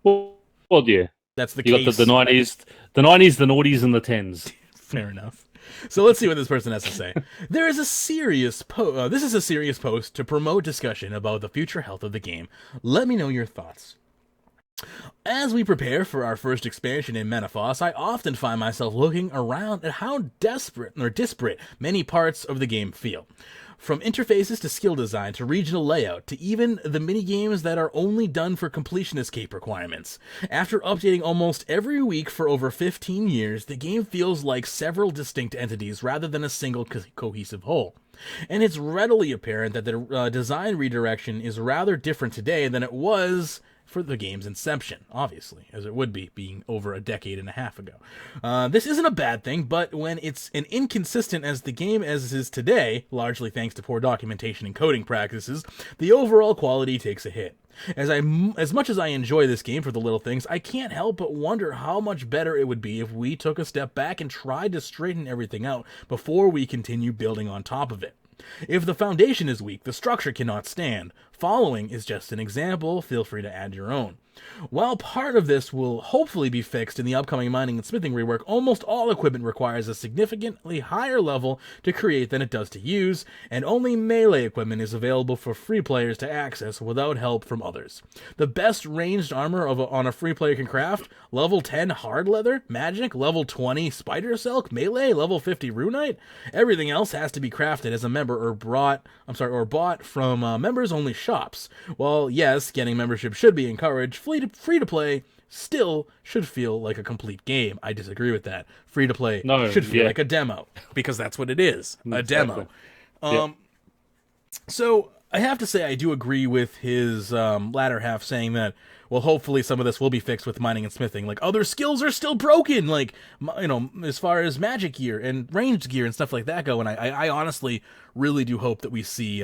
Well, yeah. That's the case. You got the 90s, the 90s, and the 10s. Fair enough. So let's see what this person has to say. There is a serious this is a serious post to promote discussion about the future health of the game. Let me know your thoughts. As we prepare for our first expansion in Menaphos, I often find myself looking around at how disparate many parts of the game feel. From interfaces to skill design to regional layout to even the minigames that are only done for completion escape requirements. After updating almost every week for over 15 years, the game feels like several distinct entities rather than a single cohesive whole. And it's readily apparent that the design redirection is rather different today than it was for the game's inception, obviously, as it would be, being over a decade and a half ago. This isn't a bad thing, but when it's an inconsistent as the game as is today, largely thanks to poor documentation and coding practices, the overall quality takes a hit. As much as I enjoy this game for the little things, I can't help but wonder how much better it would be if we took a step back and tried to straighten everything out before we continue building on top of it. If the foundation is weak, the structure cannot stand. Following is just an example, feel free to add your own. While part of this will hopefully be fixed in the upcoming mining and smithing rework, almost all equipment requires a significantly higher level to create than it does to use, and only melee equipment is available for free players to access without help from others. The best ranged armor on a free player can craft: level 10 hard leather, magic, level 20 spider silk, melee, level 50 runite. Everything else has to be crafted as a member or bought from members only shops. While yes, getting membership should be encouraged, free to play still should feel like a complete game. I disagree with that. Free to play should feel like a demo, because that's what it is, a demo. So I have to say I do agree with his latter half, saying that, well, hopefully some of this will be fixed with mining and smithing. Like, other skills are still broken, like, you know, as far as magic gear and ranged gear and stuff like that go. And I honestly really do hope that we see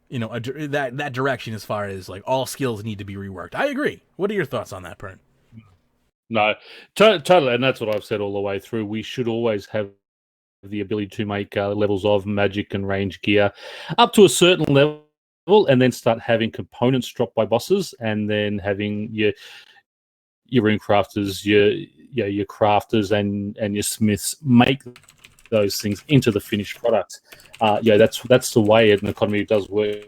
you know, that direction as far as, like, all skills need to be reworked. I agree. What are your thoughts on that, Pern? No, totally, and that's what I've said all the way through. We should always have the ability to make levels of magic and range gear up to a certain level, and then start having components dropped by bosses, and then having your rune crafters, your crafters, and your smiths make those things into the finished product. That's the way an economy does work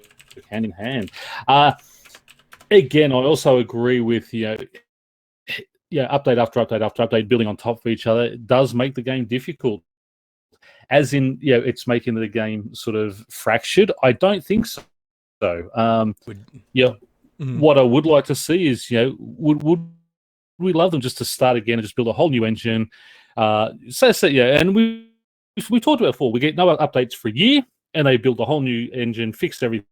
hand in hand. Again, I also agree with update after update after update, building on top of each other. It does make the game difficult. As in, it's making the game sort of fractured. I don't think so. What I would like to see is, would we love them just to start again and just build a whole new engine? And we talked about it before. We get no updates for a year, and they build a whole new engine, fixed everything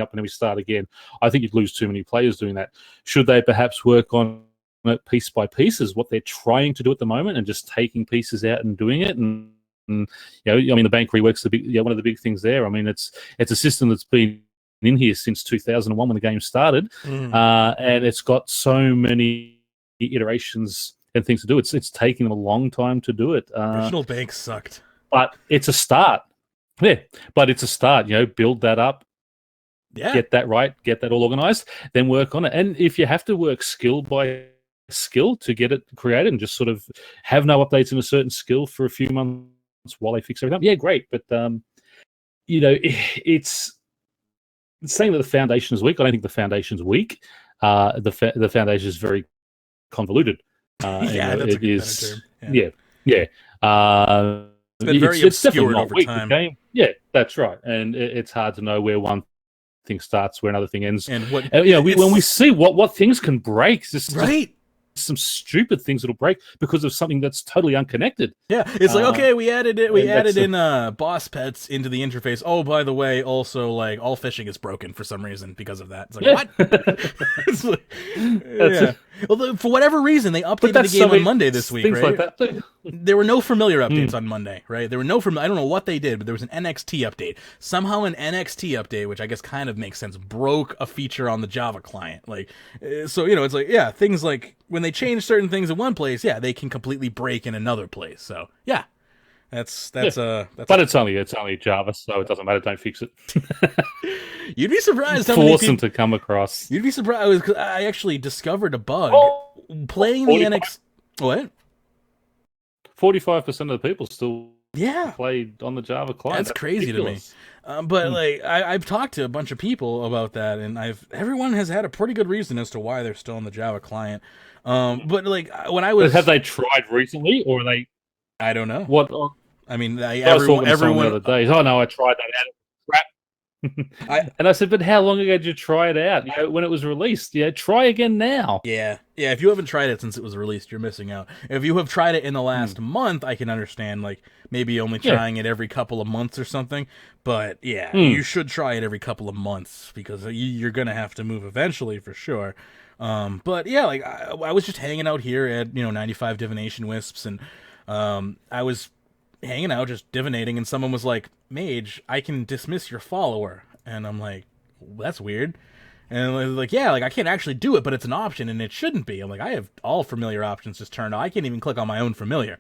up, and then we start again. I think you'd lose too many players doing that. Should they perhaps work on it piece by piece, is what they're trying to do at the moment, and just taking pieces out and doing it? And the bank rework's one of the big things there. I mean, it's a system that's been in here since 2001 when the game started, and it's got so many iterations and things to do. It's taking them a long time to do it. Original bank sucked, but it's a start. Yeah, but it's a start. Build that up. Yeah. Get that right. Get that all organized. Then work on it. And if you have to work skill by skill to get it created, and just sort of have no updates in a certain skill for a few months while they fix everything up, yeah, great. But it's saying that the foundation is weak. I don't think the foundation's weak. The foundation is very convoluted. It is. Yeah. It's been very obscured over time. Game. Yeah, that's right. And it's hard to know where one thing starts, where another thing ends. And when we see what things can break, right. Some stupid things that'll break because of something that's totally unconnected. Yeah, it's like, okay, we added it. We added in boss pets into the interface. Oh, by the way, also, like, all fishing is broken for some reason because of that. It's like, what? It's like, well, for whatever reason, they updated the game on Monday this week, things right? Like that. There were no familiar updates on Monday, right? There were no I don't know what they did, but there was an NXT update. Somehow an NXT update, which I guess kind of makes sense, broke a feature on the Java client. Like, so, it's like, things like when they change certain things in one place, they can completely break in another place. So, that's but it's only Java, so it doesn't matter. Don't fix it. You'd be surprised how many people to come across. You'd be surprised because I actually discovered a bug playing the NXT. What? 45% of the people still Yeah. played on the Java client. That's crazy ridiculous. to me. But like, I've talked to a bunch of people about that, and everyone has had a pretty good reason as to why they're still on the Java client. But like, when I was, Have they tried recently, or are they? I don't know. What? I mean, I was talking to someone everyone. the other day. Oh no, I tried that out. Crap. And I said, but how long ago did you try it out? When it was released. Try again now. Yeah. If you haven't tried it since it was released, you're missing out. If you have tried it in the last month, I can understand, like, maybe only trying it every couple of months or something. But yeah, you should try it every couple of months because you're gonna have to move eventually for sure. But yeah, like I was just hanging out here at 95 Divination Wisps, and I was hanging out just divinating, and someone was like, "Mage, I can dismiss your follower," and I'm like, "That's weird." And they're like, "Yeah, like I can't actually do it, but it's an option, and it shouldn't be." I'm like, "I have all familiar options just turned on. I can't even click on my own familiar."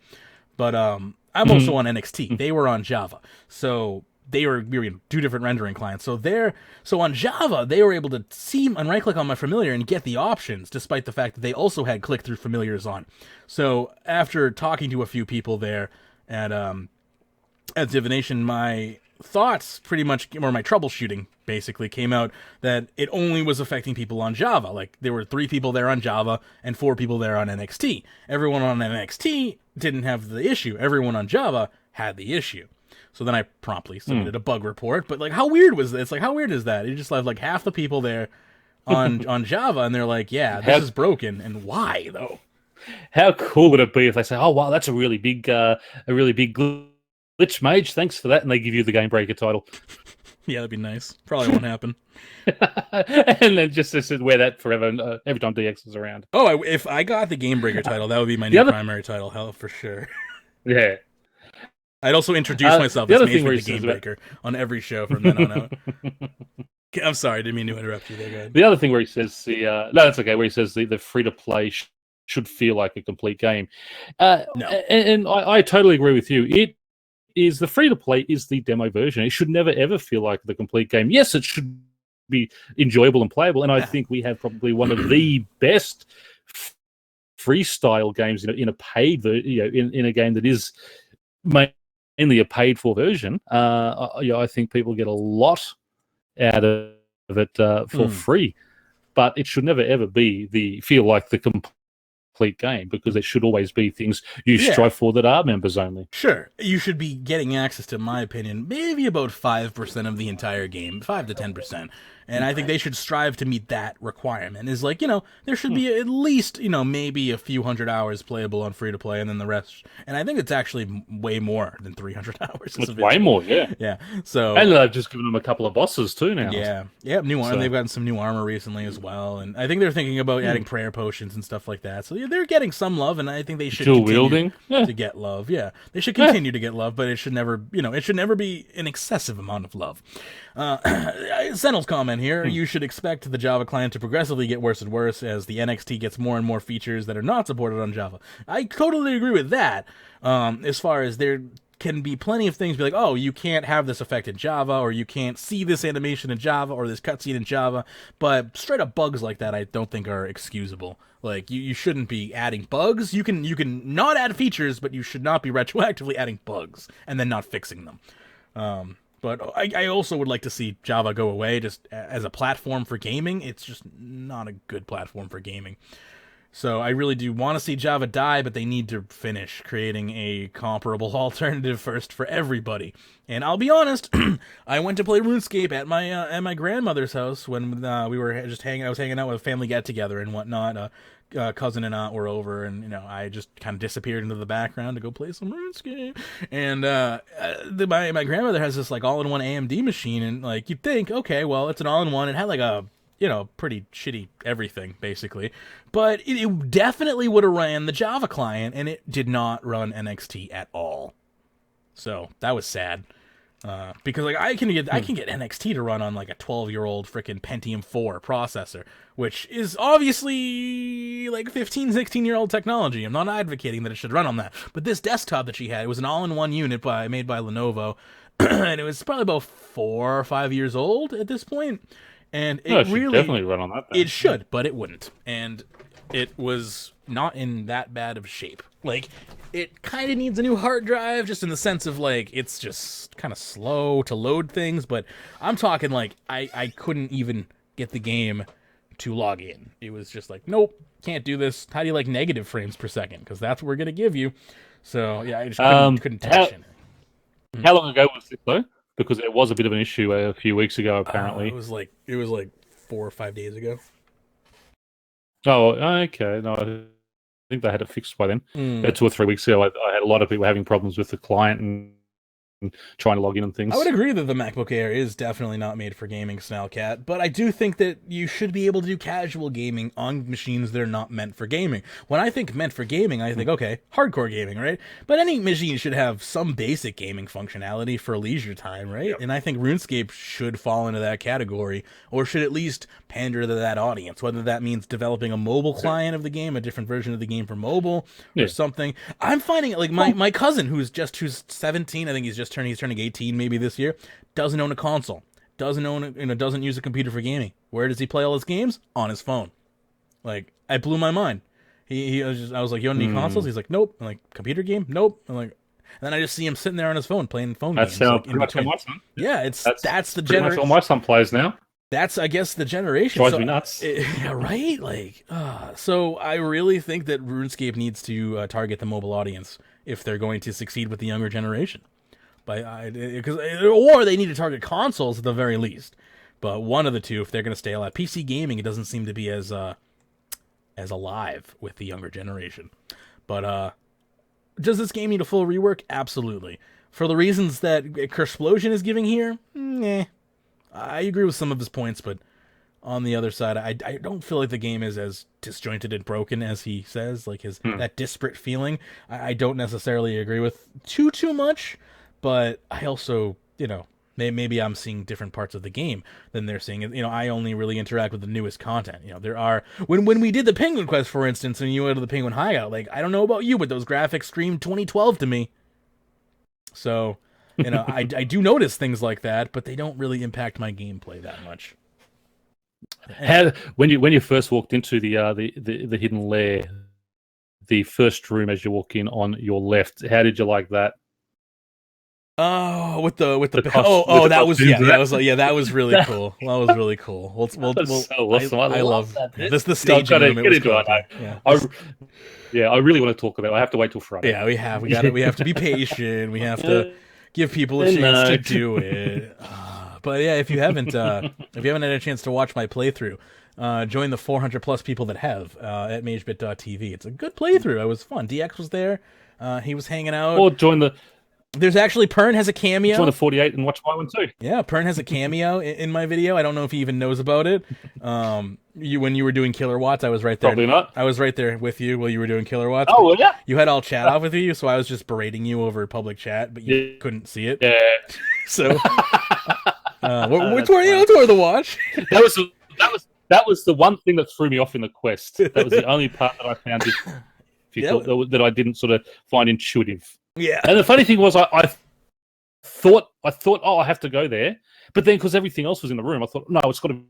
But I'm also on NXT. They were on Java, so we were two different rendering clients. So on Java, they were able to see and right click on my familiar and get the options, despite the fact that they also had click through familiars on. So after talking to a few people there at Divination, my thoughts pretty much, or my troubleshooting basically came out that it only was affecting people on Java. Like there were 3 people there on Java and 4 people there on NXT. Everyone on NXT didn't have the issue. Everyone on Java had the issue. So then I promptly submitted a bug report. But like, how weird was this? Like, how weird is that? You just have like half the people there on Java, and they're like, "Yeah, this is broken." And why though? How cool would it be if they say, "Oh wow, that's a really big glitch, Mage. Thanks for that," and they give you the Game Breaker title. Yeah, that'd be nice. Probably won't happen. And then just wear that forever every time DX is around. Oh, if I got the Game Breaker title, that would be my new primary title. Hell, for sure. Yeah. I'd also introduce myself as Magebit the Game Breaker on every show from then on out. I'm sorry, didn't mean to interrupt you there. Go ahead. The other thing where he says no, that's okay. Where he says the free to play should feel like a complete game. No, and I totally agree with you. It is the free to play is the demo version. It should never ever feel like the complete game. Yes, it should be enjoyable and playable, and I think we have probably one of the best freestyle games in a paid, in a game that is mainly a paid for version. I think people get a lot out of it for free, but it should never ever be feel like the complete game, because there should always be things you strive for that are members only. Sure, you should be getting access to, in my opinion, maybe about 5% of the entire game, 5 to 10%. And I think they should strive to meet that requirement. Is like, there should be at least, maybe a few hundred hours playable on free to play, and then the rest. And I think it's actually way more than 300 hours. It's way more, yeah. Yeah. So, and they've just given them a couple of bosses too now. Yeah. New armor. They've gotten some new armor recently as well, and I think they're thinking about adding prayer potions and stuff like that. So they're getting some love, and I think they should continue to get love. Yeah, they should continue to get love, but it should never, it should never be an excessive amount of love. Sentinel's comment here: you should expect the Java client to progressively get worse and worse as the NXT gets more and more features that are not supported on Java. I totally agree with that. As far as there can be plenty of things be like, oh, you can't have this effect in Java, or you can't see this animation in Java, or this cutscene in Java, but straight up bugs like that I don't think are excusable. Like, you shouldn't be adding bugs. You can not add features, but you should not be retroactively adding bugs and then not fixing them. But I also would like to see Java go away just as a platform for gaming. It's just not a good platform for gaming. So I really do want to see Java die, but they need to finish creating a comparable alternative first for everybody. And I'll be honest, I went to play RuneScape at my grandmother's house when we were just hanging. I was hanging out with a family get together and whatnot. Cousin and aunt were over, and I just kind of disappeared into the background to go play some RuneScape. And my grandmother has this like all-in-one AMD machine, and like you'd think, okay, well it's an all-in-one. It had like a pretty shitty everything, basically. But it definitely would have ran the Java client, and it did not run NXT at all. So that was sad. Because like I can get NXT to run on like a 12-year-old freaking Pentium 4 processor, which is obviously like 15, 16-year-old technology. I'm not advocating that it should run on that. But this desktop that she had, it was an all-in-one unit made by Lenovo, and it was probably about 4 or 5 years old at this point. And it should definitely run on that. It should, but it wouldn't. And it was not in that bad of shape. Like, it kind of needs a new hard drive, just in the sense of, like, it's just kind of slow to load things, but I'm talking, like, I couldn't even get the game to log in. It was just like, nope, can't do this. How do you like negative frames per second? Because that's what we're going to give you. So, yeah, I just couldn't touch it. How long ago was this, though? Because it was a bit of an issue a few weeks ago, apparently. It was like 4 or 5 days ago. Oh, okay. No, I think they had it fixed by then. 2 or 3 weeks ago, I had a lot of people having problems with the client and trying to log in and things. I would agree that the MacBook Air is definitely not made for gaming, Snellcat, but I do think that you should be able to do casual gaming on machines that are not meant for gaming. When I think meant for gaming, I think, okay, hardcore gaming, right? But any machine should have some basic gaming functionality for leisure time, right? Yep. And I think RuneScape should fall into that category, or should at least pander to that audience, whether that means developing a mobile client of the game, a different version of the game for mobile, or something. I'm finding it, like, my cousin, who's 17, I think he's turning 18 maybe this year, doesn't own a console, doesn't use a computer for gaming. Where does he play all his games? On his phone. Like, I blew my mind. I was like, you don't need consoles? He's like, nope. I'm like, computer game? Nope. I'm like, and then I just see him sitting there on his phone playing phone games. That's pretty much how my son. Yeah, that's the generation. That's all my son plays now. That's, I guess, the generation. Drives me nuts. Yeah, right? Like, so I really think that RuneScape needs to target the mobile audience if they're going to succeed with the younger generation. Or they need to target consoles at the very least. But one of the two, if they're going to stay alive. PC gaming, it doesn't seem to be as alive with the younger generation. But does this game need a full rework? Absolutely. For the reasons that Cursplosion is giving here, I agree with some of his points, but on the other side, I don't feel like the game is as disjointed and broken as he says. Like, that disparate feeling, I don't necessarily agree with too much. But I also, maybe I'm seeing different parts of the game than they're seeing. I only really interact with the newest content. There are, when we did the Penguin Quest, for instance, and you went to the Penguin Hideout, like, I don't know about you, but those graphics screamed 2012 to me. So, I do notice things like that, but they don't really impact my gameplay that much. When you first walked into the hidden lair, the first room as you walk in on your left, how did you like that? Oh, that was really cool. That was really cool. I love that. This the staging room. I really want to talk about it. I have to wait till Friday. Yeah, we have to be patient. We have to give people a chance to do it. But yeah, if you haven't had a chance to watch my playthrough, join the 400 plus people that have at Magebit.tv. It's a good playthrough. It was fun. DX was there. He was hanging out. Or join the. There's actually Pern has a cameo. Join the 48 and watch my one too. Yeah, Pern has a cameo in my video. I don't know if he even knows about it. When you were doing Killer Watts, I was right there. Probably not. I was right there with you while you were doing Killer Watts. Oh, yeah. You had all chat off with you, so I was just berating you over public chat, but you couldn't see it. Yeah. So, which were the watch? That was the one thing that threw me off in the quest. That was the only part that I found that I didn't sort of find intuitive. Yeah. And the funny thing was, I thought, oh, I have to go there. But then, because everything else was in the room, I thought, no, it's got to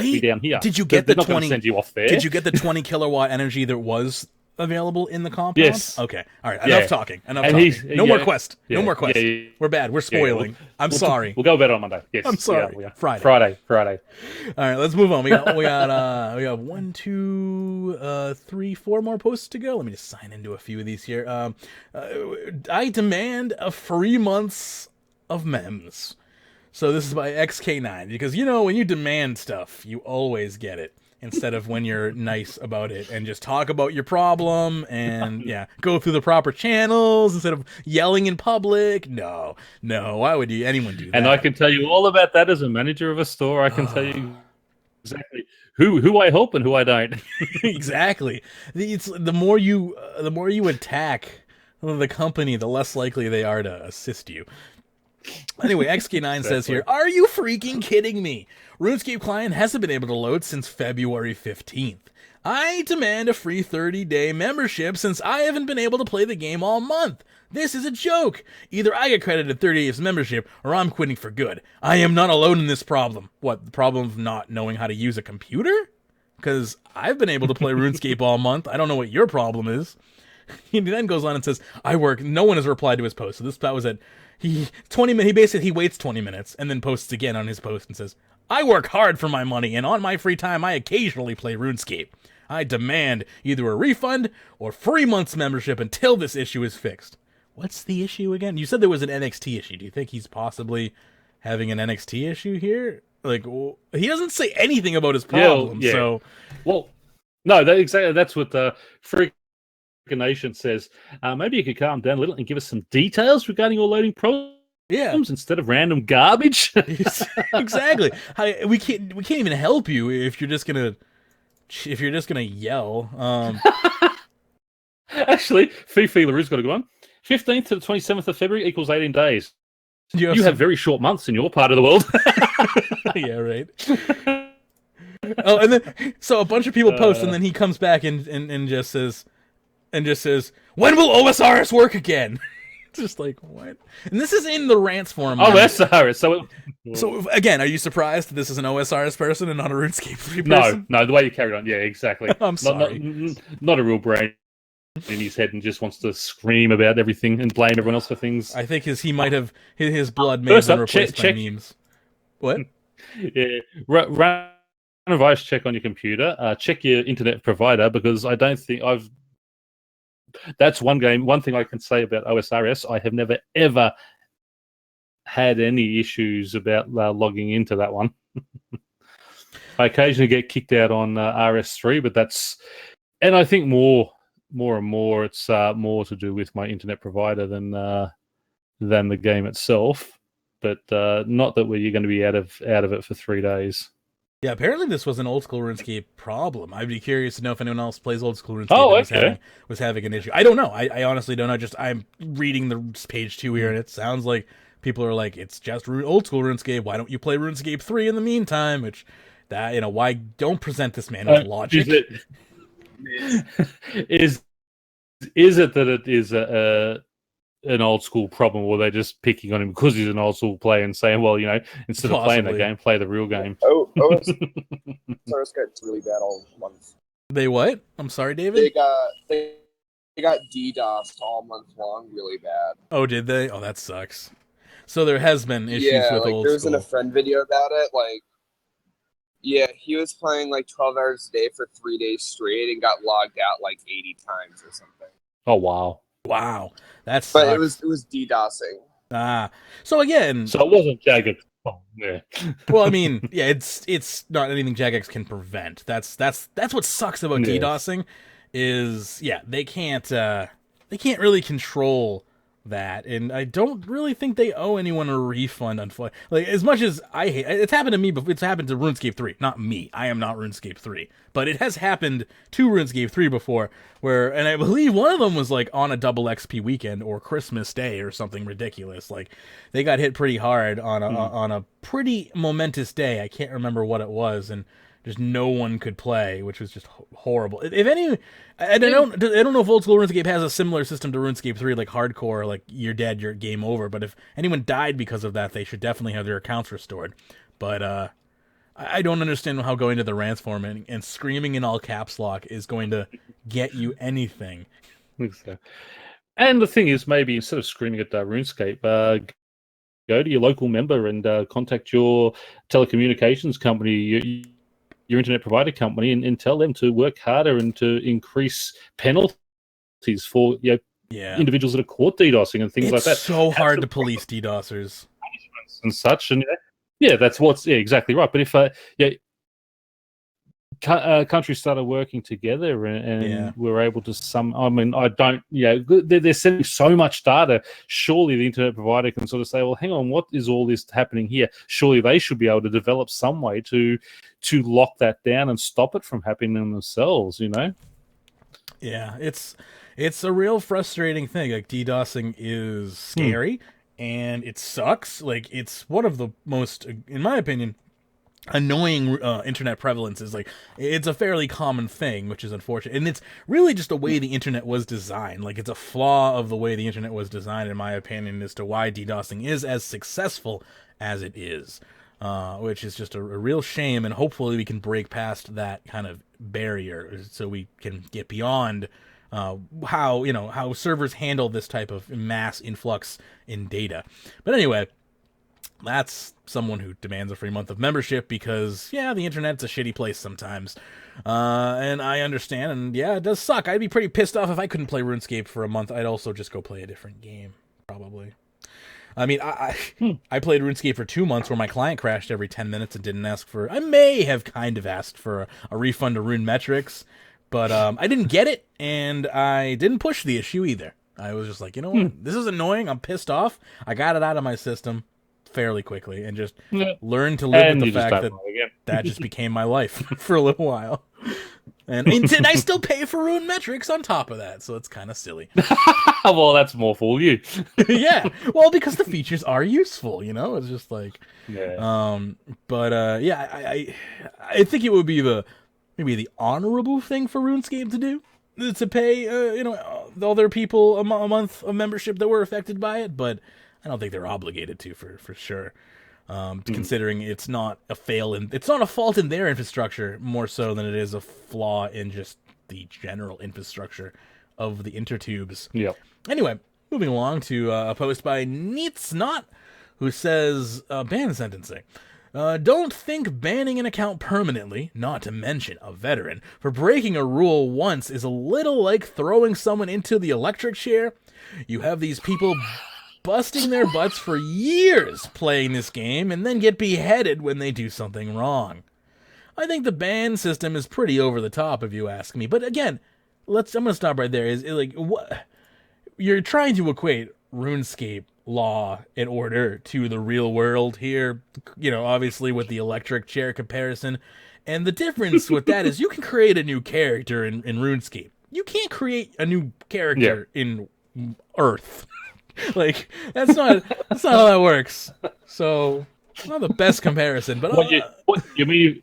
be down here. Did you get the 20? Send you off there. Did you get the 20 kilowatt energy that was available in the compound? Yes. Okay. All right. Enough talking. No more quest. Yeah. No more quest. Yeah. We're bad. We're spoiling. I'm sorry. We'll go about it on Monday. Yes. I'm sorry. Yeah, Friday. All right. Let's move on. We got 1, 2, 3, 4 more posts to go. Let me just sign into a few of these here. I demand a free months of memes. So this is by XK9, because when you demand stuff, you always get it. Instead of when you're nice about it and just talk about your problem and go through the proper channels instead of yelling in public. No, why would anyone do that? And I can tell you all about that as a manager of a store. I can tell you exactly who I help and who I don't. Exactly. The more you attack the company, the less likely they are to assist you. Anyway, XK9 says here, are you freaking kidding me? RuneScape client hasn't been able to load since February 15th. I demand a free 30-day membership since I haven't been able to play the game all month. This is a joke. Either I get credited 30 days membership or I'm quitting for good. I am not alone in this problem. What, the problem of not knowing how to use a computer? because I've been able to play RuneScape all month. I don't know what your problem is. He then goes on and says, I work. No one has replied to his post. So that was at he waits 20 minutes and then posts again on his post and says, I work hard for my money, and on my free time I occasionally play RuneScape. I demand either a refund or 3 months membership until this issue is fixed. What's the issue again? You said there was an NXT issue. Do you think he's possibly having an NXT issue here? Like, he doesn't say anything about his problem. Yeah. So, well, no, exactly. That's what the Freak Nation says. Maybe you could calm down a little and give us some details regarding your loading problems instead of random garbage. Exactly. We can't even help you if you're just gonna yell. Actually, Fifi LaRue's got a good one. 15th to the 27th of February equals 18 days. You have very short months in your part of the world. Yeah, right. Oh, and then so a bunch of people post, and then he comes back and just says, when will OSRS work again? Just like, what? And this is in the rants forum. OSRS. So again, are you surprised that this is an OSRS person and not a RuneScape 3 person? No, the way you carried on, yeah, exactly. I'm sorry. Not a real brain in his head and just wants to scream about everything and blame everyone else for things. I think he might have his blood may have been replaced by memes. What? Yeah, run a virus check on your computer. Check your internet provider, because I don't think I've. That's one thing I can say about OSRS. I have never ever had any issues about logging into that one. I occasionally get kicked out on RS3, but that's, and I think more and more it's more to do with my internet provider than the game itself. But not that you're going to be out of it for 3 days. Yeah, apparently this was an Old School RuneScape problem. I'd be curious to know if anyone else plays Old School RuneScape was having an issue. I don't know. I honestly don't know. I'm reading the page 2 here, and it sounds like people are like, it's just Old School RuneScape. Why don't you play RuneScape 3 in the meantime? Which, why don't present this man with logic? Is it that it is an old school problem, or they're just picking on him because he's an old school player and saying, well, instead of playing that game, play the real game? Source got really bad all month. They what? I'm sorry, David? They got DDoSed all month long really bad. Oh, did they? Oh, that sucks. So there has been issues with Old School. There was a friend video about it. He was playing 12 hours a day for 3 days straight and got logged out 80 times or something. Oh, wow. Wow, that's. But it was DDoSing. So again. So it wasn't Jagged. Oh, yeah. Well, I mean, yeah, it's not anything Jagex can prevent. That's what sucks about DDoSing, is they can't really control that, and I don't really think they owe anyone a refund. As much as I hate it's happened to me before. It's happened to RuneScape 3, not me. I am not RuneScape 3, but it has happened to RuneScape 3 before, and I believe one of them was on a double XP weekend or Christmas Day or something ridiculous. They got hit pretty hard on a pretty momentous day. I can't remember what it was, and just no one could play, which was just horrible. If any, I don't know if Old School RuneScape has a similar system to RuneScape 3, hardcore, you're dead, you're game over. But if anyone died because of that, they should definitely have their accounts restored. But I don't understand how going to the rants forum and screaming in all caps lock is going to get you anything. And the thing is, maybe instead of screaming at RuneScape, go to your local member and contact your telecommunications company, your internet provider company, and tell them to work harder and to increase penalties for individuals that are caught DDoSing and things like that. It's so hard to police DDoSers and such, and that's exactly right. But if countries started working together and were able to they're sending so much data. Surely the internet provider can sort of say, well, hang on, what is all this happening here? Surely they should be able to develop some way to lock that down and stop it from happening themselves, Yeah, it's a real frustrating thing. DDoSing is scary and it sucks. It's one of the most, in my opinion, annoying internet prevalences. It's a fairly common thing, which is unfortunate, and it's really just the way the internet was designed. It's a flaw of the way the internet was designed, in my opinion, as to why DDoSing is as successful as it is. which is just a real shame. And hopefully we can break past that kind of barrier so we can get beyond how servers handle this type of mass influx in data. But anyway, that's someone who demands a free month of membership because, yeah, the internet's a shitty place sometimes. And I understand, and yeah, it does suck. I'd be pretty pissed off if I couldn't play RuneScape for a month. I'd also just go play a different game, probably. I mean, I played RuneScape for 2 months where my client crashed every 10 minutes and didn't ask for... I may have kind of asked for a refund to Rune Metrics, but I didn't get it, and I didn't push the issue either. I was just like, you know what? This is annoying. I'm pissed off. I got it out of my system fairly quickly and just learned to live with the fact that that just became my life for a little while. And I still pay for Rune Metrics on top of that, so it's kind of silly. Well, that's more for you. Yeah, well, because the features are useful, It's just like, yeah. I think it would be maybe the honorable thing for RuneScape to do, to pay all their people a month of membership that were affected by it, but I don't think they're obligated to for sure. Considering it's not a fault in their infrastructure more so than it is a flaw in just the general infrastructure of the intertubes. Yeah. Anyway, moving along to a post by Neatsnot, who says, ban sentencing. Don't think banning an account permanently, not to mention a veteran, for breaking a rule once is a little like throwing someone into the electric chair. You have these people busting their butts for years playing this game and then get beheaded when they do something wrong. I think the ban system is pretty over the top, if you ask me. But again, I'm going to stop right there. What you're trying to equate RuneScape law and order to the real world here, obviously with the electric chair comparison. And the difference with that is you can create a new character in RuneScape. You can't create a new character in Earth. Like, that's not how that works. So, not the best comparison, but what you mean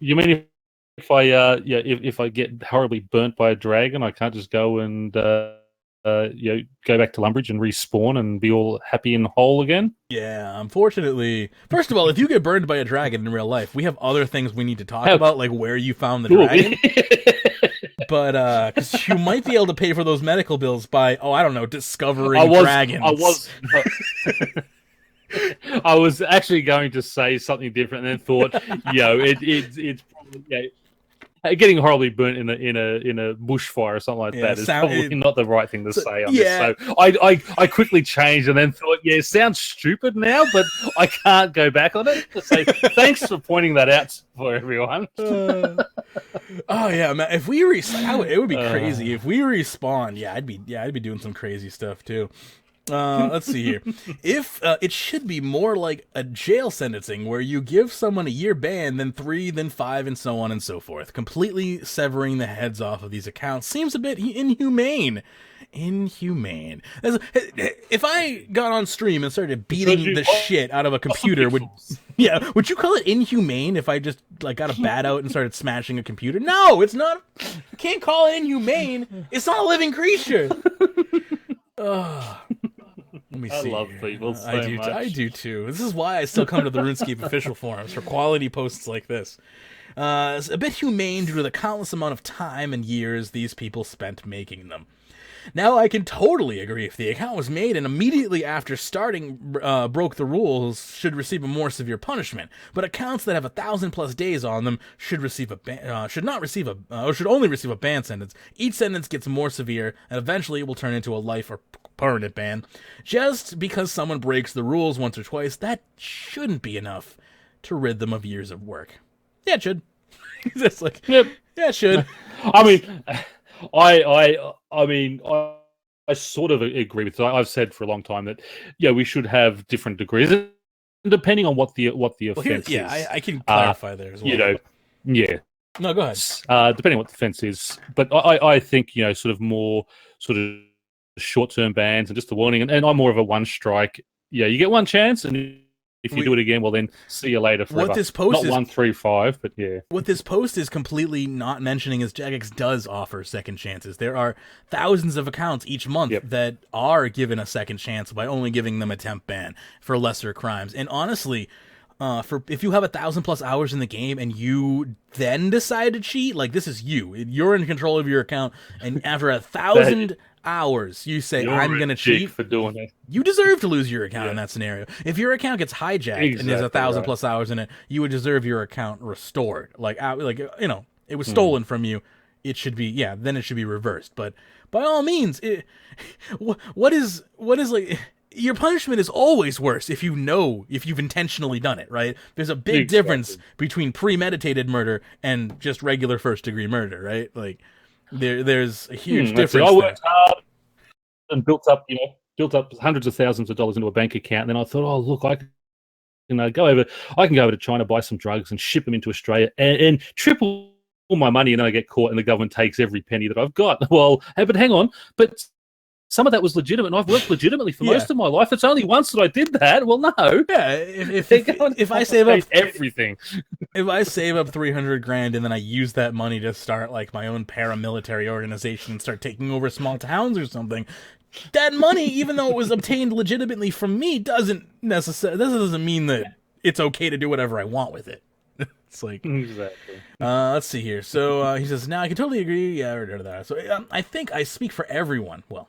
if I get horribly burnt by a dragon, I can't just go and go back to Lumbridge and respawn and be all happy and whole again? Yeah, unfortunately. First of all, if you get burned by a dragon in real life, we have other things we need to talk about, like where you found the dragon. But because you might be able to pay for those medical bills by, discovering dragons. I was actually going to say something different, and then thought, it's probably, getting horribly burnt in a bushfire or something like that is probably not the right thing to say on this. So I quickly changed and then thought, it sounds stupid now, but I can't go back on it. So thanks for pointing that out for everyone. Oh yeah, man! If we it would be crazy if we respawn. I'd be doing some crazy stuff too. Let's see here. If it should be more like a jail sentencing where you give someone a year ban, then 3, then 5, and so on and so forth. Completely severing the heads off of these accounts seems a bit inhumane. If I got on stream and started beating the shit out of a computer, would you call it inhumane if I just got a bat out and started smashing a computer? No, it's not. You can't call it inhumane. It's not a living creature. Let me see. I love people so much. I do too. This is why I still come to the RuneScape official forums for quality posts like this. It's a bit humane due to the countless amount of time and years these people spent making them. Now, I can totally agree if the account was made and immediately after starting broke the rules should receive a more severe punishment. But accounts that have 1,000+ days on them should only receive a ban sentence. Each sentence gets more severe, and eventually it will turn into a life or permanent ban. Just because someone breaks the rules once or twice, that shouldn't be enough to rid them of years of work. Yeah, it should. It's like, yep. Yeah, it should. I mean, I sort of agree with that. I've said for a long time that we should have different degrees, depending on what the offense is. Yeah, I can clarify there as well. No, go ahead. Depending on what the offense is, but I think sort of more sort of short-term bans and just a warning. And I'm more of a one strike. Yeah, you get one chance, and if you do it again, well, then see you later forever. What this post not 1, 3, 5, but yeah. What this post is completely not mentioning is Jagex does offer second chances. There are thousands of accounts each month that are given a second chance by only giving them a temp ban for lesser crimes. And honestly, for if you have 1,000+ hours in the game and you then decide to cheat, like this is you're in control of your account, and after 1,000 hours you say I'm gonna cheat for doing it. You deserve to lose your account in that scenario. If your account gets hijacked and there's 1,000+ hours in it, you would deserve your account restored. Like you know, it was stolen from you. It should be then it should be reversed. But by all means, what is like. Your punishment is always worse if you've intentionally done it, right? There's a big difference between premeditated murder and just regular first-degree murder, right? Like, there's a huge difference. I worked hard and built up hundreds of thousands of dollars into a bank account, and then I thought, oh, look, I can go over to China, buy some drugs, and ship them into Australia, and triple all my money, and then I get caught, and the government takes every penny that I've got. Well, hey, but hang on, some of that was legitimate, and I've worked legitimately for most of my life. It's only once that I did that. Well, no. Yeah, if I save up everything, if I save up $300,000 and then I use that money to start like my own paramilitary organization and start taking over small towns or something, that money, even though it was obtained legitimately from me, doesn't mean that it's okay to do whatever I want with it. It's like exactly. Let's see here. So he says, "Now I can totally agree." Yeah, so I think I speak for everyone. Well,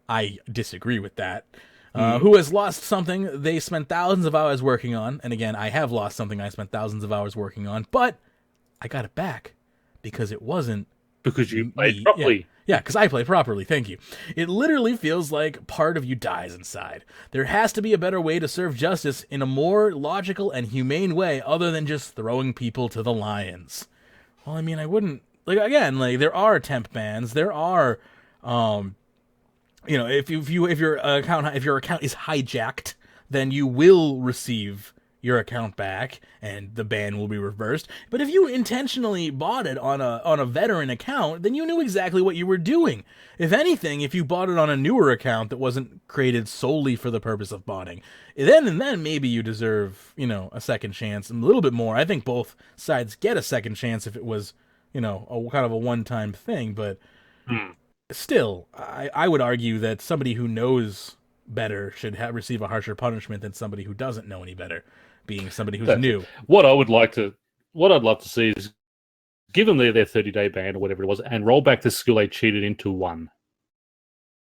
I disagree with that. Who has lost something they spent thousands of hours working on. And again, I have lost something I spent thousands of hours working on, but I got it back because it wasn't... Because you played properly. Yeah, because I play properly, thank you. It literally feels like part of you dies inside. There has to be a better way to serve justice in a more logical and humane way other than just throwing people to the lions. Well, I mean, I wouldn't... Like, again, like, there are temp bans, there are... You know, if your account is hijacked, then you will receive your account back, and the ban will be reversed. But if you intentionally bought it on a veteran account, then you knew exactly what you were doing. If anything, if you bought it on a newer account that wasn't created solely for the purpose of botting, then maybe you deserve, you know, a second chance and a little bit more. I think both sides get a second chance if it was, you know, a kind of a one-time thing, but. Still, I would argue that somebody who knows better should receive a harsher punishment than somebody who doesn't know any better, being somebody who's new. What I'd love to see is give them their 30-day ban or whatever it was, and roll back the skill they cheated into 1.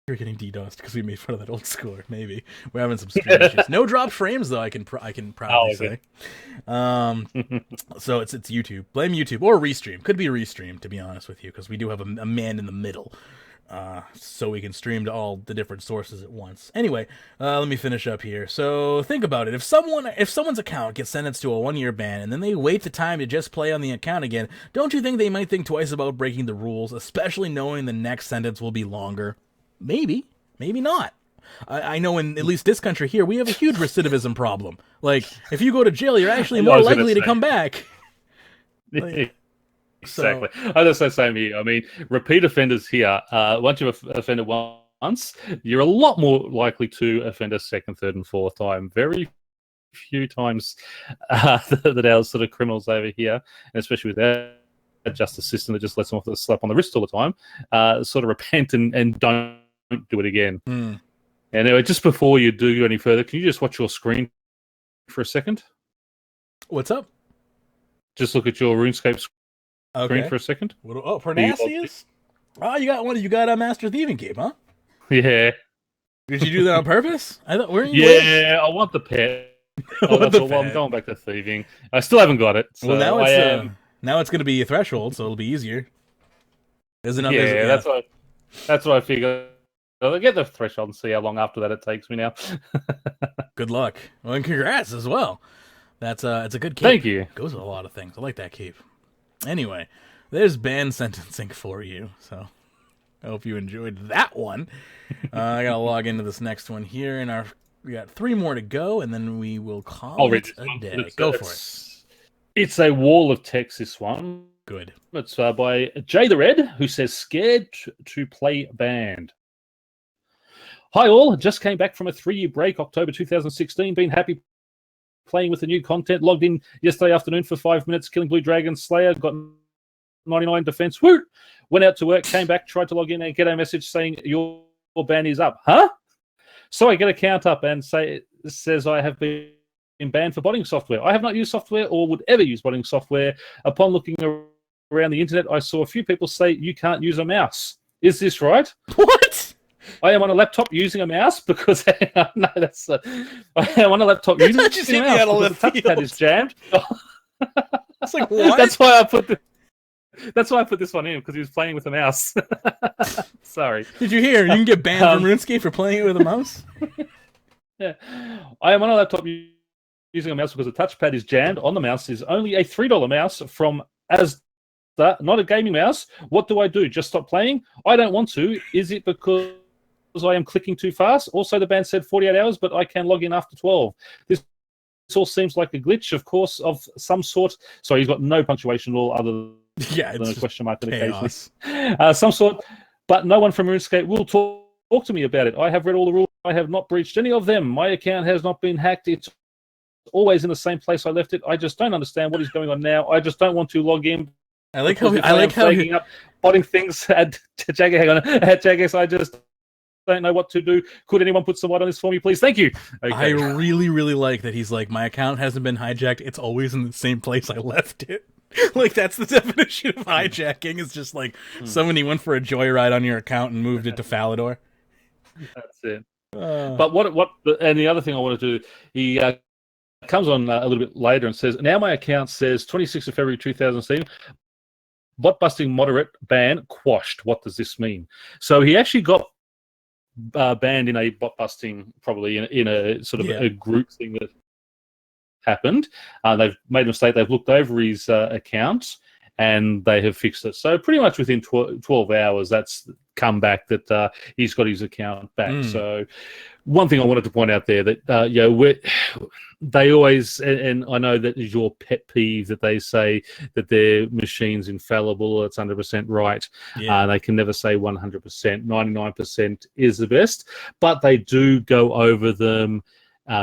You're getting DDoSed because we made fun of that old schooler. Maybe we're having some stream issues. No drop frames though. I can proudly say. So it's YouTube. Blame YouTube or Restream. Could be Restream, to be honest with you, because we do have a man in the middle. So we can stream to all the different sources at once. Anyway, let me finish up here. So think about it. If someone's account gets sentenced to a 1-year ban and then they wait the time to just play on the account again, don't you think they might think twice about breaking the rules, especially knowing the next sentence will be longer? Maybe. Maybe not. I know in at least this country here, we have a huge recidivism problem. Like, if you go to jail, you're actually more likely to come back. Like, exactly. I just say same here. I mean, repeat offenders here. Once you've offended once, you're a lot more likely to offend a second, third, and fourth time. Very few times that our sort of criminals over here, and especially with our justice system that just lets them off the slap on the wrist all the time, sort of repent and don't do it again. And anyway, just before you do go any further, can you just watch your screen for a second? What's up? Just look at your RuneScape screen for a second. Oh, Pyrnassius? Oh, you got one. You got a Master Thieving cape, huh? Yeah. Did you do that on purpose? I thought. Weren't you? Yeah, I want the pet. I'm going back to thieving. I still haven't got it. So well, now it's going to be a threshold, so it'll be easier. That's what I figured. I'll get the threshold and see how long after that it takes me now. Good luck. Well, and congrats as well. It's a good cape. Thank you. Goes with a lot of things. I like that cape. Anyway, there's ban sentencing for you. So I hope you enjoyed that one. I gotta log into this next one here, and we got 3 more to go, and then we will call it a day. Go for it. It's a wall of text. This one. Good. It's by Jay the Red, who says scared to play band. Hi all, just came back from a 3-year break, October 2016. Been happy playing with the new content. Logged in yesterday afternoon for 5 minutes, killing Blue Dragon Slayer. Got 99 defense. Woo! Went out to work, came back, tried to log in and get a message saying your ban is up. Huh? So I get a count up and says I have been been banned for botting software. I have not used software or would ever use botting software. Upon looking around the internet, I saw a few people say you can't use a mouse. Is this right? What? I am on a laptop using a mouse because no, that's I am on a laptop using a mouse Just hit me out of because the left touchpad field. is jammed. It's like, what? That's why I put this one in, because he was playing with a mouse. Sorry. Did you hear? You can get banned from RuneScape for playing it with a mouse? Yeah. I am on a laptop using a mouse because the touchpad is jammed on the mouse. Is only a $3 mouse from Asda, not a gaming mouse. What do I do? Just stop playing? I don't want to. Is it because I am clicking too fast? Also, the ban said 48 hours, but I can log in after 12. This all seems like a glitch, of course, of some sort. Sorry, he's got no punctuation at all other than a question mark occasionally. Some sort, but no one from RuneScape will talk to me about it. I have read all the rules. I have not breached any of them. My account has not been hacked. It's always in the same place I left it. I just don't understand what is going on now. I just don't want to log in. I like how up, botting things at Jagger. Hang on, at Jaggers. I just don't know what to do. Could anyone put some light on this for me, please? Thank you. Okay. I really, really like that he's like, my account hasn't been hijacked. It's always in the same place I left it. Like, that's the definition of hijacking. It's just like somebody went for a joyride on your account and moved it to Falador. That's it. But and the other thing I want to do, he comes on a little bit later and says, now my account says 26th of February 2017, bot busting moderate ban quashed. What does this mean? So he actually got banned in a bot busting, probably in a sort of a group thing that happened. They've made a mistake. They've looked over his account and they have fixed it. So pretty much within 12 hours, that's come back that he's got his account back. So one thing I wanted to point out there that they always, and I know that is your pet peeve, that they say that their machine's infallible, it's 100% right. They can never say 100%. 99% is the best, but they do go over them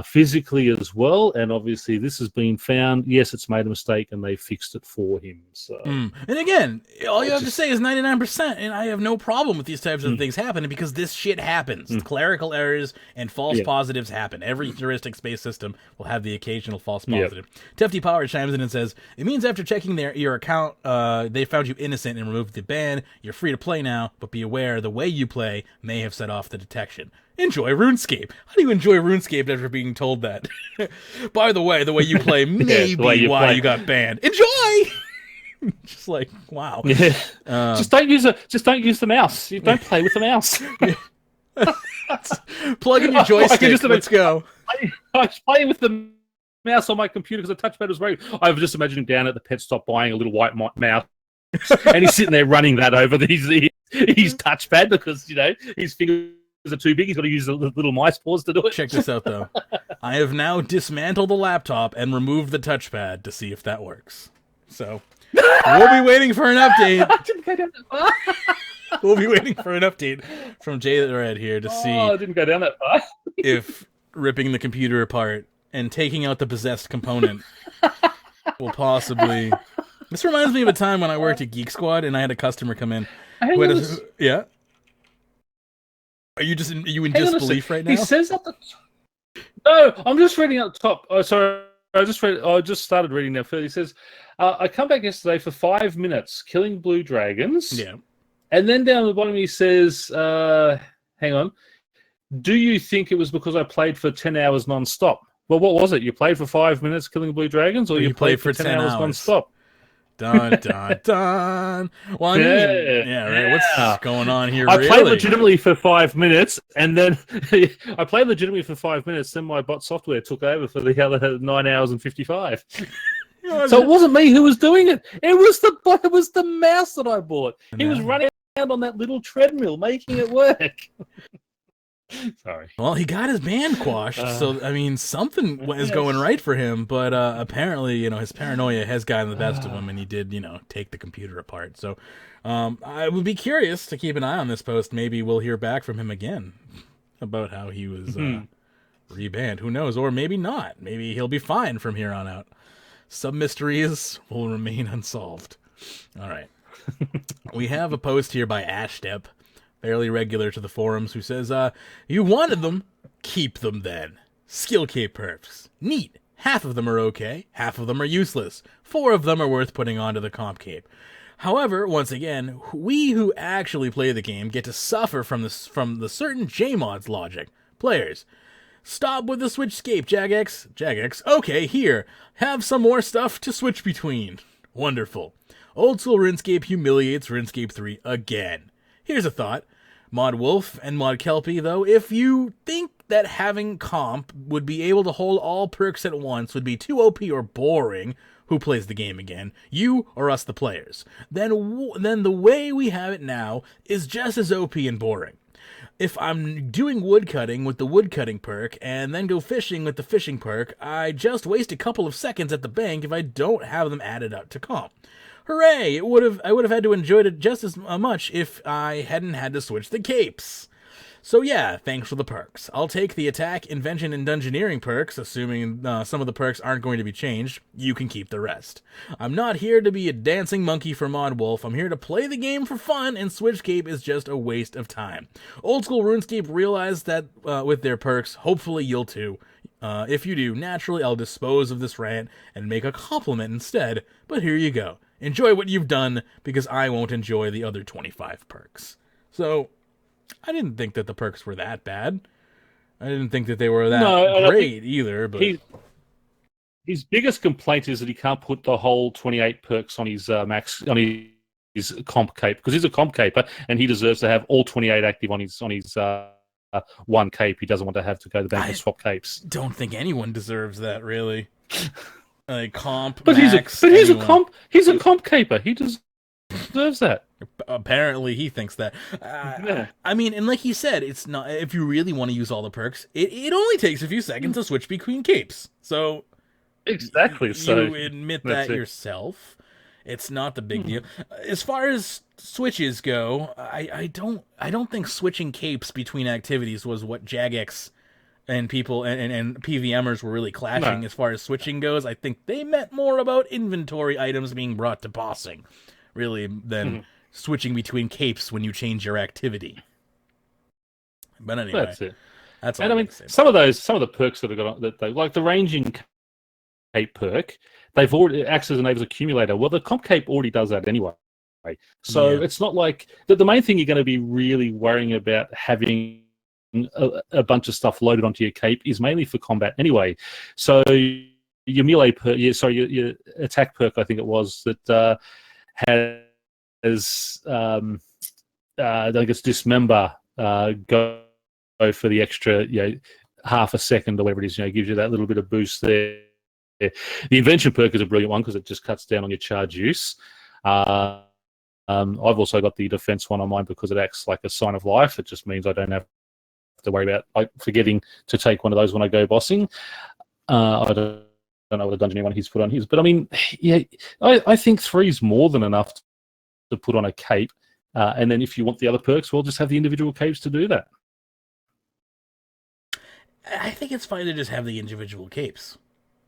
physically as well, and obviously this has been found. Yes, it's made a mistake and they fixed it for him. So and again, all you have to say is 99%, and I have no problem with these types of things happening, because this shit happens. Clerical errors and false positives happen. Every heuristic space system will have the occasional false positive. Tefty Power chimes in and says, it means after checking your account, they found you innocent and removed the ban. You're free to play now, but be aware the way you play may have set off the detection. Enjoy RuneScape. How do you enjoy RuneScape after being told that? By the way you play may be why you got banned. Enjoy! Just like, wow. Just don't use the mouse. You don't play with the mouse. Plug in your joystick. Let's go. I was playing with the mouse on my computer because the touchpad was broken. I was just imagining down at the pet stop buying a little white mouse, and he's sitting there running that over his touchpad because his fingers are too big. He's got to use the little mice paws to do it. Check this out, though. I have now dismantled the laptop and removed the touchpad to see if that works. So we'll be waiting for an update. Didn't go down that far. We'll be waiting for an update from Jay the Red here to see. I didn't go down that far. If ripping the computer apart and taking out the possessed component will possibly. This reminds me of a time when I worked at Geek Squad and I had a customer come in. Yeah. Are you in disbelief right now? He says at the No, I'm just reading at the top. Oh, sorry. I just started reading now. He says, I come back yesterday for 5 minutes, killing blue dragons. Yeah. And then down at the bottom he says, hang on, do you think it was because I played for 10 hours non-stop? Well, what was it? You played for 5 minutes killing blue dragons, or you played for 10 hours non-stop? Dun, dun, dun. Well, I mean, right. What's going on here? I played legitimately for 5 minutes, and then then my bot software took over for the other 9 hours and 55. So it wasn't me who was doing it. It was the mouse that I bought. He was running around on that little treadmill, making it work. Sorry. Well, he got his ban quashed, so I mean, something is going right for him. But apparently, his paranoia has gotten the best of him, and he did, take the computer apart. So, I would be curious to keep an eye on this post. Maybe we'll hear back from him again about how he was rebanned. Who knows? Or maybe not. Maybe he'll be fine from here on out. Some mysteries will remain unsolved. All right. We have a post here by Ashtep, fairly regular to the forums, who says, you wanted them, keep them then. Skill K perfs. Neat. Half of them are okay, half of them are useless. 4 of them are worth putting onto the comp cape. However, once again, we who actually play the game get to suffer from the certain JMods logic. Players, stop with the switchscape, Jagex. Jagex, okay, here, have some more stuff to switch between. Wonderful. Old School RuneScape humiliates RuneScape 3 again. Here's a thought. Mod Wolf and Mod Kelpie, though, if you think that having comp would be able to hold all perks at once would be too OP or boring, who plays the game again, you or us the players, then the way we have it now is just as OP and boring. If I'm doing woodcutting with the woodcutting perk and then go fishing with the fishing perk, I just waste a couple of seconds at the bank if I don't have them added up to comp. Hooray! I would have had to enjoy it just as much if I hadn't had to switch the capes. So yeah, thanks for the perks. I'll take the attack, invention, and dungeoneering perks, assuming some of the perks aren't going to be changed. You can keep the rest. I'm not here to be a dancing monkey for Mod Wolf. I'm here to play the game for fun, and switch cape is just a waste of time. Old School RuneScape realized that with their perks. Hopefully you'll too. If you do, naturally I'll dispose of this rant and make a compliment instead. But here you go. Enjoy what you've done, because I won't enjoy the other 25 perks. So, I didn't think that the perks were that bad. I didn't think that they were that great either. But his biggest complaint is that he can't put the whole 28 perks on his his comp cape, because he's a comp caper and he deserves to have all 28 active on his one cape. He doesn't want to have to go to the bank and swap capes. Don't think anyone deserves that, really. Like comp, but max, he's a comp caper. He deserves that. Apparently, he thinks that. Yeah. I mean, and like he said, it's not. If you really want to use all the perks, it only takes a few seconds to switch between capes. So exactly. You admit that yourself. It's not the big deal. As far as switches go, I don't think switching capes between activities was what Jagex and people and PVMers were really clashing. As far as switching goes, I think they meant more about inventory items being brought to bossing, really, than switching between capes when you change your activity. But anyway, that's it. That's all. And I mean, some of the perks that have got that they like the ranging cape perk, they've already acts as a neighbor's accumulator. Well, the comp cape already does that anyway. So it's not like the main thing you're going to be really worrying about having a bunch of stuff loaded onto your cape is mainly for combat anyway. So your melee perk, your attack perk, I think it was, that has I guess dismember go for the extra half a second or whatever it is, gives you that little bit of boost there. The invention perk is a brilliant one because it just cuts down on your charge use. I've also got the defense one on mine because it acts like a sign of life. It just means I don't have to worry about forgetting to take one of those when I go bossing. I don't know what the dungeoneering one he's put on his, but I mean, I think 3 is more than enough to put on a cape. And then if you want the other perks, we'll just have the individual capes to do that. I think it's fine to just have the individual capes.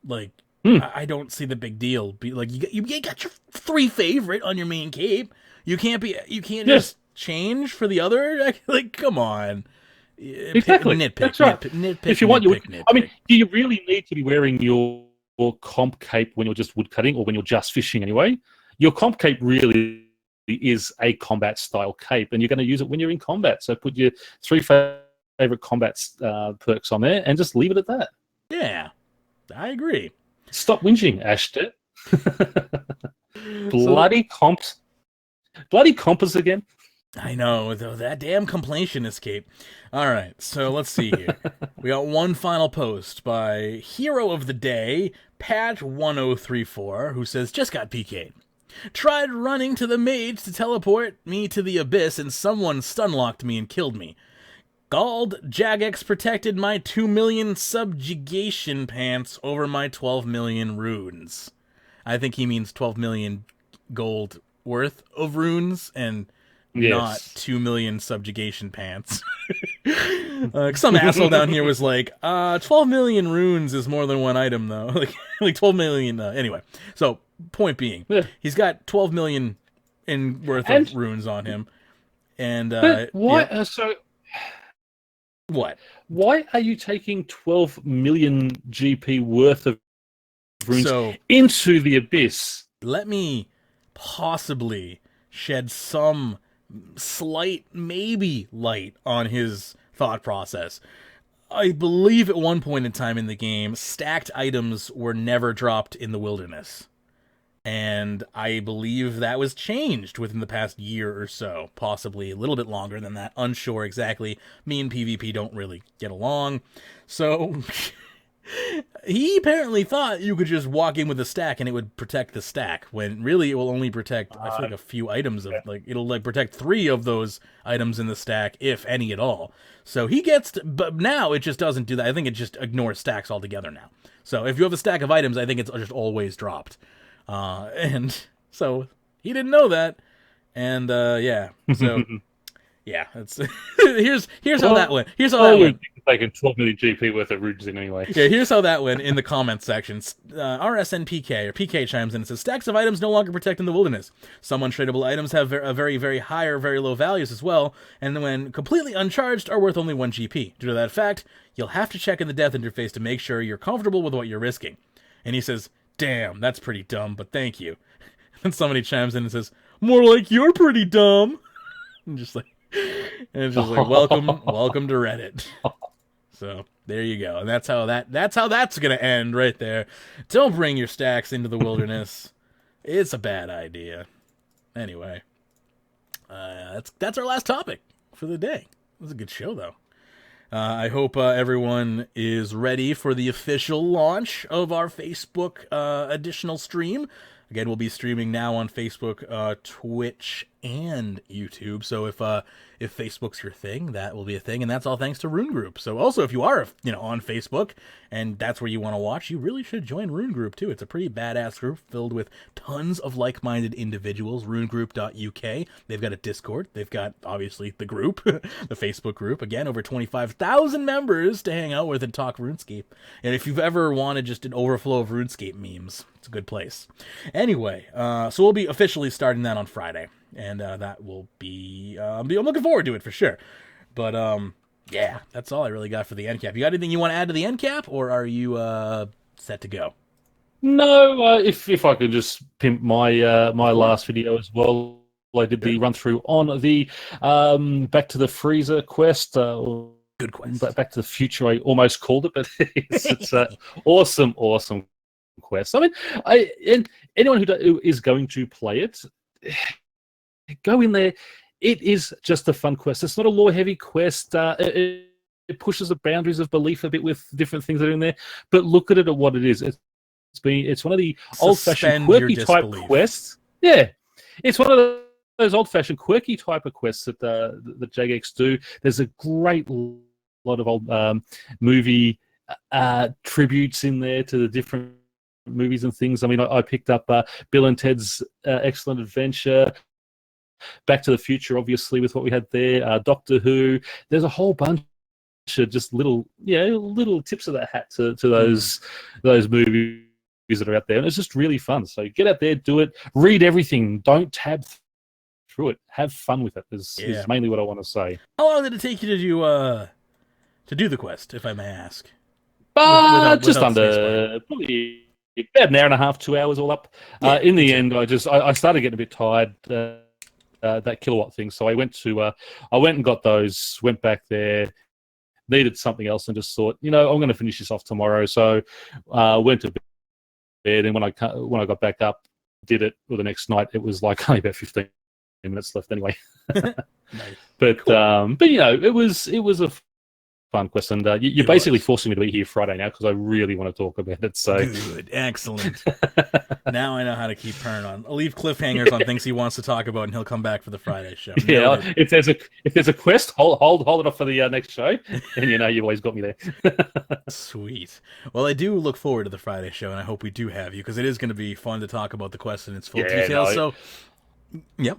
Like, I don't see the big deal. Like, you got your 3 favorite on your main cape. You can't just change for the other. Like, come on. Exactly. Nitpick. That's right. Nitpick. If you want I mean, do you really need to be wearing your comp cape when you're just woodcutting or when you're just fishing anyway? Your comp cape really is a combat style cape, and you're going to use it when you're in combat. So put your 3 favorite combat perks on there and just leave it at that. Yeah, I agree. Stop whinging, Ashton. Bloody compers again. I know, though, that damn complaintionist cape. All right, so let's see here. We got one final post by Hero of the Day, Pat1034, who says, just got PK'd. Tried running to the mage to teleport me to the abyss, and someone stunlocked me and killed me. Gald Jagex protected my 2 million subjugation pants over my 12 million runes. I think he means 12 million gold worth of runes, and not 2 million subjugation pants. Some asshole down here was like, 12 million runes is more than one item, though. like 12 million. Anyway, so point being, he's got 12 million worth of runes on him. And why? Yeah. What? Why are you taking 12 million GP worth of runes So into the abyss. let me possibly shed some slight, maybe light on his thought process. I believe at one point in time in the game, stacked items were never dropped in the wilderness. And I believe that was changed within the past year or so, possibly a little bit longer than that. Unsure exactly. Me and PvP don't really get along. So he apparently thought you could just walk in with a stack and it would protect the stack, when really it will only protect, I feel like, a few items of, like, it'll like protect 3 of those items in the stack, if any at all. So he gets to, but now it just doesn't do that. I think it just ignores stacks altogether now. So if you have a stack of items, I think it's just always dropped. And so he didn't know that. And yeah, so yeah, that's here's how that went. Here's how that went. Taking 12 million GP worth of runes in anyway. Yeah, here's how that went in the comments section. RSNPK, or PK, chimes in and says, stacks of items no longer protect in the wilderness. Some untradeable items have a very, very high or very low values as well, and when completely uncharged are worth only 1 GP. Due to that fact, you'll have to check in the death interface to make sure you're comfortable with what you're risking. And he says, damn, that's pretty dumb, but thank you. And somebody chimes in and says, more like you're pretty dumb. And just like, welcome to Reddit. So there you go, and that's how that's gonna end right there. Don't bring your stacks into the wilderness; it's a bad idea. Anyway, that's our last topic for the day. It was a good show, though. I hope everyone is ready for the official launch of our Facebook additional stream. Again, we'll be streaming now on Facebook, Twitch, and YouTube. So if Facebook's your thing, that will be a thing, and that's all thanks to Rune Group. So also, if you are on Facebook and that's where you want to watch, you really should join Rune Group too. It's a pretty badass group filled with tons of like-minded individuals. RuneGroup.uk. They've got a Discord. They've got obviously the group, the Facebook group. Again, over 25,000 members to hang out with and talk RuneScape. And if you've ever wanted just an overflow of RuneScape memes, it's a good place. Anyway, so we'll be officially starting that on Friday. And that will be, I'm looking forward to it for sure. But, yeah, that's all I really got for the end cap. You got anything you want to add to the end cap, or are you set to go? No, if I could just pimp my my last video as well. I did the run through on the Back to the Freezer quest. Good quest. Back to the Future, I almost called it, but it's awesome quest. I mean, and anyone who is going to play it, go in there. It is just a fun quest. It's not a lore-heavy quest. It pushes the boundaries of belief a bit with different things that are in there. But look at it at what it is. It's one of the old-fashioned quirky type quests. Yeah, it's one of those old-fashioned quirky type of quests that the Jagex do. There's a great lot of old movie tributes in there to the different movies and things. I mean, I picked up Bill and Ted's Excellent Adventure, Back to the Future, obviously, with what we had there, Doctor Who. There's a whole bunch of just little tips of the hat to those movies that are out there, and it's just really fun. So get out there, do it, read everything, don't tab through it, have fun with it. Is mainly what I want to say. How long did it take you to do the quest, if I may ask? Just under probably about an hour and a half, 2 hours all up. In the end, I started getting a bit tired. That kilowatt thing, so I went and got those. Went back there, needed something else, and just thought, I'm going to finish this off tomorrow. So went to bed, and when I got back up, did it. Or the next night, it was like only about 15 minutes left anyway. Nice. But cool. It was a fun quest, and you're basically forcing me to be here Friday now because I really want to talk about it. So good, excellent. Now I know how to keep Pern on. I'll leave cliffhangers on things he wants to talk about, and he'll come back for the Friday show. Yeah, if there's a quest, hold it off for the next show, and you've always got me there. Sweet. Well, I do look forward to the Friday show, and I hope we do have you, because it is going to be fun to talk about the quest in its full details. So, yep.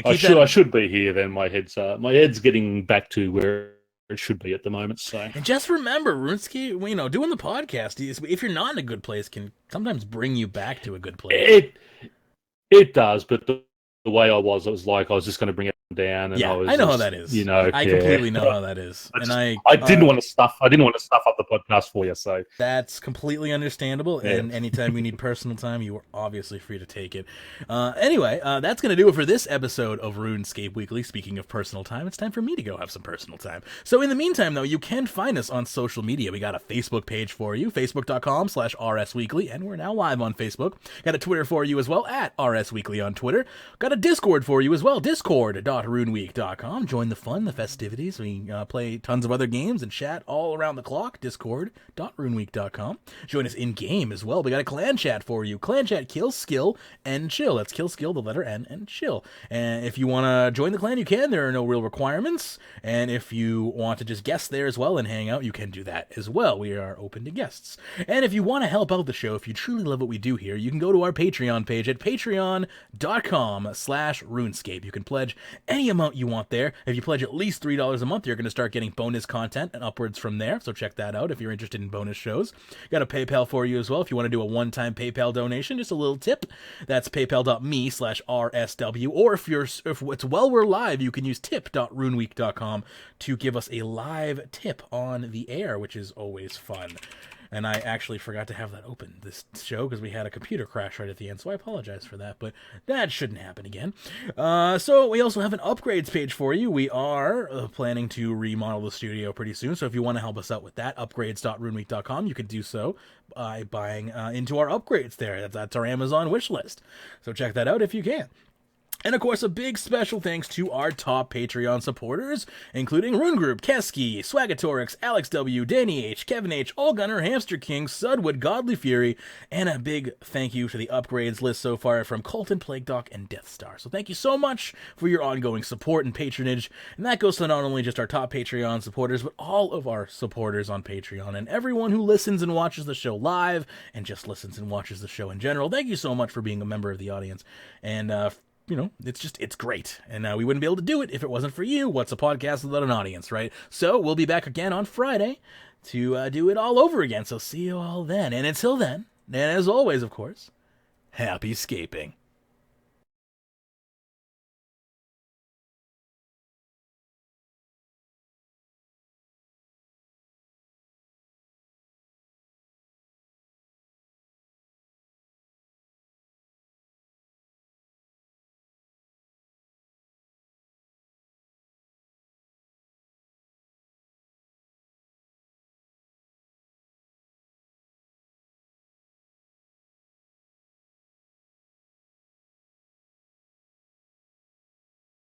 I should be here then. My head's getting back to where it should be at the moment. So, and just remember, RuneScape, doing the podcast, if you're not in a good place, can sometimes bring you back to a good place. It does, but the way I was like, I was just going to bring it down, and Yeah, I was I know how just, that is. You know, I yeah. completely know how that is, I and just- I didn't want to stuff. I didn't want to stuff up the podcast for you. So That's completely understandable, Yeah. and anytime you need personal time, you are obviously free to take it. Anyway, that's going to do it for this episode of RuneScape Weekly. Speaking of personal time, it's time for me to go have some personal time. So in the meantime, though, you can find us on social media. We got a Facebook page for you, facebook.com/rsweekly, and we're now live on Facebook. Got a Twitter for you as well, at rsweekly on Twitter. Got a Discord for you as well, discord.runeweek.com. Join the fun, the festivities. We play tons of other games and chat all around the clock, discord.runeweek.com. Join us in-game as well. We got a clan chat for you. Clan chat, kill, skill, and chill. That's kill, skill, the letter N, and chill. And if you want to join the clan, you can. There are no real requirements. And if you want to just guest there as well and hang out, you can do that as well. We are open to guests. And if you want to help out the show, if you truly love what we do here, you can go to our Patreon page at patreon.com/RuneScape. You can pledge any amount you want there. If you pledge at least $3 a month, you're going to start getting bonus content and upwards from there. So check that out if you're interested in bonus shows. Got a PayPal for you as well if you want to do a one-time PayPal donation, just a little tip. That's paypal.me/RSW. Or if it's while we're live, you can use tip.runeweek.com to give us a live tip on the air, which is always fun. And I actually forgot to have that open this show because we had a computer crash right at the end, so I apologize for that, but that shouldn't happen again. So we also have an upgrades page for you. We are planning to remodel the studio pretty soon, so if you want to help us out with that, upgrades.runeweek.com, you can do so by buying into our upgrades there. That's our Amazon wish list. So check that out if you can. And of course, a big special thanks to our top Patreon supporters, including Rune Group, Keski, Swagatorix, Alex W, Danny H, Kevin H, Allgunner, Hamster King, Sudwood, Godly Fury, and a big thank you to the upgrades list so far from Colton, Plague Doc, and Death Star. So thank you so much for your ongoing support and patronage, and that goes to not only just our top Patreon supporters, but all of our supporters on Patreon, and everyone who listens and watches the show live, and just listens and watches the show in general. Thank you so much for being a member of the audience, and it's great. And we wouldn't be able to do it if it wasn't for you. What's a podcast without an audience, right? So we'll be back again on Friday to do it all over again. So see you all then. And until then, and as always, of course, happy scaping.